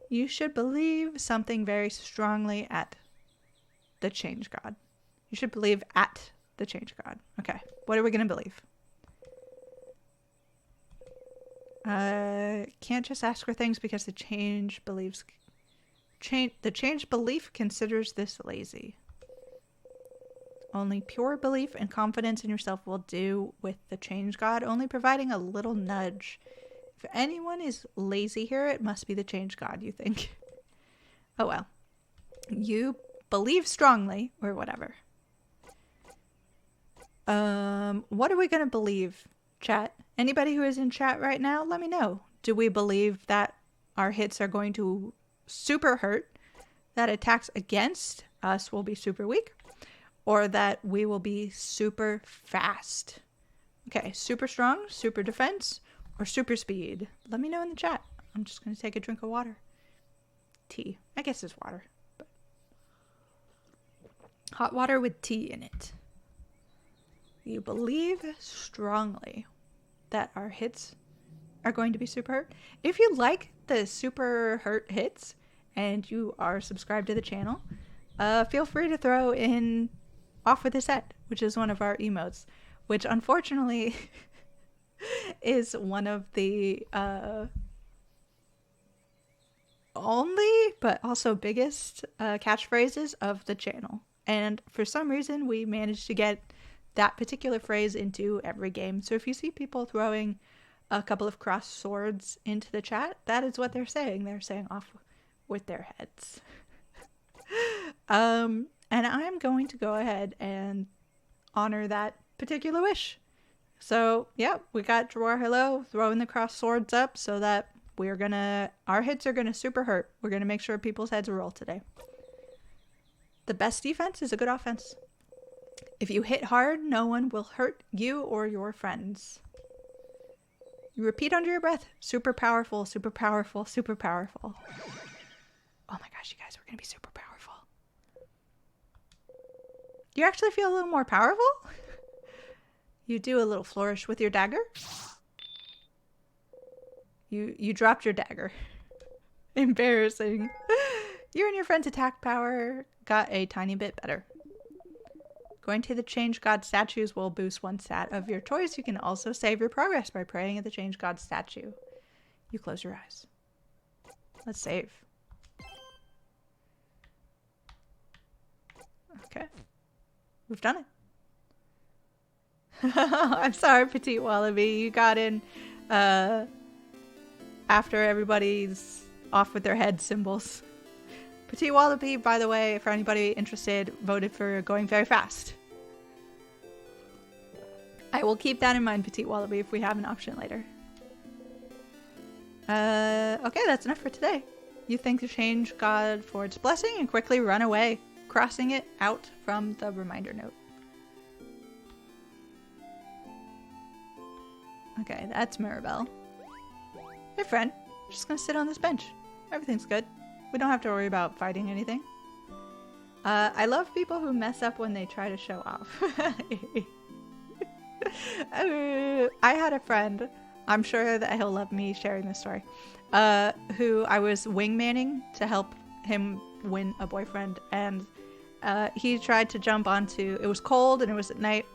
You should believe something very strongly at the Change God. You should believe at the Change God. Okay, what are we going to believe? Can't just ask for things because the Change belief considers this lazy. Only pure belief and confidence in yourself will do with the Change God, only providing a little nudge. If anyone is lazy here, it must be the Change God, you think. Oh well. You believe strongly, or whatever. What are we going to believe, chat? Anybody who is in chat right now, let me know. Do we believe that our hits are going to super hurt, that attacks against us will be super weak, or that we will be super fast? Okay, super strong, super defense, or super speed? Let me know in the chat. I'm just going to take a drink of water. Tea. I guess it's water. But hot water with tea in it. You believe strongly that our hits are going to be super hurt. If you like the super hurt hits and you are subscribed to the channel, feel free to throw in Off With His Head, which is one of our emotes, which unfortunately is one of the only but also biggest catchphrases of the channel. And for some reason, we managed to get that particular phrase into every game. So if you see people throwing a couple of crossed swords into the chat, that is what they're saying. They're saying off with their heads. And I'm going to go ahead and honor that particular wish. So yeah, we got Drawer Hello throwing the crossed swords up so that our hits are gonna super hurt. We're gonna make sure people's heads roll today. The best defense is a good offense. If you hit hard, no one will hurt you or your friends. You repeat under your breath. Super powerful, super powerful, super powerful. Oh my gosh, you guys, we're gonna be super powerful. You actually feel a little more powerful? You do a little flourish with your dagger. You dropped your dagger. Embarrassing. You and your friend's attack power got a tiny bit better. Going to the Change God statues will boost one stat of your choice. You can also save your progress by praying at the Change God statue. You close your eyes. Let's save. Okay. We've done it. I'm sorry, Petite Wallaby. You got in after everybody's off with their head symbols. Petite Wallaby, by the way, for anybody interested, voted for going very fast. I will keep that in mind, Petite Wallaby, if we have an option later. Okay, that's enough for today. You thank the Change God for its blessing and quickly run away, crossing it out from the reminder note. Okay, that's Mirabelle. Hey friend, just gonna sit on this bench. Everything's good. We don't have to worry about fighting anything. I love people who mess up when they try to show off. I had a friend, I'm sure that he'll love me sharing this story, who I was wingmanning to help him win a boyfriend, and he tried to jump onto, it was cold and it was at night,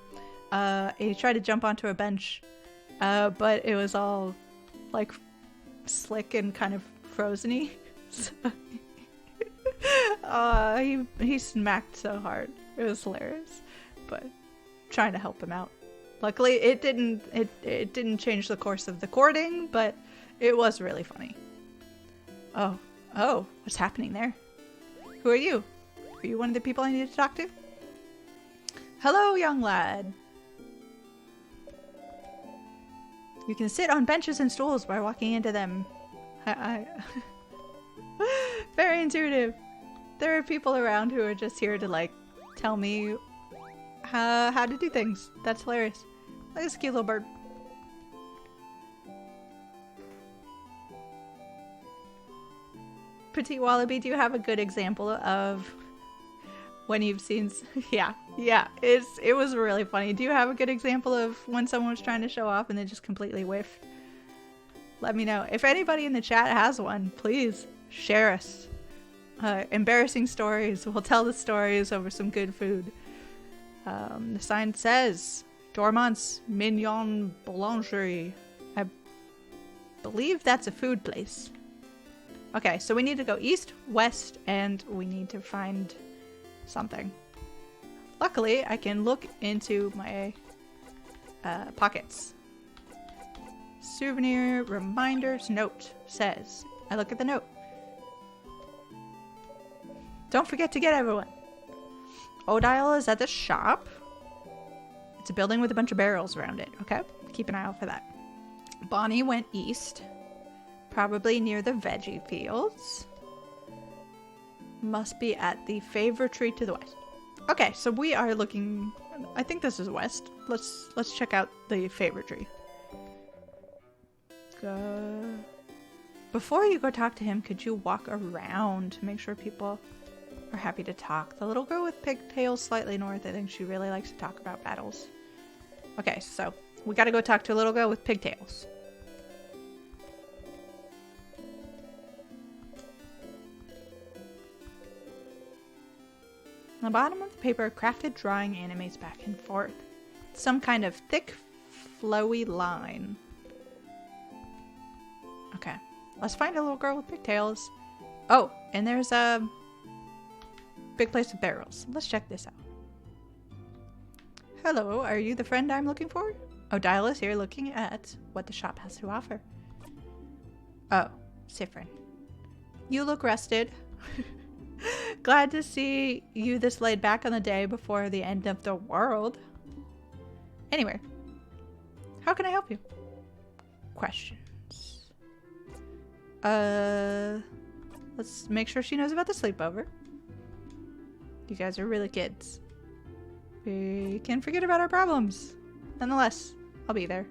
he tried to jump onto a bench, but it was all like slick and kind of frozen-y. So he smacked so hard. It was hilarious, but trying to help him out. Luckily, it didn't change the course of the courting, but it was really funny. Oh, what's happening there? Who are you? Are you one of the people I need to talk to? Hello, young lad. You can sit on benches and stools by walking into them. Very intuitive. There are people around who are just here to like tell me how to do things. That's hilarious. Look at this cute little bird. Petite Wallaby, do you have a good example of when you've seen... Yeah, it was really funny. Do you have a good example of when someone was trying to show off and they just completely whiffed? Let me know. If anybody in the chat has one, please share us. Embarrassing stories. We'll tell the stories over some good food. The sign says Dormant's Mignon Boulangerie. I believe that's a food place. Okay, so we need to go east, west, and we need to find something. Luckily, I can look into my pockets. Souvenir reminders note says. I look at the note. Don't forget to get everyone. Odile is at the shop. It's a building with a bunch of barrels around it. Okay, keep an eye out for that. Bonnie went east. Probably near the veggie fields. Must be at the favor tree to the west. Okay, so we are looking... I think this is west. Let's check out the favor tree. Before you go talk to him, could you walk around to make sure people are happy to talk? The little girl with pigtails slightly north, I think she really likes to talk about battles. Okay, so we gotta go talk to a little girl with pigtails. On the bottom of the paper, crafted drawing animates back and forth. Some kind of thick, flowy line. Okay, let's find a little girl with pigtails. Oh, and there's a Big place with barrels. Let's check this out. Hello, are you the friend I'm looking for? Odile is here looking at what the shop has to offer. Oh, Sifrin. You look rested. Glad to see you this laid back on the day before the end of the world. Anyway, how can I help you? Questions. Let's make sure she knows about the sleepover. You guys are really kids. We can forget about our problems. Nonetheless, I'll be there.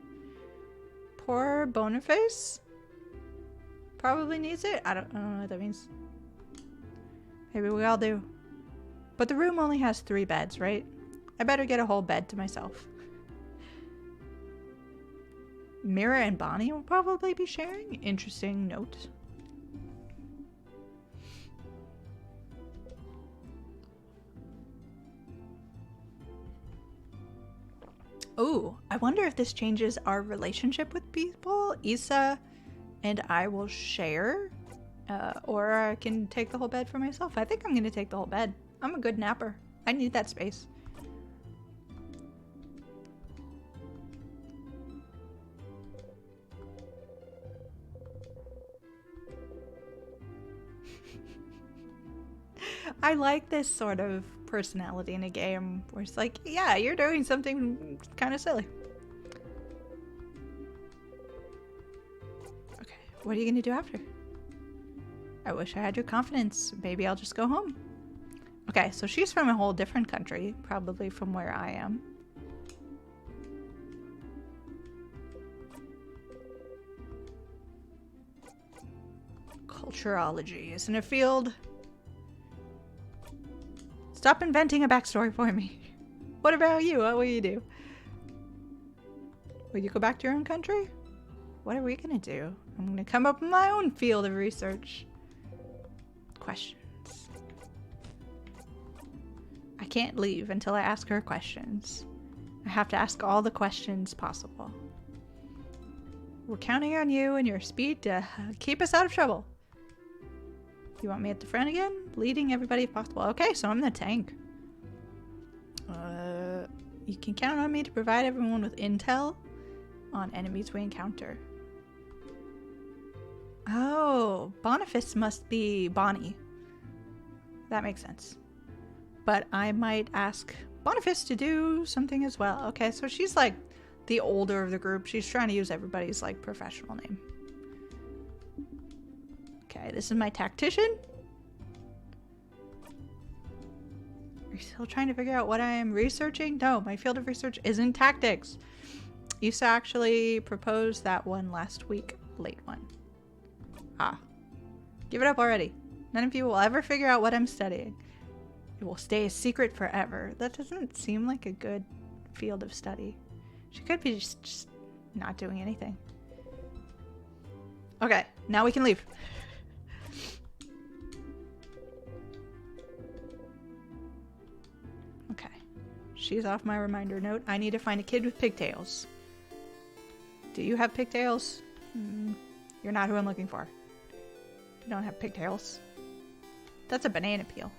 Poor Boniface? Probably needs it? I don't know what that means. Maybe we all do. But the room only has 3 beds, right? I better get a whole bed to myself. Mira and Bonnie will probably be sharing. Interesting note. Oh, I wonder if this changes our relationship with people. Issa and I will share. Or I can take the whole bed for myself. I think I'm going to take the whole bed. I'm a good napper. I need that space. I like this sort of personality in a game where it's like, yeah, you're doing something kind of silly. Okay, what are you going to do after? I wish I had your confidence. Maybe I'll just go home. Okay, so she's from a whole different country, probably from where I am. Culturology isn't a field. Stop inventing a backstory for me. What about you? What will you do? Will you go back to your own country? What are we gonna do? I'm gonna come up with my own field of research. Questions. I can't leave until I ask her questions. I have to ask all the questions possible. We're counting on you and your speed to keep us out of trouble. You want me at the front again? Leading everybody if possible. Okay, so I'm the tank. You can count on me to provide everyone with intel on enemies we encounter. Oh, Boniface must be Bonnie. That makes sense. But I might ask Boniface to do something as well. Okay, so she's like the older of the group. She's trying to use everybody's like professional name. Okay, this is my tactician. Are you still trying to figure out what I am researching? No, my field of research isn't tactics. Issa actually proposed that one last week. Late one. Ah. Give it up already. None of you will ever figure out what I'm studying. It will stay a secret forever. That doesn't seem like a good field of study. She could be just not doing anything. Okay, now we can leave. Okay. She's off my reminder note. I need to find a kid with pigtails. Do you have pigtails? You're not who I'm looking for. You don't have pigtails. That's a banana peel.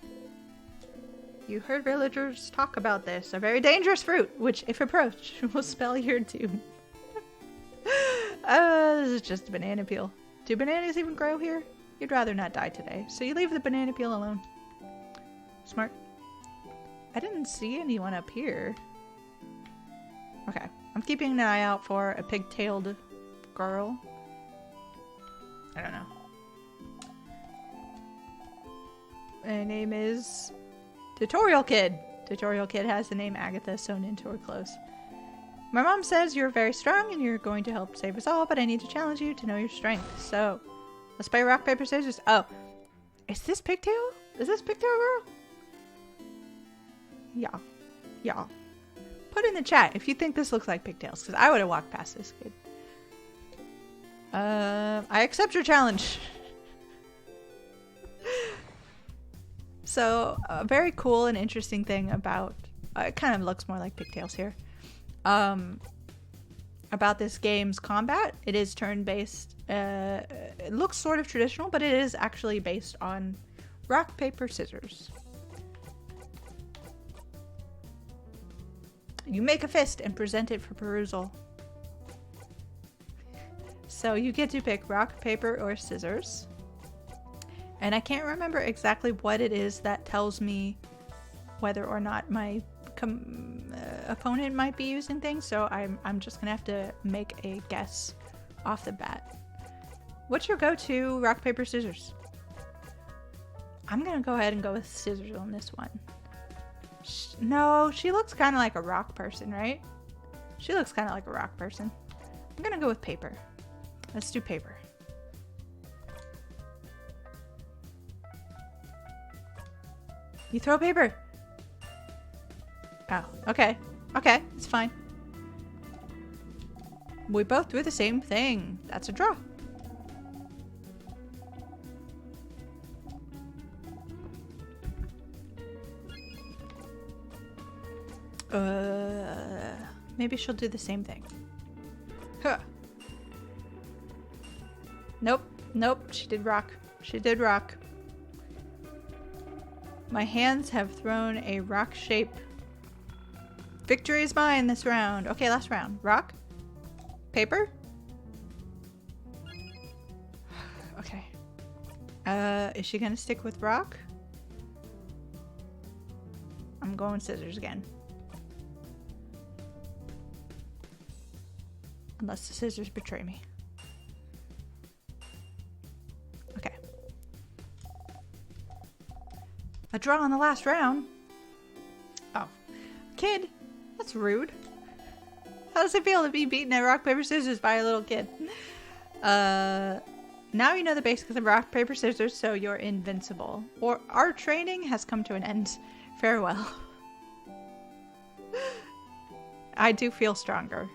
You heard villagers talk about this. A very dangerous fruit, which, if approached, will spell your doom. This is just a banana peel. Do bananas even grow here? You'd rather not die today, so you leave the banana peel alone. Smart. I didn't see anyone up here. Okay, I'm keeping an eye out for a pigtailed girl. I don't know. My name is Tutorial Kid. Tutorial Kid has the name Agatha sewn into her clothes. My mom says you're very strong and you're going to help save us all, but I need to challenge you to know your strength. So, let's play rock, paper, scissors. Oh, is this Pigtail? Is this Pigtail Girl? Yeah. Yeah. Put in the chat if you think this looks like pigtails, because I would have walked past this kid. I accept your challenge. So, a very cool and interesting thing about... it kind of looks more like pigtails here. About this game's combat. It is turn-based. It looks sort of traditional, but it is actually based on rock, paper, scissors. You make a fist and present it for perusal. So you get to pick rock, paper, or scissors. And I can't remember exactly what it is that tells me whether or not my opponent might be using things. So I'm just gonna have to make a guess off the bat. What's your go-to rock, paper, scissors? I'm gonna go ahead and go with scissors on this one. No, she looks kind of like a rock person, right? She looks kind of like a rock person. I'm gonna go with paper. Let's do paper. You throw paper. Oh, okay. Okay, it's fine. We both do the same thing. That's a draw. Maybe she'll do the same thing. Huh. Nope. Nope. She did rock. She did rock. My hands have thrown a rock shape. Victory is mine this round. Okay, last round. Rock. Paper. Okay. Is she gonna stick with rock? I'm going scissors again. Unless the scissors betray me. Okay. A draw on the last round? Oh. Kid? That's rude. How does it feel to be beaten at rock, paper, scissors by a little kid? Now you know the basics of rock, paper, scissors, so you're invincible. Or our training has come to an end. Farewell. I do feel stronger.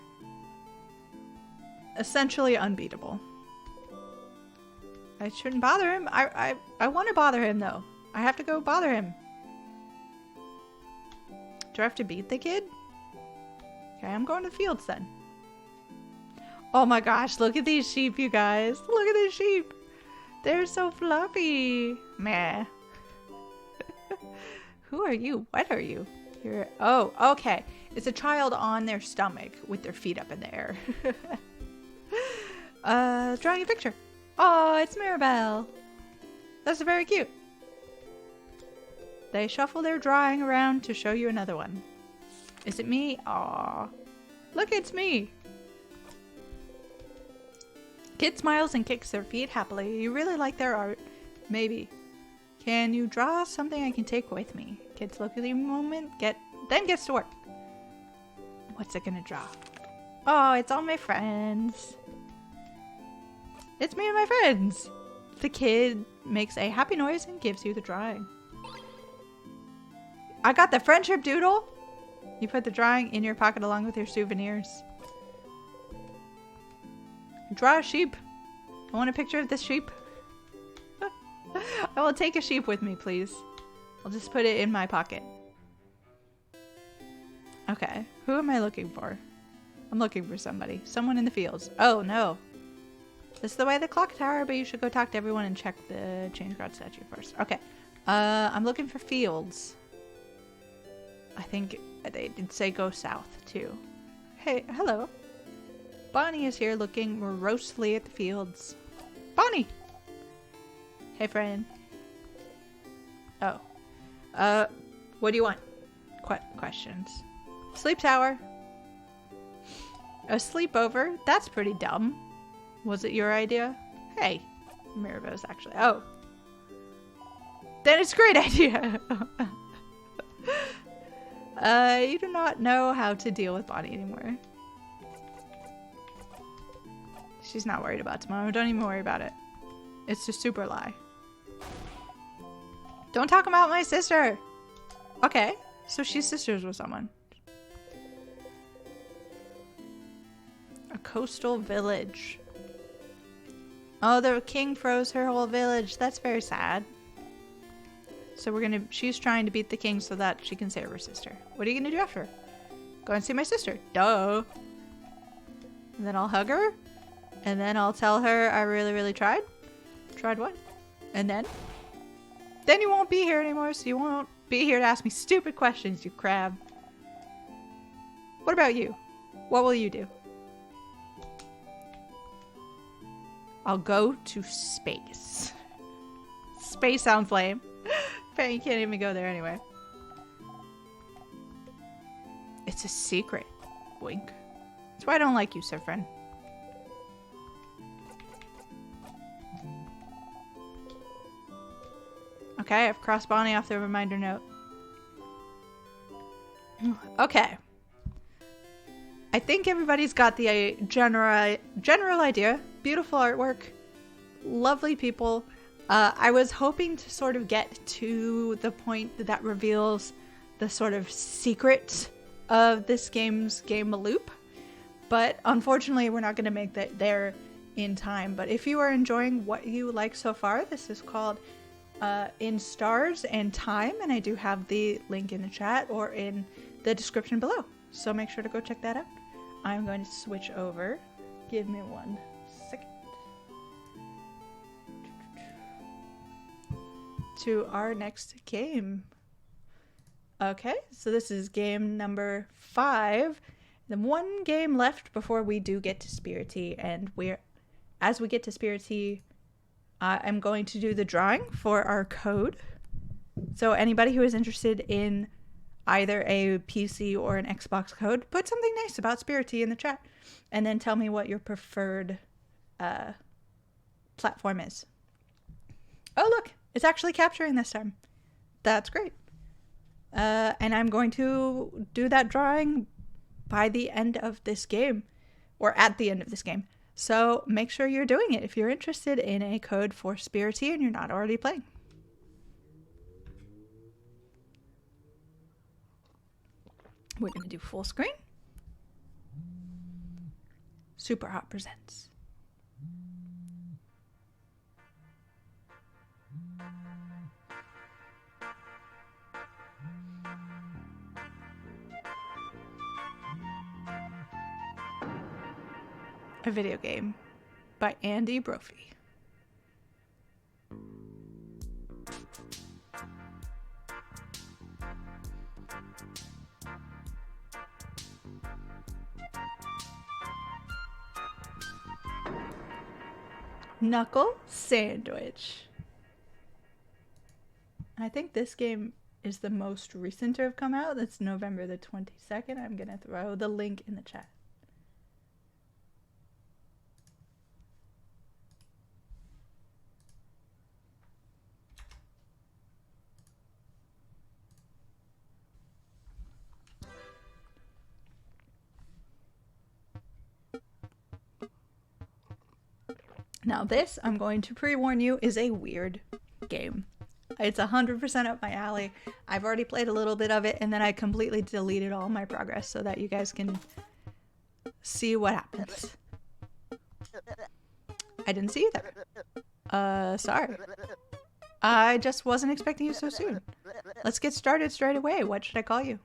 Essentially unbeatable. I shouldn't bother him. I want to bother him though. I have to go bother him. Do I have to beat the kid? Okay, I'm going to the fields then. Oh my gosh, look at these sheep, you guys. Look at these sheep. They're so fluffy. Meh. Who are you? What are you? You're... Oh, okay. It's a child on their stomach with their feet up in the air. Drawing a picture. Oh, it's Mirabelle. That's very cute. They shuffle their drawing around to show you another one. Is it me? Aw. Look, it's me. Kid smiles and kicks their feet happily. You really like their art. Maybe. Can you draw something I can take with me? Kids look at the moment, then gets to work. What's it gonna draw? Oh, it's all my friends. It's me and my friends. The kid makes a happy noise and gives you the drawing. I got the friendship doodle. You put the drawing in your pocket along with your souvenirs. Draw a sheep. I want a picture of this sheep. I will take a sheep with me, please. I'll just put it in my pocket. Okay, who am I looking for? I'm looking for somebody. Someone in the fields. Oh, no. This is the way of the clock tower, but you should go talk to everyone and check the change guard statue first. Okay. I'm looking for fields. I think they did say go south, too. Hey, hello. Bonnie is here looking morosely at the fields. Bonnie! Hey, friend. Oh. What do you want? Questions. Sleep tower. A sleepover? That's pretty dumb. Was it your idea? Hey. Mirabelle's actually. Oh. Then it's a great idea. You do not know how to deal with Bonnie anymore. She's not worried about tomorrow. Don't even worry about it. It's a super lie. Don't talk about my sister! Okay, so she's sisters with someone. A coastal village. Oh, the king froze her whole village. That's very sad. So she's trying to beat the king so that she can save her sister. What are you gonna do after? Go and see my sister. Duh. And then I'll hug her. And then I'll tell her I really, really tried. Tried what? And then you won't be here anymore, so you won't be here to ask me stupid questions, you crab. What about you? What will you do? I'll go to space. Space sounds lame. But you can't even go there anyway. It's a secret. Wink. That's why I don't like you, sir friend. Okay, I've crossed Bonnie off the reminder note. Okay. I think everybody's got the general idea. Beautiful artwork. Lovely people. I was hoping to sort of get to the point that reveals the sort of secret of this game's game loop. But unfortunately, we're not going to make that there in time. But if you are enjoying what you like so far, this is called In Stars and Time. And I do have the link in the chat or in the description below. So make sure to go check that out. I'm going to switch over. Give me 1 second. To our next game. Okay, so this is game number 5. Then one game left before we do get to Spirittea, and as we get to Spirittea, I'm going to do the drawing for our code. So anybody who is interested in either a PC or an Xbox code, put something nice about Spirittea in the chat, and then tell me what your preferred platform is. Oh look, it's actually capturing this time. That's great. And I'm going to do that drawing by the end of this game, or at the end of this game. So make sure you're doing it if you're interested in a code for Spirittea and you're not already playing. We're going to do full screen. Super Hot presents. A video game by Andy Brophy. Knuckle Sandwich. I think this game is the most recent to have come out. That's November the 22nd. I'm going to throw the link in the chat. Now this, I'm going to pre-warn you, is a weird game. It's 100% up my alley. I've already played a little bit of it, and then I completely deleted all my progress so that you guys can see what happens. I didn't see you there. Sorry. I just wasn't expecting you so soon. Let's get started straight away. What should I call you?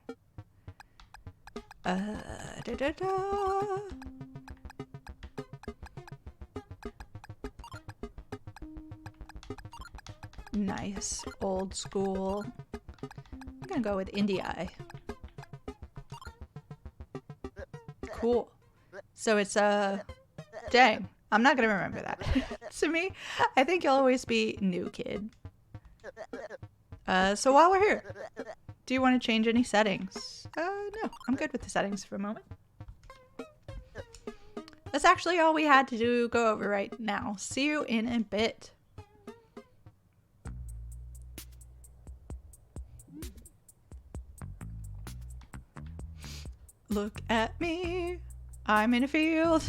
Nice, old school. I'm gonna go with Indie Eye. Cool. So it's dang, I'm not gonna remember that. To me, I think you'll always be new kid. So while we're here, do you want to change any settings? No, I'm good with the settings for a moment. That's actually all we had to go over right now. See you in a bit. Look at me, I'm in a field.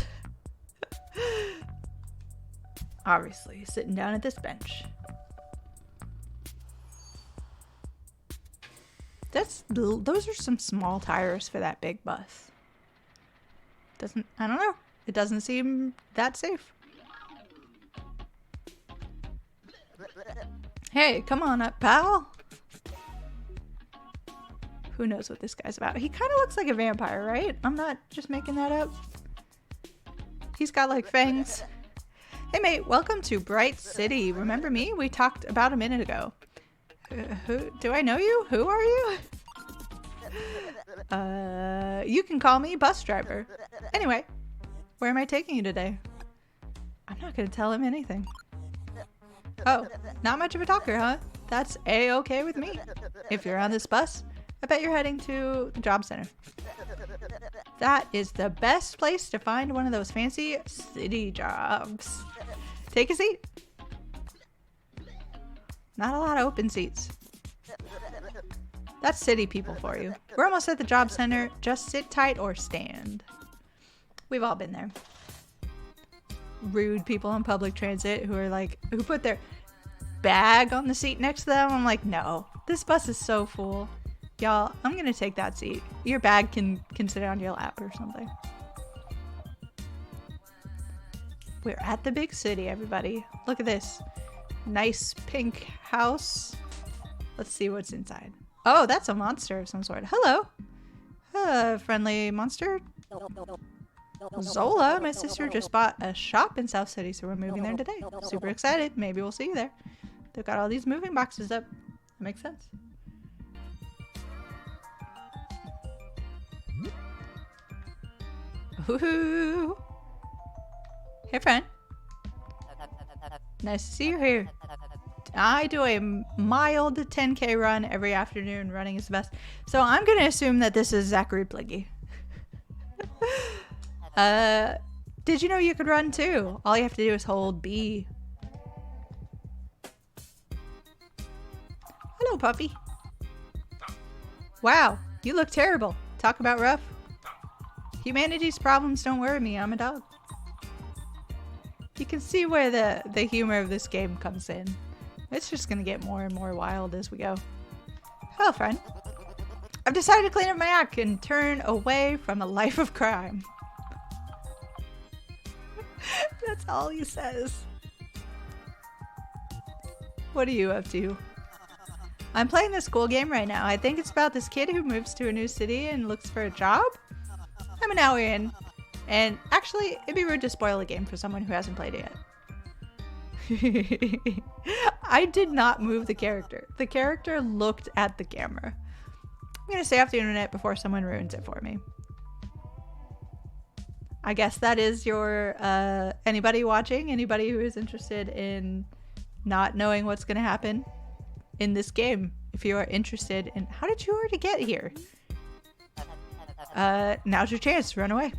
Obviously, sitting down at this bench. Those are some small tires for that big bus. I don't know. It doesn't seem that safe. Hey, come on up, pal. Who knows what this guy's about? He kind of looks like a vampire, right? I'm not just making that up. He's got like fangs. Hey mate, welcome to Bright City. Remember me? We talked about a minute ago. Who do I know you? Who are you? You can call me bus driver. Anyway, where am I taking you today? I'm not gonna tell him anything. Oh, not much of a talker, huh? That's a-okay with me. If you're on this bus, I bet you're heading to the job center. That is the best place to find one of those fancy city jobs. Take a seat. Not a lot of open seats. That's city people for you. We're almost at the job center. Just sit tight or stand. We've all been there. Rude people on public transit who are like, who put their bag on the seat next to them. I'm like, no, this bus is so full. Y'all, I'm gonna take that seat. Your bag can sit on your lap or something. We're at the big city, everybody. Look at this. Nice pink house. Let's see what's inside. Oh, that's a monster of some sort. Hello. Friendly monster. Zola, my sister just bought a shop in South City, so we're moving there today. Super excited. Maybe we'll see you there. They've got all these moving boxes up. That makes sense. Woohoo! Hey, friend. Nice to see you here. I do a mild 10K run every afternoon. Running is the best. So I'm going to assume that this is Zachary Bliggy. Did you know you could run too? All you have to do is hold B. Hello, puppy. Wow, you look terrible. Talk about rough. Humanity's problems don't worry me. I'm a dog. You can see where the humor of this game comes in. It's just gonna get more and more wild as we go. Hello, friend. I've decided to clean up my act and turn away from a life of crime. That's all he says. What are you up to? I'm playing this school game right now. I think it's about this kid who moves to a new city and looks for a job. I'm an hour in. And actually, it'd be rude to spoil a game for someone who hasn't played it yet. I did not move the character. The character looked at the camera. I'm gonna stay off the internet before someone ruins it for me. I guess that is your, anybody watching, anybody who is interested in not knowing what's gonna happen in this game. If you are interested in, how did you already get here? Now's your chance, run away.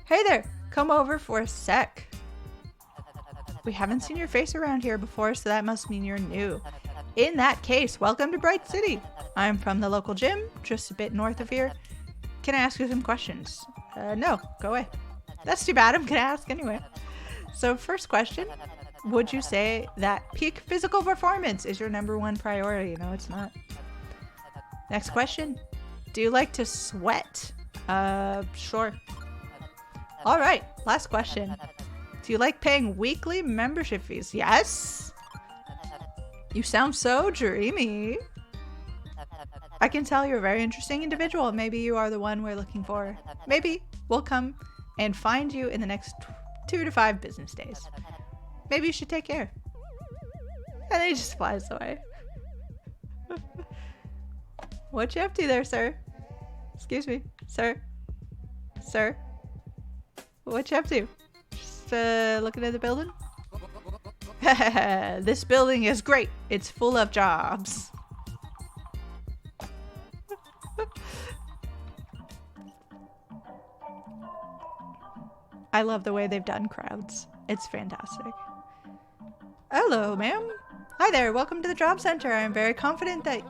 Hey there, come over for a sec. We haven't seen your face around here before, so that must mean you're new. In that case, welcome to Bright City. I'm from the local gym, just a bit north of here. Can I ask you some questions? No, go away. That's too bad, I'm gonna ask anyway. So first question, would you say that peak physical performance is your #1 priority? No, it's not. Next question, do you like to sweat? Sure. All right, last question. Do you like paying weekly membership fees? Yes. You sound so dreamy. I can tell you're a very interesting individual. Maybe you are the one we're looking for. Maybe we'll come and find you in the next 2 to 5 business days. Maybe you should take care. And then he just flies away. What you up to there, sir? Excuse me, sir. Sir? What you up to? Just looking at the building? This building is great. It's full of jobs. I love the way they've done crowds. It's fantastic. Hello, ma'am. Hi there. Welcome to the job center. I'm very confident that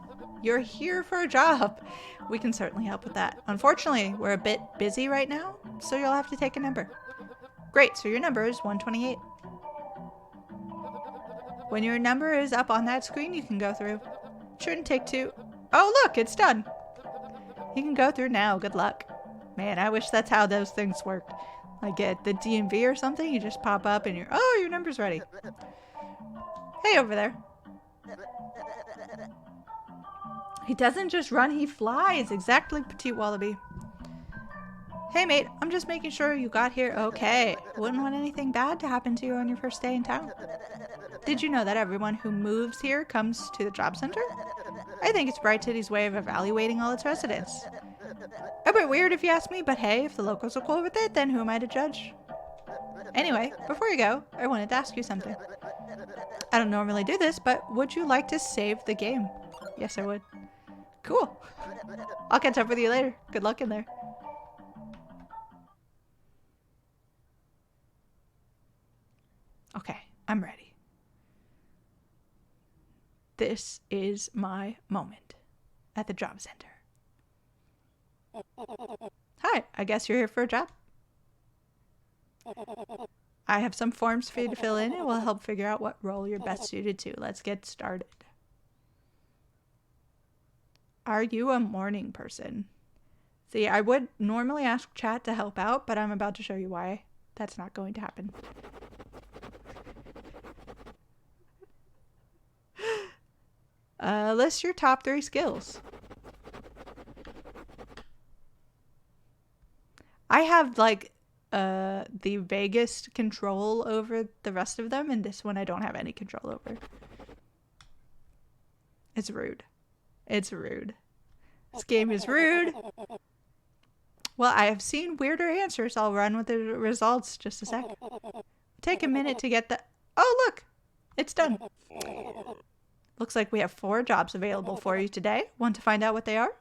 you're here for a job. We can certainly help with that. Unfortunately, we're a bit busy right now, so you'll have to take a number. Great, so your number is 128. When your number is up on that screen, you can go through. Shouldn't take too. Oh, look, it's done. You can go through now. Good luck. Man, I wish that's how those things worked. Like at the DMV or something, you just pop up and your number's ready. Hey, over there. He doesn't just run, he flies. Exactly, Petite Wallaby. Hey, mate, I'm just making sure you got here okay. Wouldn't want anything bad to happen to you on your first day in town. Did you know that everyone who moves here comes to the job center? I think it's Bright City's way of evaluating all its residents. A bit weird if you ask me, but hey, if the locals are cool with it, then who am I to judge? Anyway, before you go, I wanted to ask you something. I don't normally do this, but would you like to save the game? Yes, I would. Cool. I'll catch up with you later. Good luck in there. Okay, I'm ready. This is my moment at the job center. Hi, I guess you're here for a job. I have some forms for you to fill in and will help figure out what role you're best suited to. Let's get started. Are you a morning person? See, I would normally ask chat to help out, but I'm about to show you why that's not going to happen. List your top 3 skills. I have like the vaguest control over the rest of them, and this one I don't have any control over. It's rude. It's rude. This game is rude. Well, I have seen weirder answers. I'll run with the results just a sec. Take a minute to get the... Oh, look! It's done. Looks like we have 4 jobs available for you today. Want to find out what they are?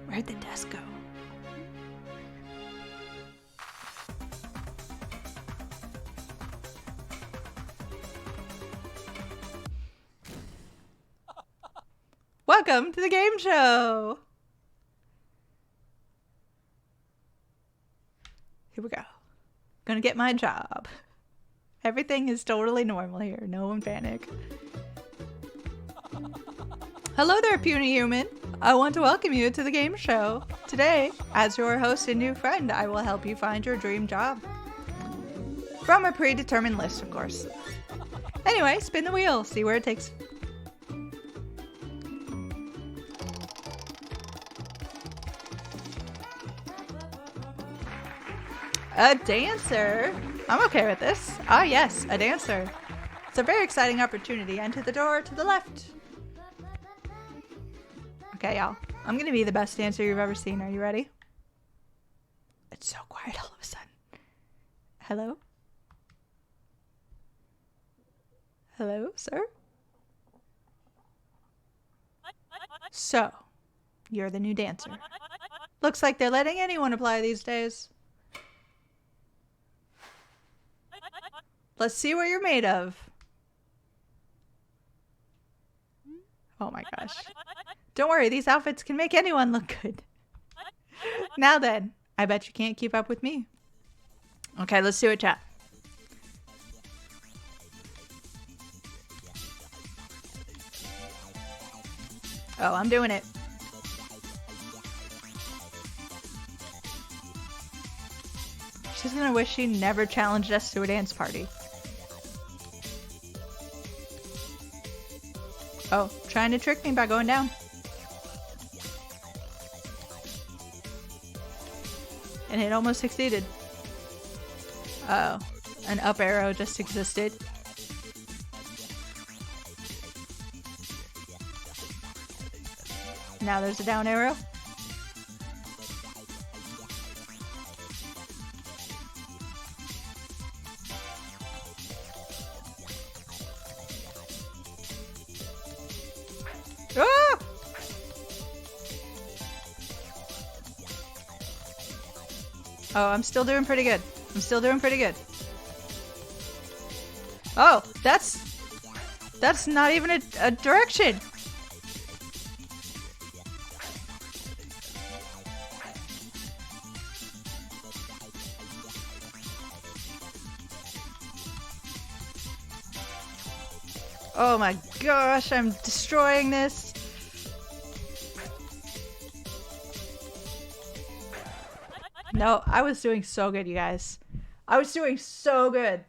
Where'd the desk go? Welcome to the game show! Here we go. Gonna get my job. Everything is totally normal here. No one panic. Hello there, puny human. I want to welcome you to the game show. Today, as your host and new friend, I will help you find your dream job. From a predetermined list, of course. Anyway, spin the wheel. See where it takes. A dancer? I'm okay with this. Ah, yes, a dancer. It's a very exciting opportunity. Enter the door to the left. Okay, y'all. I'm gonna be the best dancer you've ever seen. Are you ready? It's so quiet all of a sudden. Hello? Hello, sir? So, you're the new dancer. Looks like they're letting anyone apply these days. Let's see what you're made of. Oh my gosh. Don't worry, these outfits can make anyone look good. Now then, I bet you can't keep up with me. Okay, let's do it, chat. Oh, I'm doing it. She's gonna wish she never challenged us to a dance party. Oh, trying to trick me by going down. And it almost succeeded. Oh, an up arrow just existed. Now there's a down arrow. Ah! Oh, I'm still doing pretty good. I'm still doing pretty good. Oh, that's not even a direction. Oh my gosh, I'm destroying this. No, I was doing so good, you guys. I was doing so good.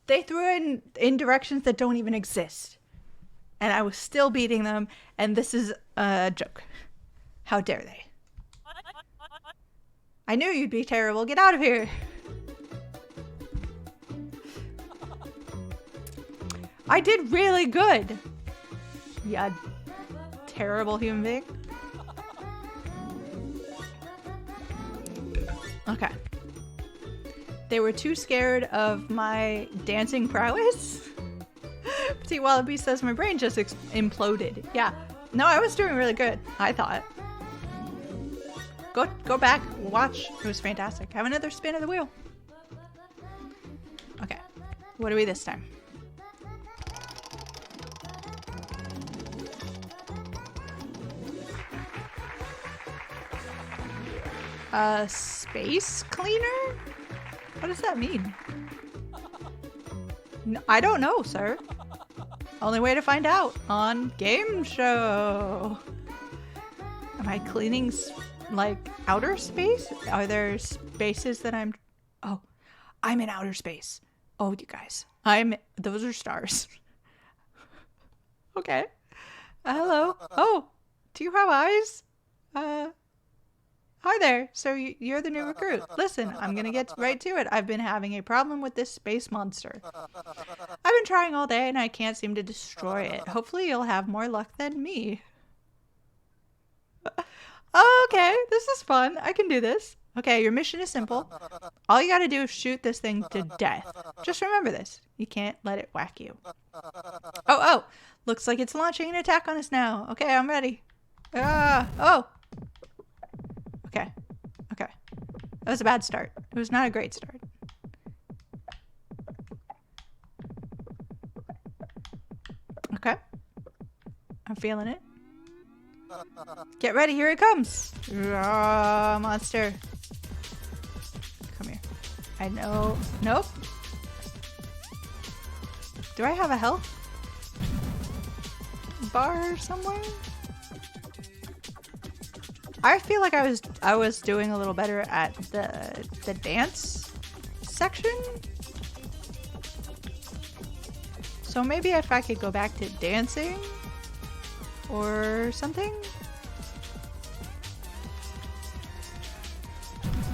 They threw in directions that don't even exist. And I was still beating them, and this is a joke. How dare they? I knew you'd be terrible. Get out of here. I did really good. Yeah, terrible human being. Okay. They were too scared of my dancing prowess. Petite Wallaby says my brain just imploded. Yeah. No, I was doing really good, I thought. Go back, watch. It was fantastic. Have another spin of the wheel. Okay. What are we this time? Space cleaner? What does that mean? No, I don't know, sir. Only way to find out on game show. Am I cleaning like outer space? Are there spaces that Oh, I'm in outer space. Oh, you guys. Those are stars. Okay. Hello. Oh, do you have eyes? Hi there. So you're the new recruit. Listen, I'm gonna get right to it. I've been having a problem with this space monster. I've been trying all day and I can't seem to destroy it. Hopefully you'll have more luck than me. Okay, this is fun. I can do this. Okay, your mission is simple. All you gotta do is shoot this thing to death. Just remember this. You can't let it whack you. Oh, looks like it's launching an attack on us now. Okay, I'm ready. Oh. Okay. That was a bad start. It was not a great start. Okay. I'm feeling it. Get ready, here it comes. Monster. Come here. I know. Nope. Do I have a health bar somewhere? I feel like I was doing a little better at the dance section. So maybe if I could go back to dancing or something.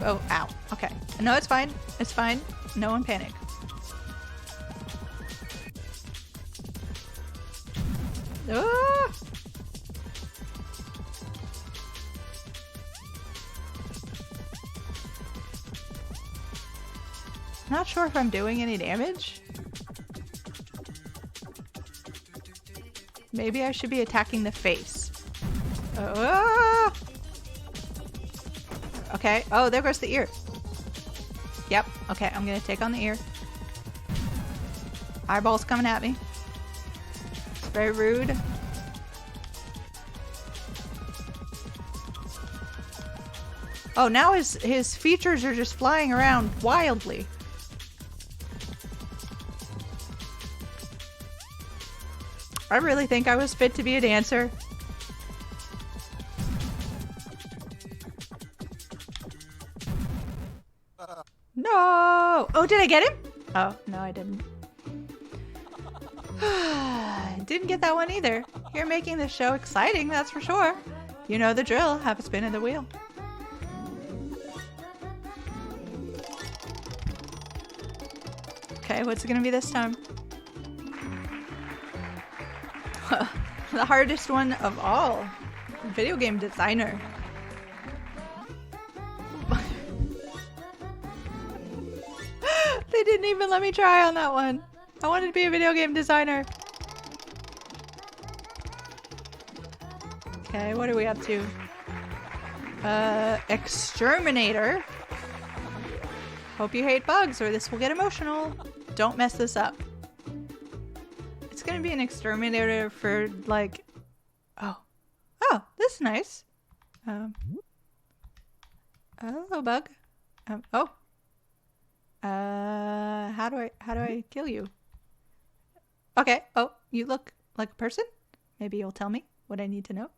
Oh, ow. Okay. No, it's fine. It's fine. No one panic. Ah! Not sure if I'm doing any damage. Maybe I should be attacking the face. Okay. Oh, there goes the ear. Yep. Okay, I'm gonna take on the ear. Eyeballs coming at me. It's very rude. Oh, now his features are just flying around wildly. I really think I was fit to be a dancer. No! Oh, did I get him? Oh, no, I didn't. Didn't get that one either. You're making this show exciting, that's for sure. You know the drill. Have a spin of the wheel. Okay, what's it gonna be this time? The hardest one of all. Video game designer. They didn't even let me try on that one. I wanted to be a video game designer. Okay, what are we up to? Exterminator. Hope you hate bugs or this will get emotional. Don't mess this up. It's gonna be an exterminator for like... Oh, this is nice. Hello, bug. How do I kill you? Okay. Oh, you look like a person? Maybe you'll tell me what I need to know.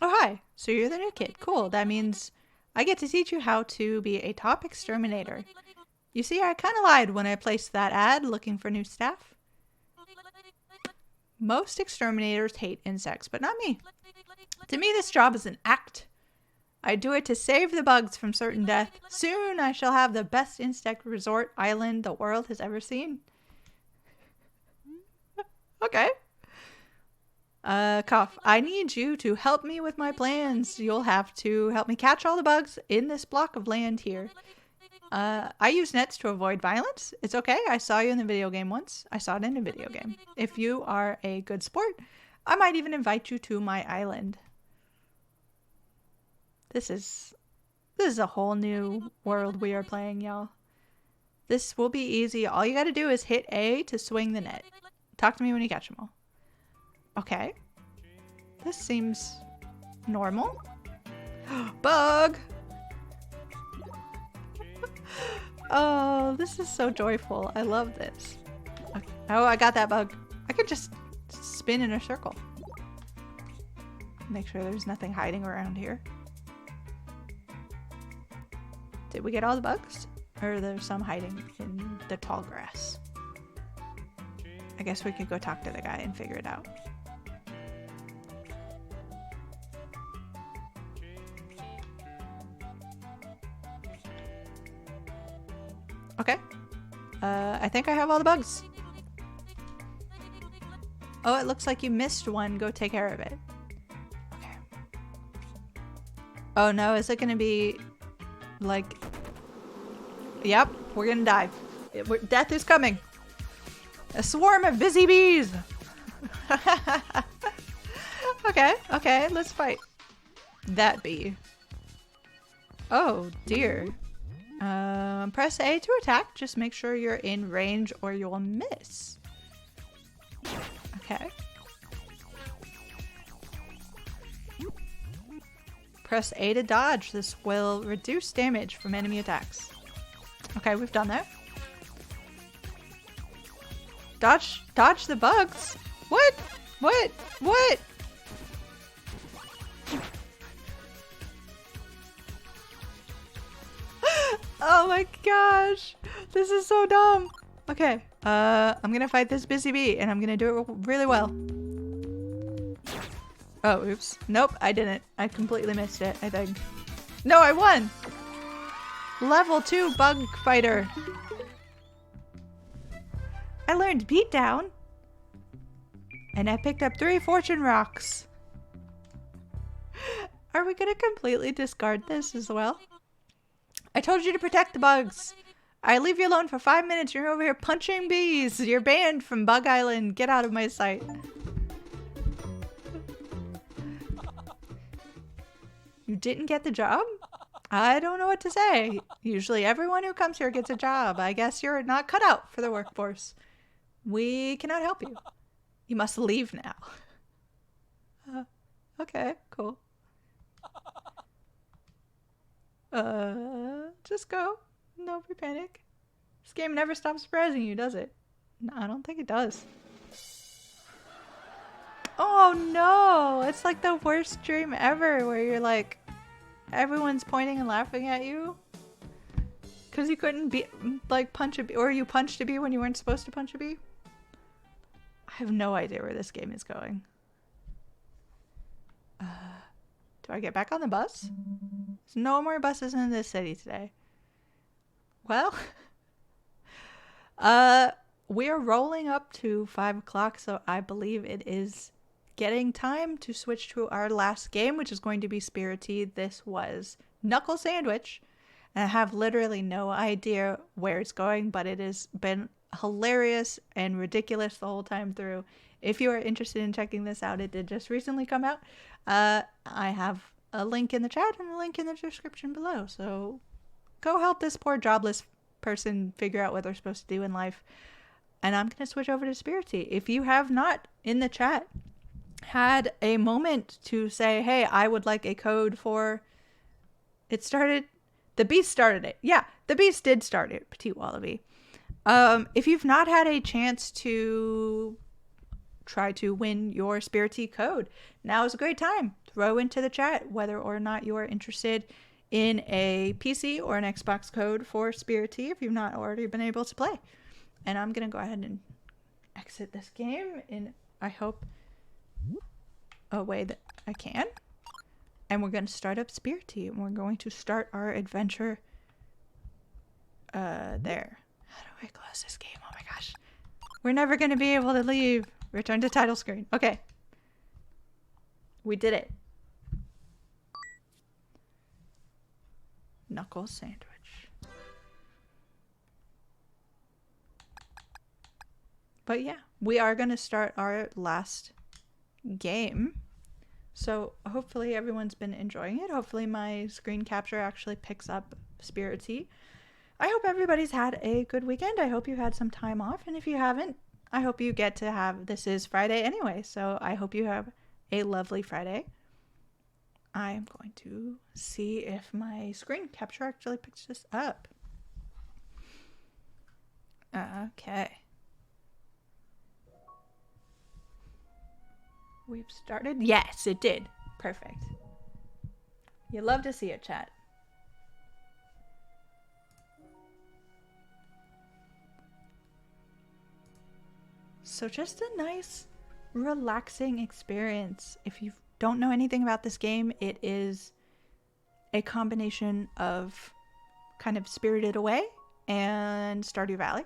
Oh, hi. So you're the new kid. Cool. That means I get to teach you how to be a top exterminator. You see, I kind of lied when I placed that ad looking for new staff. Most exterminators hate insects, but not me. To me, this job is an act I do it to save the bugs from certain death. Soon I shall have the best insect resort island the world has ever seen. Okay. Cough. I need you to help me with my plans. You'll have to help me catch all the bugs in this block of land here. I use nets to avoid violence. It's okay. I saw you in the video game once. I saw it in a video game. If you are a good sport, I might even invite you to my island. This is a whole new world we are playing, y'all. This will be easy. All you gotta do is hit A to swing the net. Talk to me when you catch them all. Okay. This seems normal. Bug! Oh, this is so joyful. I love this. Okay. Oh, I got that bug. I could just spin in a circle. Make sure there's nothing hiding around here. Did we get all the bugs? Or there's some hiding in the tall grass? I guess we could go talk to the guy and figure it out. Okay. I think I have all the bugs. Oh, it looks like you missed one. Go take care of it. Okay. Oh no, is it gonna be like... Yep, we're gonna die. Death is coming. A swarm of busy bees. Okay, let's fight that bee. Oh dear. Press A to attack. Just make sure you're in range or you'll miss. Okay. Press A to dodge. This will reduce damage from enemy attacks. Okay, we've done that. Dodge the bugs. What? Oh my gosh. This is so dumb. Okay. I'm gonna fight this busy bee and I'm gonna do it really well. Oh, oops. Nope, I didn't. I completely missed it, I think. No, I won! Level 2 bug fighter. I learned beatdown. And I picked up 3 fortune rocks. Are we gonna completely discard this as well? I told you to protect the bugs. I leave you alone for 5 minutes. You're over here punching bees. You're banned from Bug Island. Get out of my sight. You didn't get the job? I don't know what to say. Usually everyone who comes here gets a job. I guess you're not cut out for the workforce. We cannot help you. You must leave now. Okay, cool. Just go. No panic. This game never stops surprising you, does it? No, I don't think it does. Oh no! It's like the worst dream ever where you're like, everyone's pointing and laughing at you. Because you couldn't be, like, punch a bee, or you punched a bee when you weren't supposed to punch a bee. I have no idea where this game is going. Do I get back on the bus? There's no more buses in this city today. Well, we are rolling up to 5 o'clock, so I believe it is getting time to switch to our last game, which is going to be Spirittea. This was Knuckle Sandwich, and I have literally no idea where it's going, but it has been hilarious and ridiculous the whole time through. If you are interested in checking this out, it did just recently come out. I have a link in the chat and a link in the description below, so go help this poor jobless person figure out what they're supposed to do in life. And I'm going to switch over to Spirittea. If you have not, in the chat, had a moment to say, hey, I would like a code for... It started... The Beast started it. Yeah, the Beast did start it, Petite Wallaby. If you've not had a chance to try to win your Spirittea code, now is a great time. Throw into the chat whether or not you are interested in a PC or an Xbox code for Spirittea if you've not already been able to play. And I'm going to go ahead and exit this game in, I hope, a way that I can. And we're going to start up Spirittea, and we're going to start our adventure there. How do I close this game? Oh my gosh. We're never going to be able to leave. Return to title screen. Okay. We did it. Knuckle Sandwich. But yeah, we are going to start our last game. So hopefully everyone's been enjoying it. Hopefully my screen capture actually picks up Spirittea. I hope everybody's had a good weekend. I hope you had some time off. And if you haven't, I hope you get to have, this is Friday anyway. So I hope you have a lovely Friday. I'm going to see if my screen capture actually picks this up. Okay. We've started? Yes, it did. Perfect. You love to see it, chat. So just a nice, relaxing experience. If you don't know anything about this game, it is a combination of kind of Spirited Away and Stardew Valley.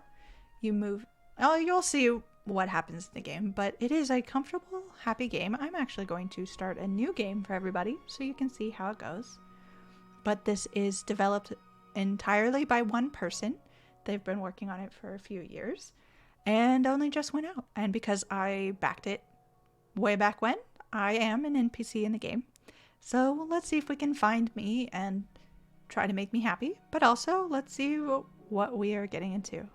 You move... Oh, you'll see what happens in the game, but it is a comfortable, happy game. I'm actually going to start a new game for everybody so you can see how it goes. But this is developed entirely by one person. They've been working on it for a few years and only just went out. And because I backed it way back when, I am an NPC in the game. So let's see if we can find me and try to make me happy. But also, let's see what we are getting into.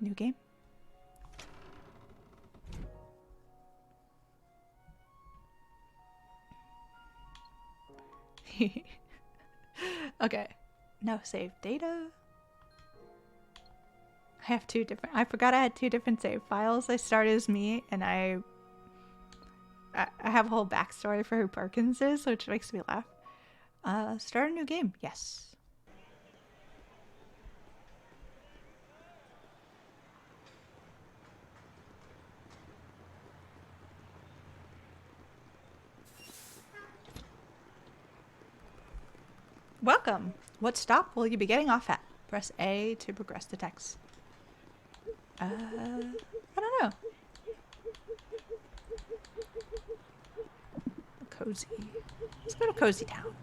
New game. Okay, no save data. I have two different, I forgot I had two different save files. I started as me, and I have a whole backstory for who Perkins is, which makes me laugh. Start a new game, yes. Welcome. What stop will you be getting off at? Press A to progress the text. I don't know. Cozy. Let's go to Cozy Town.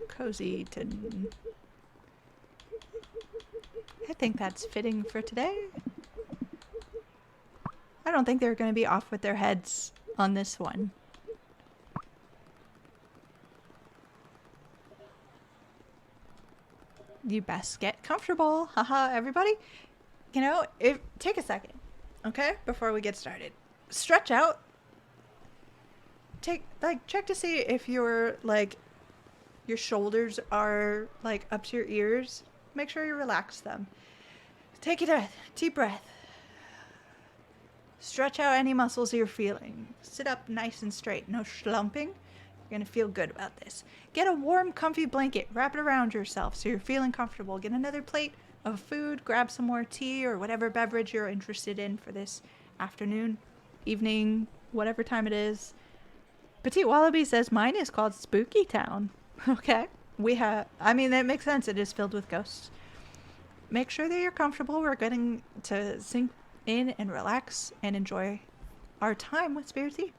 Cozyton. I think that's fitting for today. I don't think they're going to be off with their heads on this one. You best get comfortable. Haha, everybody. You know, take a second, okay? Before we get started. Stretch out. Check to see if your shoulders are up to your ears. Make sure you relax them. Take a deep breath. Stretch out any muscles you're feeling. Sit up nice and straight. No slumping. You're going to feel good about this. Get a warm, comfy blanket. Wrap it around yourself so you're feeling comfortable. Get another plate of food. Grab some more tea or whatever beverage you're interested in for this afternoon, evening, whatever time it is. Petite Wallaby says mine is called Spooky Town. Okay. That makes sense. It is filled with ghosts. Make sure that you're comfortable. We're getting to sink in and relax and enjoy our time with Spirittea.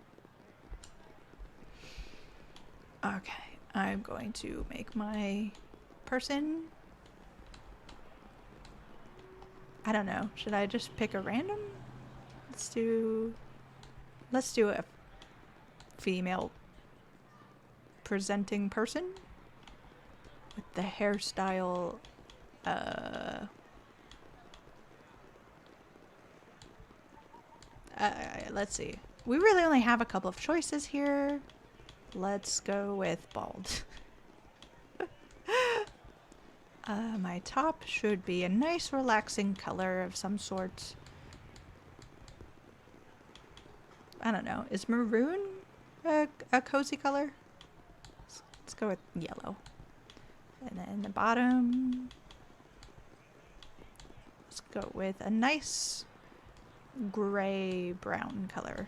Okay, I'm going to make my person. I don't know. Should I just pick a random? Let's do a female presenting person with the hairstyle. Let's see. We really only have a couple of choices here. Let's go with bald. My top should be a nice relaxing color of some sort. I don't know. Is maroon a cozy color? Let's go with yellow. And then the bottom. Let's go with a nice gray-brown color.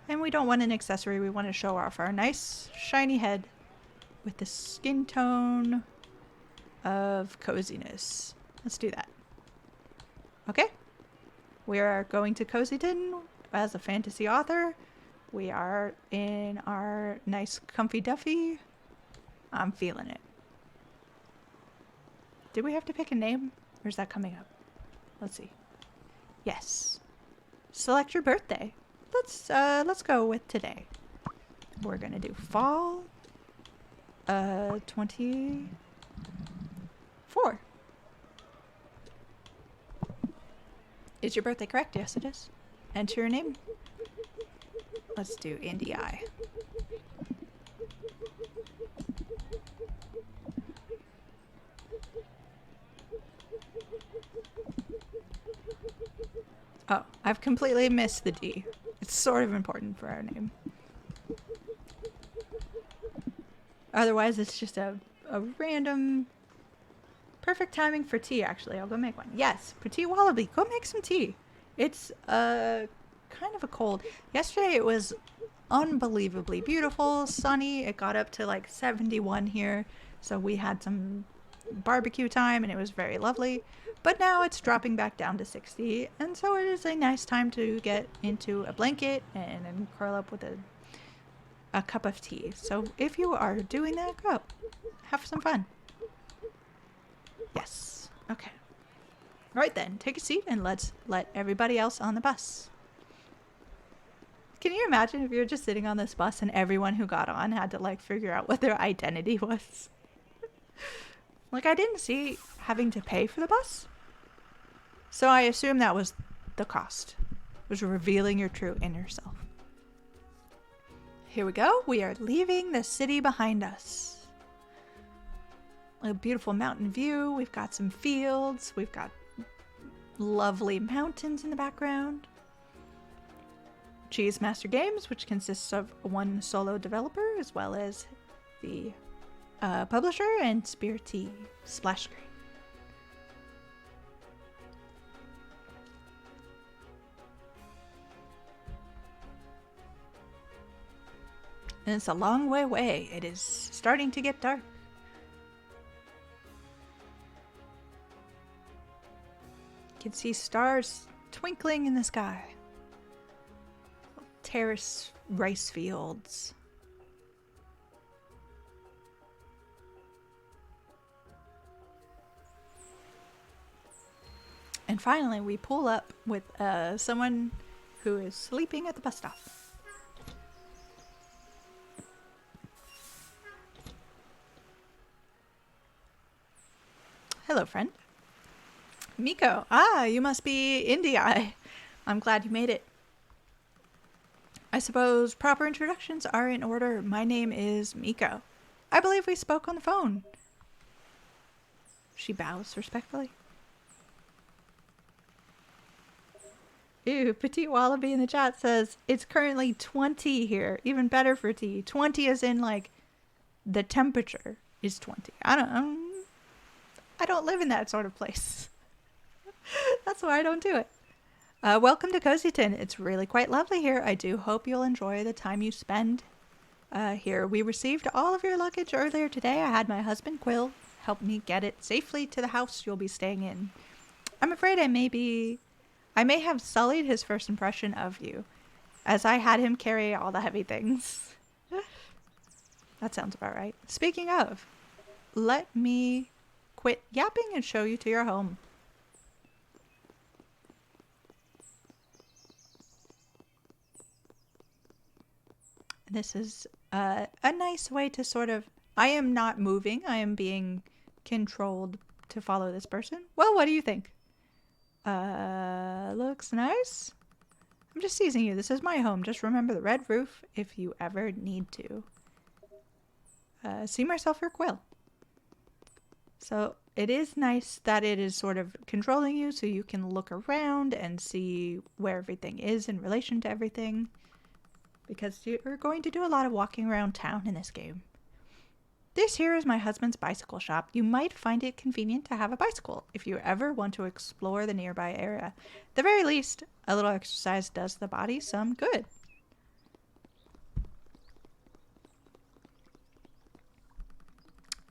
And we don't want an accessory. We want to show off our nice shiny head with the skin tone of coziness. Let's do that. Okay. We are going to Cozyton as a fantasy author. We are in our nice comfy duffy. I'm feeling it. Did we have to pick a name? Or is that coming up? Let's see. Yes. Select your birthday. Let's go with today. We're gonna do fall 24. Is your birthday correct? Yes, it is. Enter your name. Let's do Indie Eye. Oh, I've completely missed the D. It's sort of important for our name. Otherwise, it's just a random... Perfect timing for tea, actually. I'll go make one. Yes, Petite Wallaby, go make some tea. It's kind of a cold. Yesterday it was unbelievably beautiful, sunny. It got up to like 71 here. So we had some barbecue time and it was very lovely. But now it's dropping back down to 60. And so it is a nice time to get into a blanket and curl up with a cup of tea. So if you are doing that, go. Have some fun. Yes. Okay. Right then, take a seat and let's let everybody else on the bus. Can you imagine if you were just sitting on this bus and everyone who got on had to like figure out what their identity was? Like, I didn't see having to pay for the bus. So I assume that was the cost. It was revealing your true inner self. Here we go. We are leaving the city behind us. A beautiful mountain view. We've got some fields. We've got lovely mountains in the background. Cheese Master Games, which consists of one solo developer as well as the publisher, and Spirittea splash screen. And it's a long way away. It is starting to get dark. You can see stars twinkling in the sky. Terrace rice fields. And finally, we pull up with someone who is sleeping at the bus stop. Hello, friend. Miko. Ah, you must be Indie Eye. I'm glad you made it. I suppose proper introductions are in order. My name is Miko. I believe we spoke on the phone. She bows respectfully. Ew, Petite Wallaby in the chat says, it's currently 20 here. Even better for tea. 20 as in, like, the temperature is 20. I don't live in that sort of place. That's why I don't do it. Welcome to Cozyton. It's really quite lovely here. I do hope you'll enjoy the time you spend here. We received all of your luggage earlier today. I had my husband Quill help me get it safely to the house you'll be staying in. I'm afraid I may have sullied his first impression of you, as I had him carry all the heavy things. That sounds about right. Speaking of, let me quit yapping and show you to your home. This is a nice way to sort of... I am not moving. I am being controlled to follow this person. Well, what do you think? Looks nice. I'm just teasing you. This is my home. Just remember the red roof if you ever need to. See myself or Quill. So it is nice that it is sort of controlling you so you can look around and see where everything is in relation to everything. Because you're going to do a lot of walking around town in this game. This here is my husband's bicycle shop. You might find it convenient to have a bicycle if you ever want to explore the nearby area. At the very least, a little exercise does the body some good.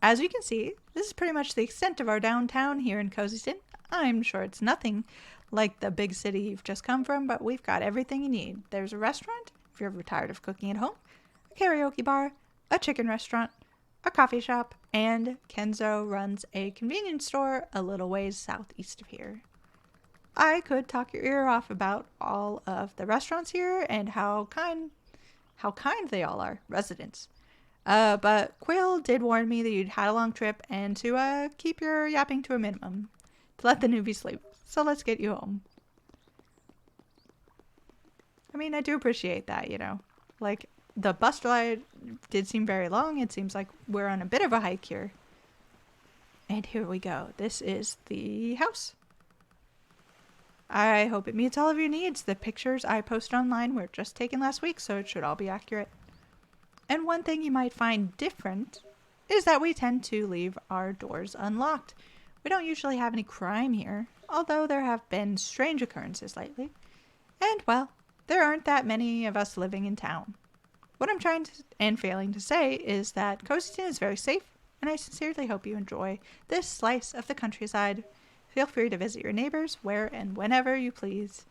As you can see, this is pretty much the extent of our downtown here in Cozyton. I'm sure it's nothing like the big city you've just come from, but we've got everything you need. There's a restaurant, if you're ever tired of cooking at home, a karaoke bar, a chicken restaurant, a coffee shop, and Kenzo runs a convenience store a little ways southeast of here. I could talk your ear off about all of the restaurants here and how kind they all are, residents. But Quill did warn me that you'd had a long trip and to keep your yapping to a minimum, to let the newbie sleep. So let's get you home. I mean, I do appreciate that, you know. Like, the bus ride did seem very long. It seems like we're on a bit of a hike here. And here we go. This is the house. I hope it meets all of your needs. The pictures I posted online were just taken last week, so it should all be accurate. And one thing you might find different is that we tend to leave our doors unlocked. We don't usually have any crime here, although there have been strange occurrences lately. And, well, there aren't that many of us living in town. What I'm trying to and failing to say is that Cozyton is very safe, and I sincerely hope you enjoy this slice of the countryside. Feel free to visit your neighbors where and whenever you please.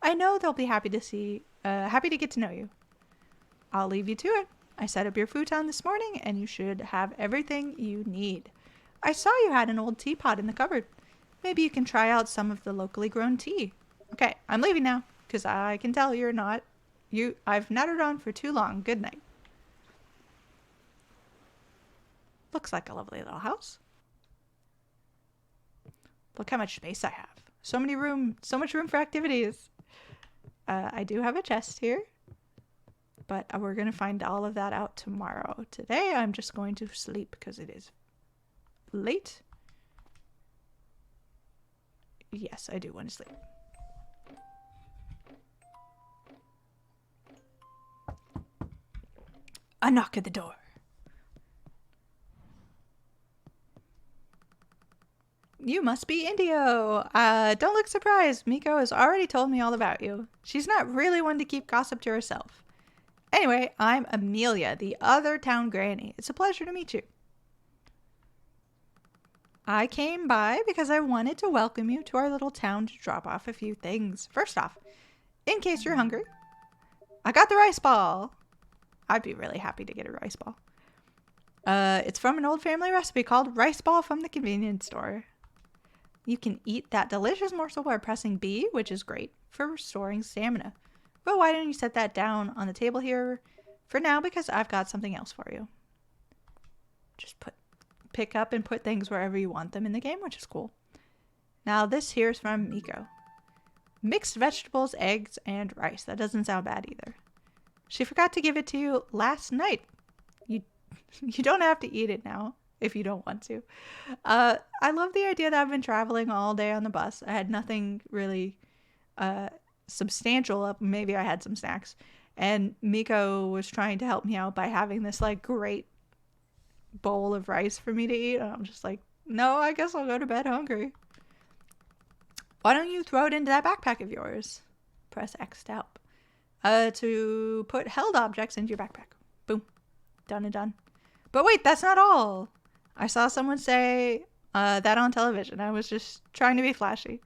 I know they'll be happy to get to know you. I'll leave you to it. I set up your futon this morning, and you should have everything you need. I saw you had an old teapot in the cupboard. Maybe you can try out some of the locally grown tea. Okay, I'm leaving now, because I can tell you're not. I've nattered on for too long. Good night. Looks like a lovely little house. Look how much space I have. So much room for activities. I do have a chest here. But we're going to find all of that out tomorrow. Today, I'm just going to sleep because it is late. Yes, I do want to sleep. A knock at the door. You must be Indio. Don't look surprised. Miko has already told me all about you. She's not really one to keep gossip to herself. Anyway, I'm Amelia, the other town granny. It's a pleasure to meet you. I came by because I wanted to welcome you to our little town to drop off a few things. First off, in case you're hungry, I got the rice ball. I'd be really happy to get a rice ball. It's from an old family recipe called rice ball from the convenience store. You can eat that delicious morsel by pressing B, which is great for restoring stamina. But why don't you set that down on the table here for now, because I've got something else for you. Just pick up and put things wherever you want them in the game, which is cool. Now this here is from Miko. Mixed vegetables, eggs, and rice. That doesn't sound bad either. She forgot to give it to you last night. You don't have to eat it now if you don't want to. I love the idea that I've been traveling all day on the bus. I had nothing really substantial up. Maybe I had some snacks, and Miko was trying to help me out by having this like great bowl of rice for me to eat, and I'm just like, no, I guess I'll go to bed hungry. Why don't you throw it into that backpack of yours? Press X to help. To put held objects into your backpack. Boom. Done and done. But wait, that's not all. I saw someone say that on television. I was just trying to be flashy.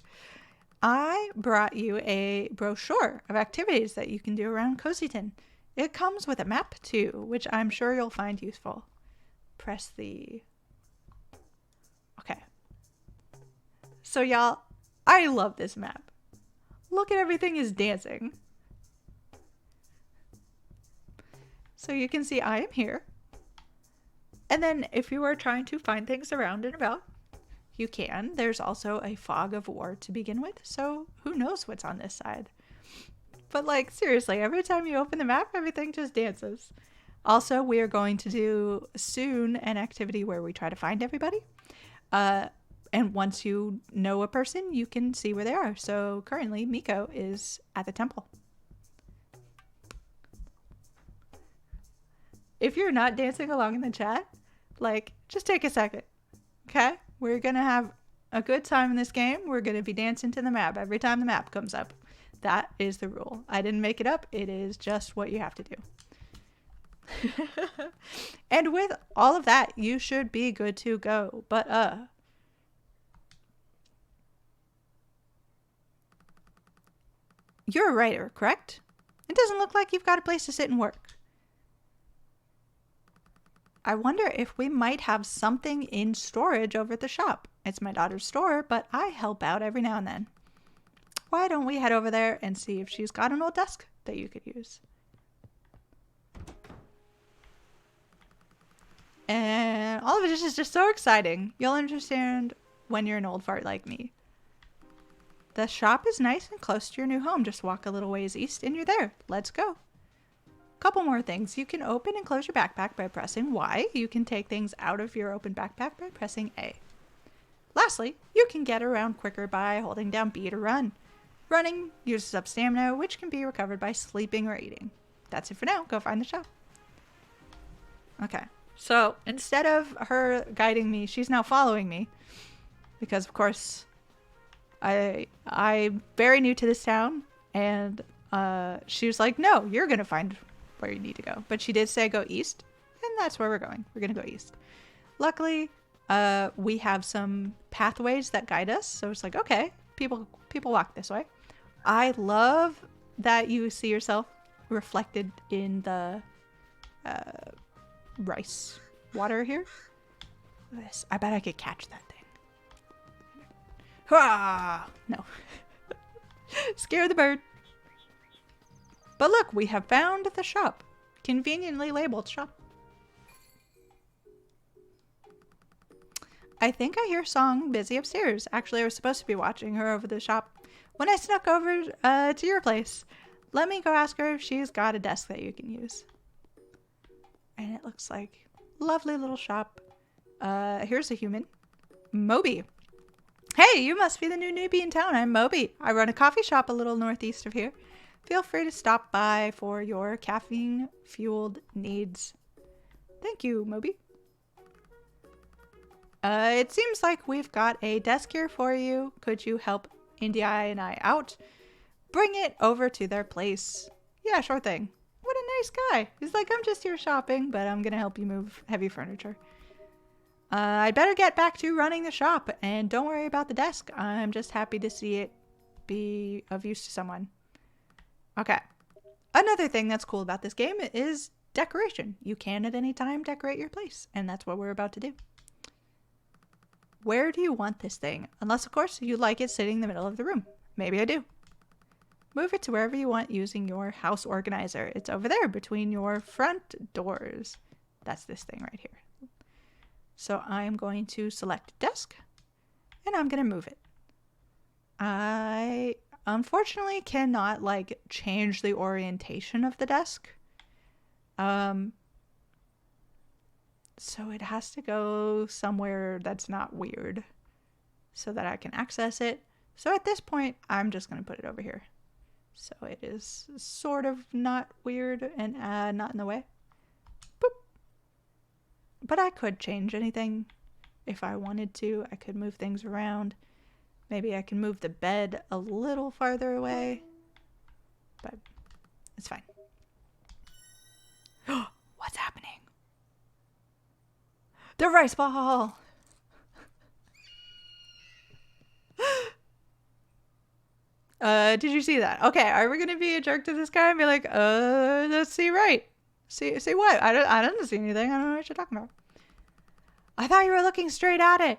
I brought you a brochure of activities that you can do around Cozyton. It comes with a map too, which I'm sure you'll find useful. Press the... Okay. So y'all, I love this map. Look at everything is dancing. So you can see I am here. And then if you are trying to find things around and about, you can. There's also a fog of war to begin with, so who knows what's on this side. But like, seriously, every time you open the map, everything just dances. Also, we are going to do soon an activity where we try to find everybody. And once you know a person, you can see where they are. So currently, Miko is at the temple. If you're not dancing along in the chat, Like, just take a second. Okay? We're going to have a good time in this game. We're going to be dancing to the map every time the map comes up. That is the rule. I didn't make it up. It is just what you have to do. And with all of that, you should be good to go. But, you're a writer, correct? It doesn't look like you've got a place to sit and work. I wonder if we might have something in storage over at the shop. It's my daughter's store, but I help out every now and then. Why don't we head over there and see if she's got an old desk that you could use? And all of it is just so exciting. You'll understand when you're an old fart like me. The shop is nice and close to your new home. Just walk a little ways east and you're there. Let's go. Couple more things. You can open and close your backpack by pressing Y. You can take things out of your open backpack by pressing A. Lastly, you can get around quicker by holding down B to run. Running uses up stamina, which can be recovered by sleeping or eating. That's it for now. Go find the shop. Okay. So instead of her guiding me, she's now following me. Because, of course, I'm very new to this town. And she was like, no, you're going to find where you need to go. But she did say go east. And that's where we're going. We're going to go east. Luckily, we have some pathways that guide us. So it's like, okay, people walk this way. I love that you see yourself reflected in the rice water here. This, I bet I could catch that thing. Ah, no. Scare the bird. But look, we have found the shop. Conveniently labeled shop. I think I hear Song busy upstairs. Actually, I was supposed to be watching her over the shop when I snuck over to your place. Let me go ask her if she's got a desk that you can use. And it looks like lovely little shop. Here's a human. Moby. Hey, you must be the new newbie in town. I'm Moby. I run a coffee shop a little northeast of here. Feel free to stop by for your caffeine-fueled needs. Thank you, Moby. It seems like we've got a desk here for you. Could you help India and I out? Bring it over to their place. Yeah, sure thing. What a nice guy. He's like, I'm just here shopping, but I'm going to help you move heavy furniture. I'd better get back to running the shop, and don't worry about the desk. I'm just happy to see it be of use to someone. Okay. Another thing that's cool about this game is decoration. You can at any time decorate your place, and that's what we're about to do. Where do you want this thing? Unless, of course, you like it sitting in the middle of the room. Maybe I do. Move it to wherever you want using your house organizer. It's over there between your front doors. That's this thing right here. So I'm going to select desk, and I'm going to move it. I unfortunately cannot, change the orientation of the desk. So it has to go somewhere that's not weird so that I can access it. So at this point, I'm just going to put it over here. So it is sort of not weird and not in the way. Boop. But I could change anything if I wanted to. I could move things around. Maybe I can move the bed a little farther away. But it's fine. What's happening? The rice ball! Did you see that? Okay, are we gonna be a jerk to this guy and be like, let's see right. See what? I didn't see anything. I don't know what you're talking about. I thought you were looking straight at it.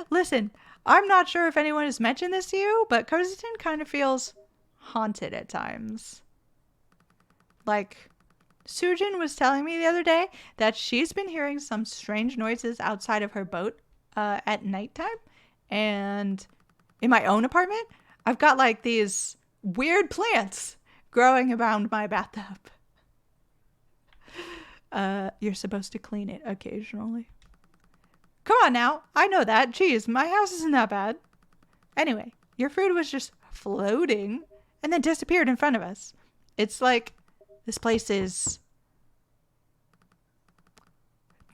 Listen, I'm not sure if anyone has mentioned this to you, but Coziton kind of feels haunted at times. Sujin was telling me the other day that she's been hearing some strange noises outside of her boat at nighttime. And in my own apartment, I've got these weird plants growing around my bathtub. You're supposed to clean it occasionally. Come on now. I know that. Jeez, my house isn't that bad. Anyway, your food was just floating and then disappeared in front of us. It's like this place is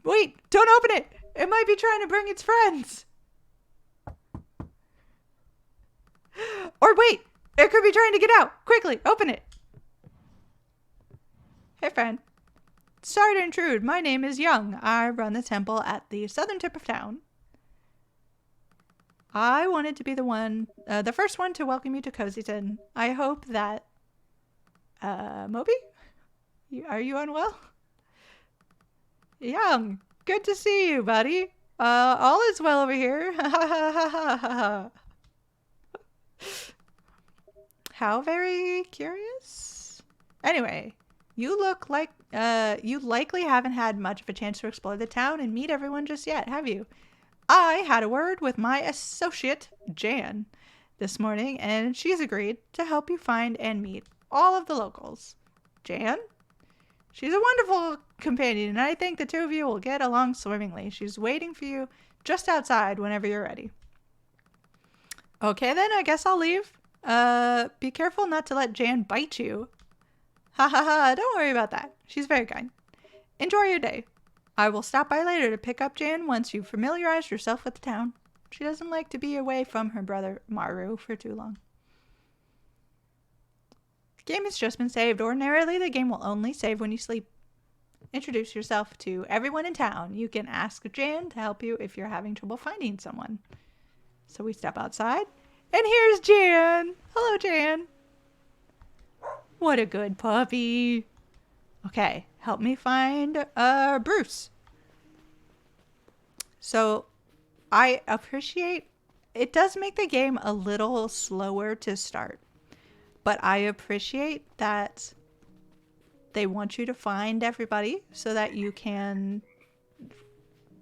Wait, don't open it. It might be trying to bring its friends. Or wait, it could be trying to get out. Quickly, open it. Hey, friend. Sorry to intrude. My name is Young. I run the temple at the southern tip of town. I wanted to be the first one to welcome you to Cozyton. I hope that, Moby? Are you unwell? Young, good to see you, buddy. All is well over here. How very curious. Anyway, you look like, you likely haven't had much of a chance to explore the town and meet everyone just yet, have you? I had a word with my associate, Jan, this morning, and she's agreed to help you find and meet all of the locals. Jan? She's a wonderful companion, and I think the two of you will get along swimmingly. She's waiting for you just outside whenever you're ready. Okay, then, I guess I'll leave. Be careful not to let Jan bite you. Ha ha ha, don't worry about that. She's very kind. Enjoy your day. I will stop by later to pick up Jan once you've familiarized yourself with the town. She doesn't like to be away from her brother Maru for too long. The game has just been saved. Ordinarily, the game will only save when you sleep. Introduce yourself to everyone in town. You can ask Jan to help you if you're having trouble finding someone. So we step outside, and here's Jan. Hello, Jan. What a good puppy. Okay, help me find Bruce. So I appreciate it does make the game a little slower to start, but I appreciate that they want you to find everybody so that you can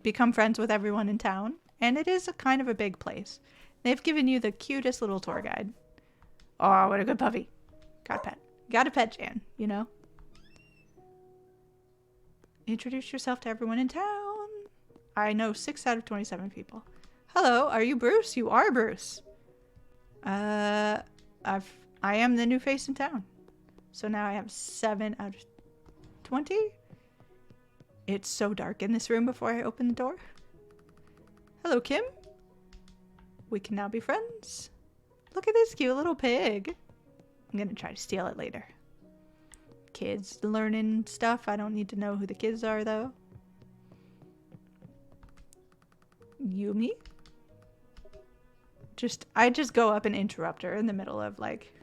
become friends with everyone in town. And it is a kind of a big place. They've given you the cutest little tour guide. Oh, what a good puppy. Got a pet. Got a pet, Jan, you know? Introduce yourself to everyone in town. I know 6 out of 27 people. Hello, are you Bruce? You are Bruce. I am the new face in town. So now I have 7 out of 20. It's so dark in this room before I open the door. Hello, Kim. We can now be friends. Look at this cute little pig. I'm gonna try to steal it later. Kids learning stuff. I don't need to know who the kids are, though. Yumi? I just go up and interrupt her in the middle of, like...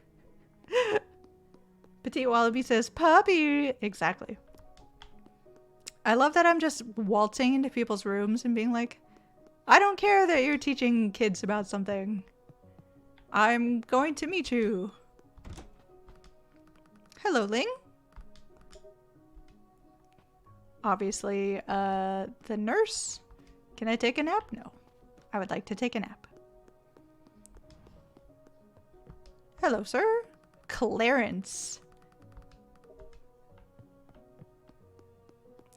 Petite Wallaby says, puppy! Exactly. I love that I'm just waltzing into people's rooms and being like, I don't care that you're teaching kids about something. I'm going to meet you. Hello, Ling. Obviously, the nurse. Can I take a nap? No. I would like to take a nap. Hello, sir. Clarence.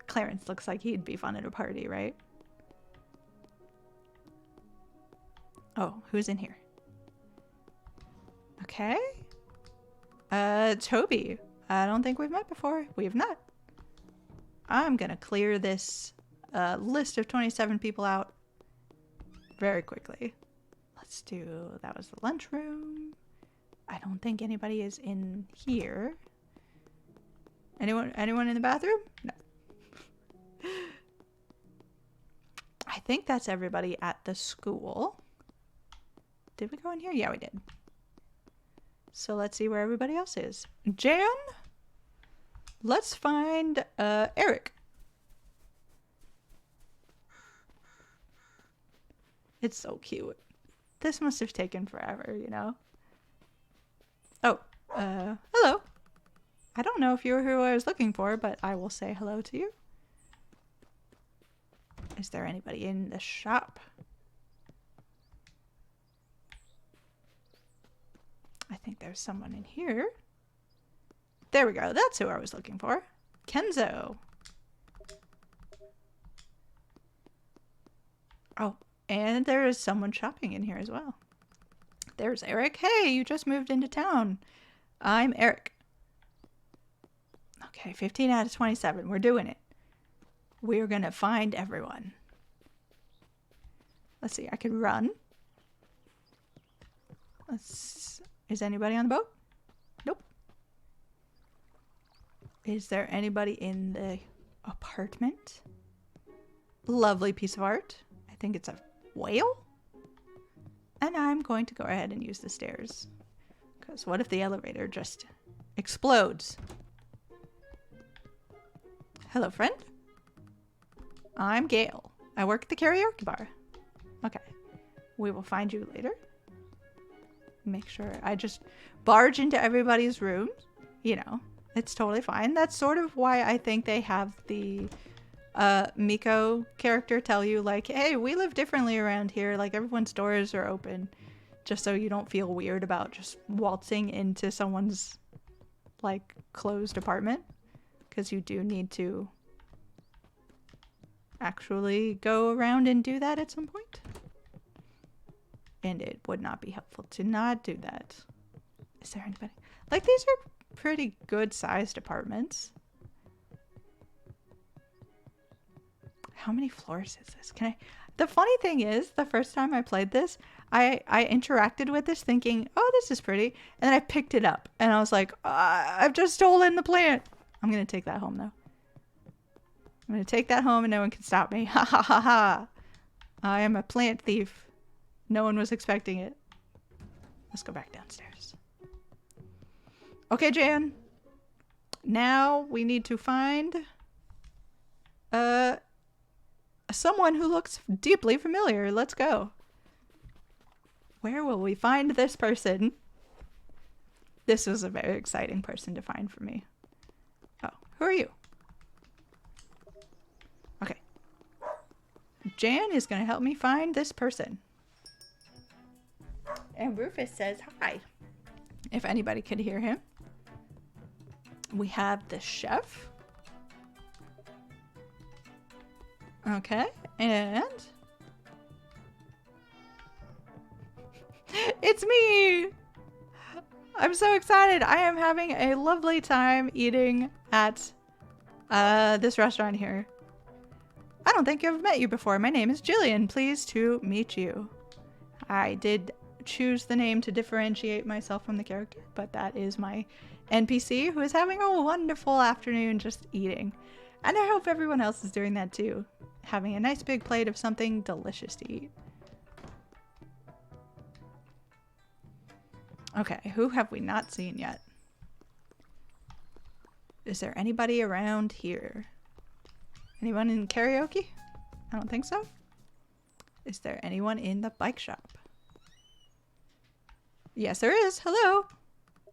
Clarence looks like he'd be fun at a party, right? Oh, who's in here? Okay. Toby. I don't think we've met before. We have not. I'm gonna clear this list of 27 people out very quickly. Let's do... That was the lunchroom. I don't think anybody is in here. Anyone in the bathroom? No. I think that's everybody at the school. Did we go in here? Yeah, we did. So let's see where everybody else is. Jan? Let's find Eric. It's so cute. This must have taken forever, you know? Oh, hello. I don't know if you were who I was looking for, but I will say hello to you. Is there anybody in the shop? I think there's someone in here. There we go. That's who I was looking for. Kenzo. Oh, and there is someone shopping in here as well. There's Eric. Hey, you just moved into town. I'm Eric. Okay, 15 out of 27. We're doing it. we're gonna find everyone. Let's see, I could run. Is anybody on the boat? Nope. Is there anybody in the apartment? Lovely piece of art. I think it's a whale. And I'm going to go ahead and use the stairs. Because what if the elevator just explodes? Hello, friend. I'm Gail. I work at the karaoke bar. Okay. We will find you later. Make sure I just barge into everybody's rooms. You know, it's totally fine. That's sort of why I think they have the Miko character tell you, like, hey, we live differently around here. Like, everyone's doors are open. Just so you don't feel weird about just waltzing into someone's, like, closed apartment. Because you do need to actually go around and do that at some point. And it would not be helpful to not do that. Is there anybody? Like, these are pretty good sized apartments. How many floors is this? Can I? The funny thing is, the first time I played this, I interacted with this thinking, oh, this is pretty. And then I picked it up and I was like, I've just stolen the plant. I'm going to take that home though. I'm going to take that home and no one can stop me. Ha ha ha ha. I am a plant thief. No one was expecting it. Let's go back downstairs. Okay, Jan. Now we need to find someone who looks deeply familiar. Let's go. Where will we find this person? This was a very exciting person to find for me. Oh, who are you? Okay. Jan is going to help me find this person. And Rufus says hi. If anybody could hear him. We have the chef. Okay, and it's me! I'm so excited. I am having a lovely time eating at this restaurant here. I don't think I've met you before. My name is Jillian. Pleased to meet you. I did choose the name to differentiate myself from the character, but that is my NPC who is having a wonderful afternoon just eating. And I hope everyone else is doing that too. Having a nice big plate of something delicious to eat. Okay, who have we not seen yet? Is there anybody around here? Anyone in karaoke? I don't think so. Is there anyone in the bike shop? Yes, there is. Hello.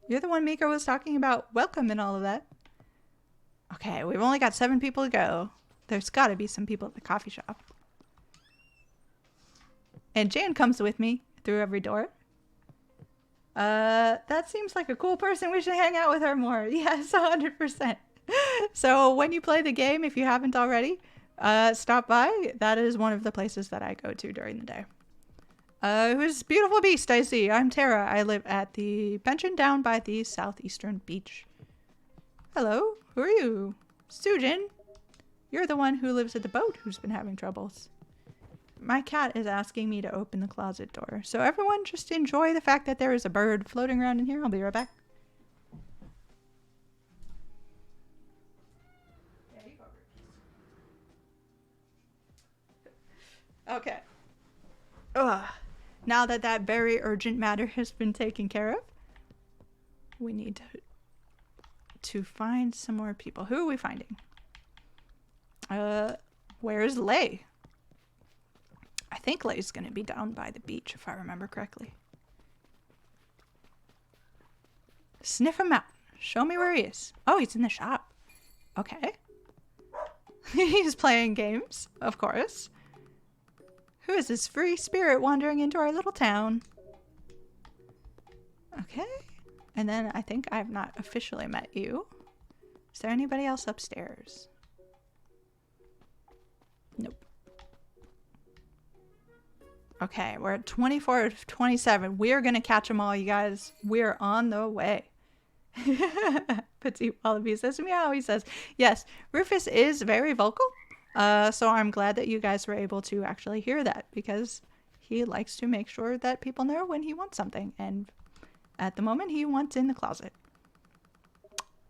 You're the one Miko was talking about. Welcome and all of that. Okay, we've only got 7 people to go. There's got to be some people at the coffee shop. And Jan comes with me through every door. That seems like a cool person. We should hang out with her more. Yes, 100%. So when you play the game, if you haven't already, stop by. That is one of the places that I go to during the day. Who's beautiful beast I see? I'm Tara. I live at the pension down by the southeastern beach. Hello, who are you? Sujin. You're the one who lives at the boat who's been having troubles. My cat is asking me to open the closet door. So everyone just enjoy the fact that there is a bird floating around in here. I'll be right back. Okay. Ugh. Now that that very urgent matter has been taken care of, we need to find some more people. Who are we finding? Where's Lay? I think Lay's gonna be down by the beach, if I remember correctly. Sniff him out. Show me where he is. Oh, he's in the shop. Okay. He's playing games, of course. Who is this free spirit wandering into our little town? Okay. And then I think I have not officially met you. Is there anybody else upstairs? Nope. Okay, we're at 24 of 27. We're going to catch them all, you guys. We're on the way. Petite Wallaby says, meow. He says, yes, Rufus is very vocal. So I'm glad that you guys were able to actually hear that, because he likes to make sure that people know when he wants something. And at the moment, he wants in the closet.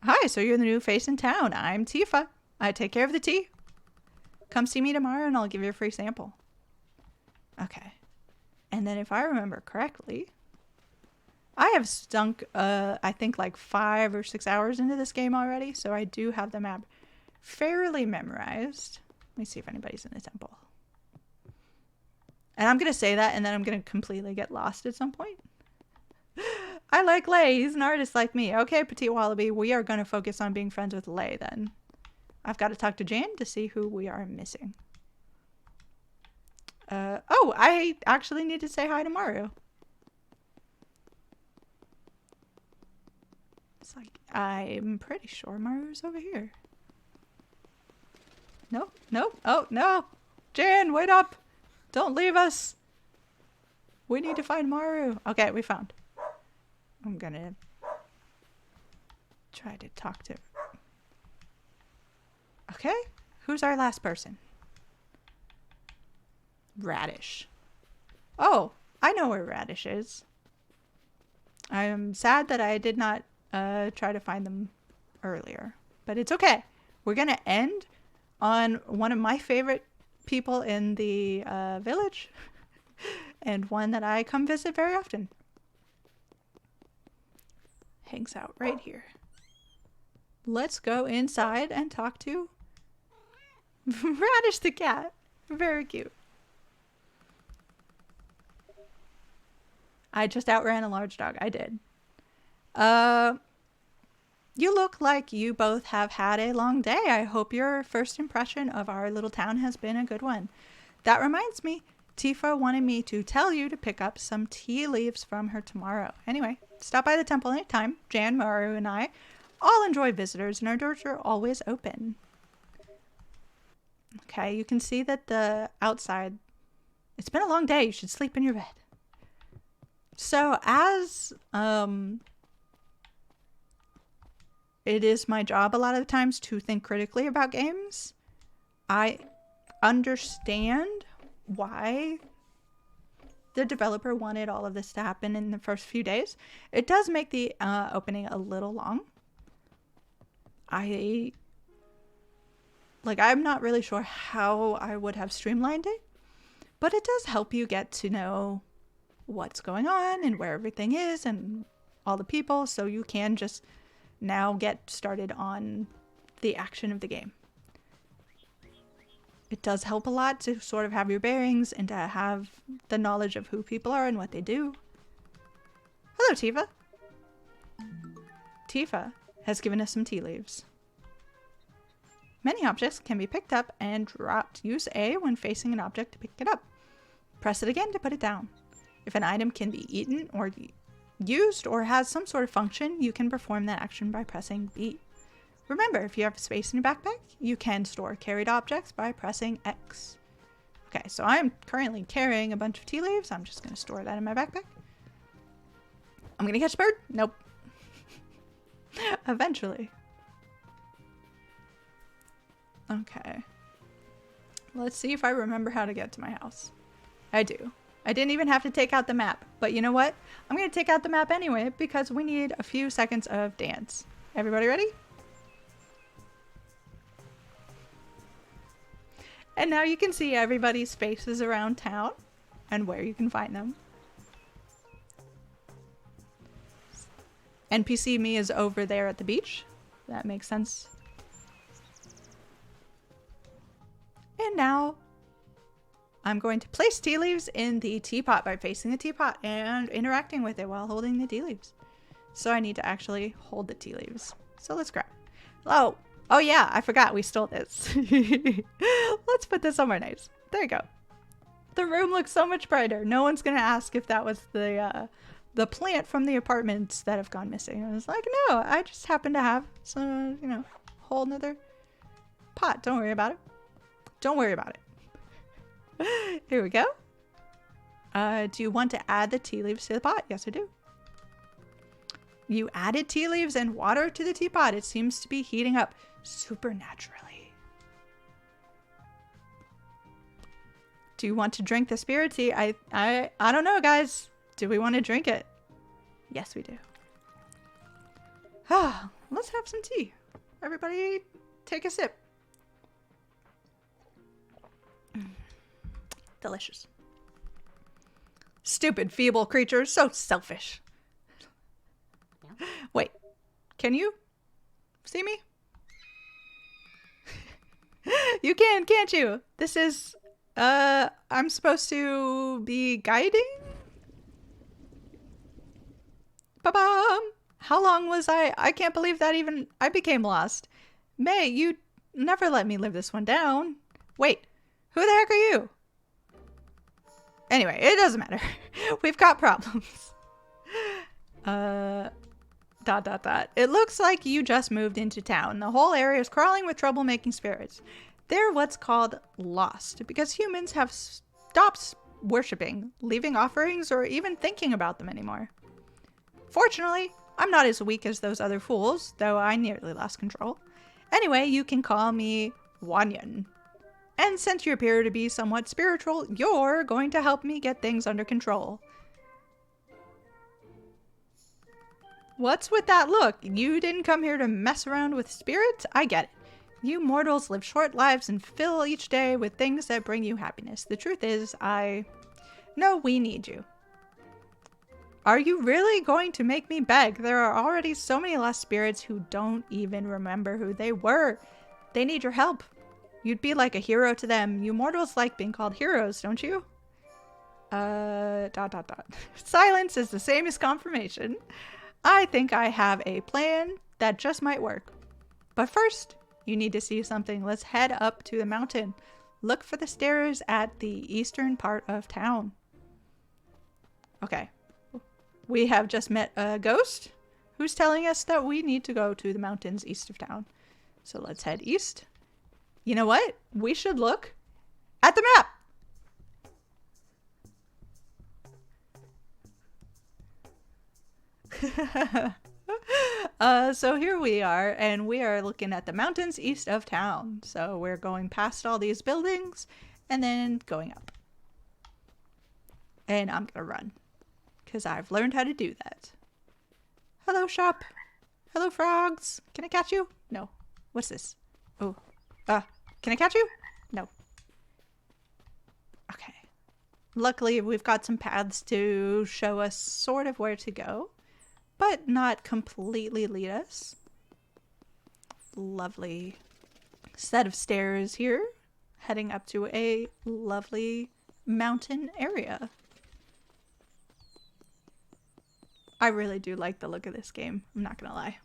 Hi, so you're the new face in town. I'm Tifa. I take care of the tea. Come see me tomorrow and I'll give you a free sample. Okay. And then if I remember correctly, I have stunk, I think like 5 or 6 hours into this game already. So I do have the map fairly memorized. Let me see if anybody's in the temple. And I'm going to say that and then I'm going to completely get lost at some point. I like Lay. He's an artist like me. Okay, Petite Wallaby, we are going to focus on being friends with Lay then. I've got to talk to Jan to see who we are missing. Oh, I actually need to say hi to Maru. It's like, I'm pretty sure Maru's over here. Nope, nope, oh, no. Jan, wait up. Don't leave us. We need to find Maru. Okay, we found. I'm gonna try to talk to... Okay, who's our last person? Radish. Oh, I know where Radish is. I am sad that I did not try to find them earlier, but it's okay. We're gonna end on one of my favorite people in the village and one that I come visit very often. Hangs out right here. Let's go inside and talk to Radish the cat. Very cute. I just outran a large dog. I did. You look like you both have had a long day. I hope your first impression of our little town has been a good one. That reminds me, Tifa wanted me to tell you to pick up some tea leaves from her tomorrow. Anyway, stop by the temple anytime. Jan, Maru, and I all enjoy visitors, and our doors are always open. Okay, you can see that the outside... It's been a long day. You should sleep in your bed. So, as... it is my job a lot of the times to think critically about games. I understand why the developer wanted all of this to happen in the first few days. It does make the opening a little long. I'm not really sure how I would have streamlined it, but it does help you get to know what's going on and where everything is and all the people, so you can just now get started on the action of the game. It does help a lot to sort of have your bearings and to have the knowledge of who people are and what they do. Hello, Tifa. Tifa has given us some tea leaves. Many objects can be picked up and dropped. Use A when facing an object to pick it up. Press it again to put it down. If an item can be eaten or used or has some sort of function, you can perform that action by pressing B. Remember, if you have space in your backpack, you can store carried objects by pressing X. Okay, so I'm currently carrying a bunch of tea leaves. I'm just going to store that in my backpack. I'm going to catch a bird? Nope. Eventually. Okay. Let's see if I remember how to get to my house. I do. I didn't even have to take out the map. But you know what? I'm going to take out the map anyway because we need a few seconds of dance. Everybody ready? And now you can see everybody's faces around town and where you can find them. NPC me is over there at the beach. That makes sense. And now I'm going to place tea leaves in the teapot by facing the teapot and interacting with it while holding the tea leaves. So I need to actually hold the tea leaves. So let's grab. Oh yeah, I forgot we stole this. Let's put this somewhere nice. There you go. The room looks so much brighter. No one's gonna ask if that was the plant from the apartments that have gone missing. I was like, no, I just happen to have some, whole nother pot. Don't worry about it. Don't worry about it. Here we go. Do you want to add the tea leaves to the pot? Yes, I do. You added tea leaves and water to the teapot. It seems to be heating up supernaturally. Do you want to drink the Spirittea? I don't know, guys. Do we want to drink it? Yes, we do. Ah, let's have some tea. Everybody take a sip. Delicious. Stupid, feeble creatures. So selfish. Wait. Can you see me? You can, can't you? This is, I'm supposed to be guiding? Ba-bam! How long was I? I can't believe that even I became lost. May, you never let me live this one down. Wait, who the heck are you? Anyway, it doesn't matter. We've got problems. It looks like you just moved into town. The whole area is crawling with troublemaking spirits. They're what's called lost because humans have stopped worshipping, leaving offerings, or even thinking about them anymore. Fortunately, I'm not as weak as those other fools, though I nearly lost control. Anyway, you can call me Wanyan. And since you appear to be somewhat spiritual, you're going to help me get things under control. What's with that look? You didn't come here to mess around with spirits? I get it. You mortals live short lives and fill each day with things that bring you happiness. The truth is, No, we need you. Are you really going to make me beg? There are already so many lost spirits who don't even remember who they were. They need your help. You'd be like a hero to them. You mortals like being called heroes, don't you? Silence is the same as confirmation. I think I have a plan that just might work. But first, you need to see something. Let's head up to the mountain. Look for the stairs at the eastern part of town. Okay. We have just met a ghost who's telling us that we need to go to the mountains east of town. So let's head east. You know what? We should look at the map. So here we are, and we are looking at the mountains east of town. So we're going past all these buildings and then going up. And I'm gonna run because I've learned how to do that. Hello, shop. Hello, frogs. Can I catch you? No. What's this? Oh. Can I catch you? No. Okay. Luckily, we've got some paths to show us sort of where to go, but not completely lead us. Lovely set of stairs here, heading up to a lovely mountain area. I really do like the look of this game, I'm not gonna lie.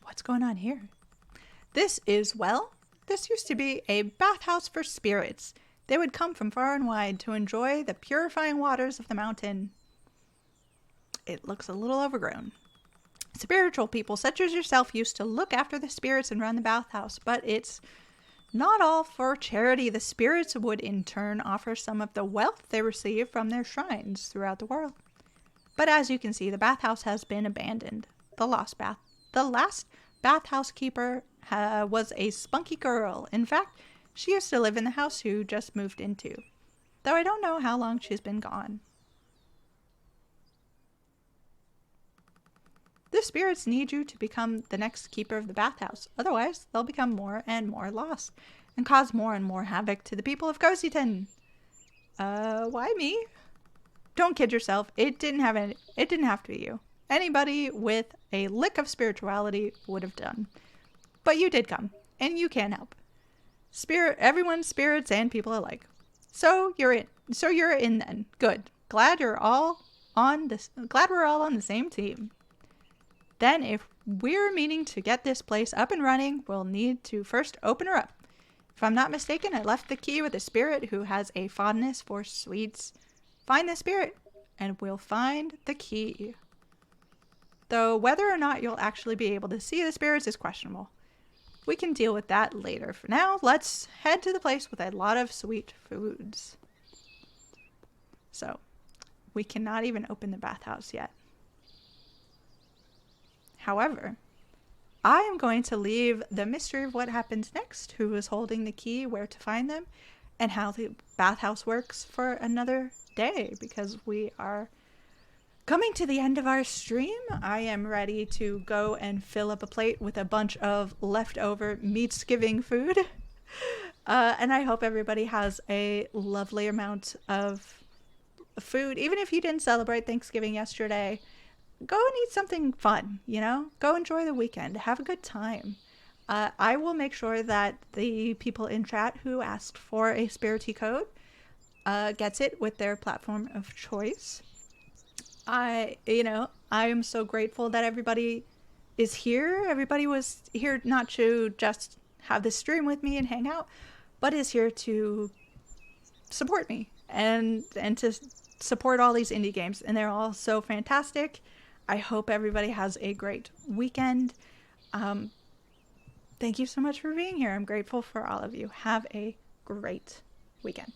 What's going on here? This is, well, this used to be a bathhouse for spirits. They would come from far and wide to enjoy the purifying waters of the mountain. It looks a little overgrown. Spiritual people such as yourself used to look after the spirits and run the bathhouse, but it's not all for charity. The spirits would in turn offer some of the wealth they receive from their shrines throughout the world. But as you can see, the bathhouse has been abandoned. The last bathhouse keeper was a spunky girl. In fact, she used to live in the house you just moved into, though I don't know how long she's been gone. The spirits need you to become the next keeper of the bathhouse. Otherwise, they'll become more and more lost and cause more and more havoc to the people of Cozyton. Why me? Don't kid yourself. It didn't have to be you. Anybody with a lick of spirituality would have done. But you did come, and you can help. Everyone's spirits and people alike. So you're in then. Good. Glad we're all on the same team. Then if we're meaning to get this place up and running, we'll need to first open her up. If I'm not mistaken, I left the key with a spirit who has a fondness for sweets. Find the spirit, and we'll find the key. Though whether or not you'll actually be able to see the spirits is questionable. We can deal with that later. For now, let's head to the place with a lot of sweet foods. So, we cannot even open the bathhouse yet. However, I am going to leave the mystery of what happens next, who is holding the key, where to find them, and how the bathhouse works for another day, because we are coming to the end of our stream. I am ready to go and fill up a plate with a bunch of leftover Meatsgiving food. And I hope everybody has a lovely amount of food. Even if you didn't celebrate Thanksgiving yesterday, go and eat something fun, Go enjoy the weekend. Have a good time. I will make sure that the people in chat who asked for a Spirittea code gets it with their platform of choice. I am so grateful that everybody is here. Everybody was here not to just have this stream with me and hang out, but is here to support me and to support all these indie games. And they're all so fantastic. I hope everybody has a great weekend. Thank you so much for being here. I'm grateful for all of you. Have a great weekend.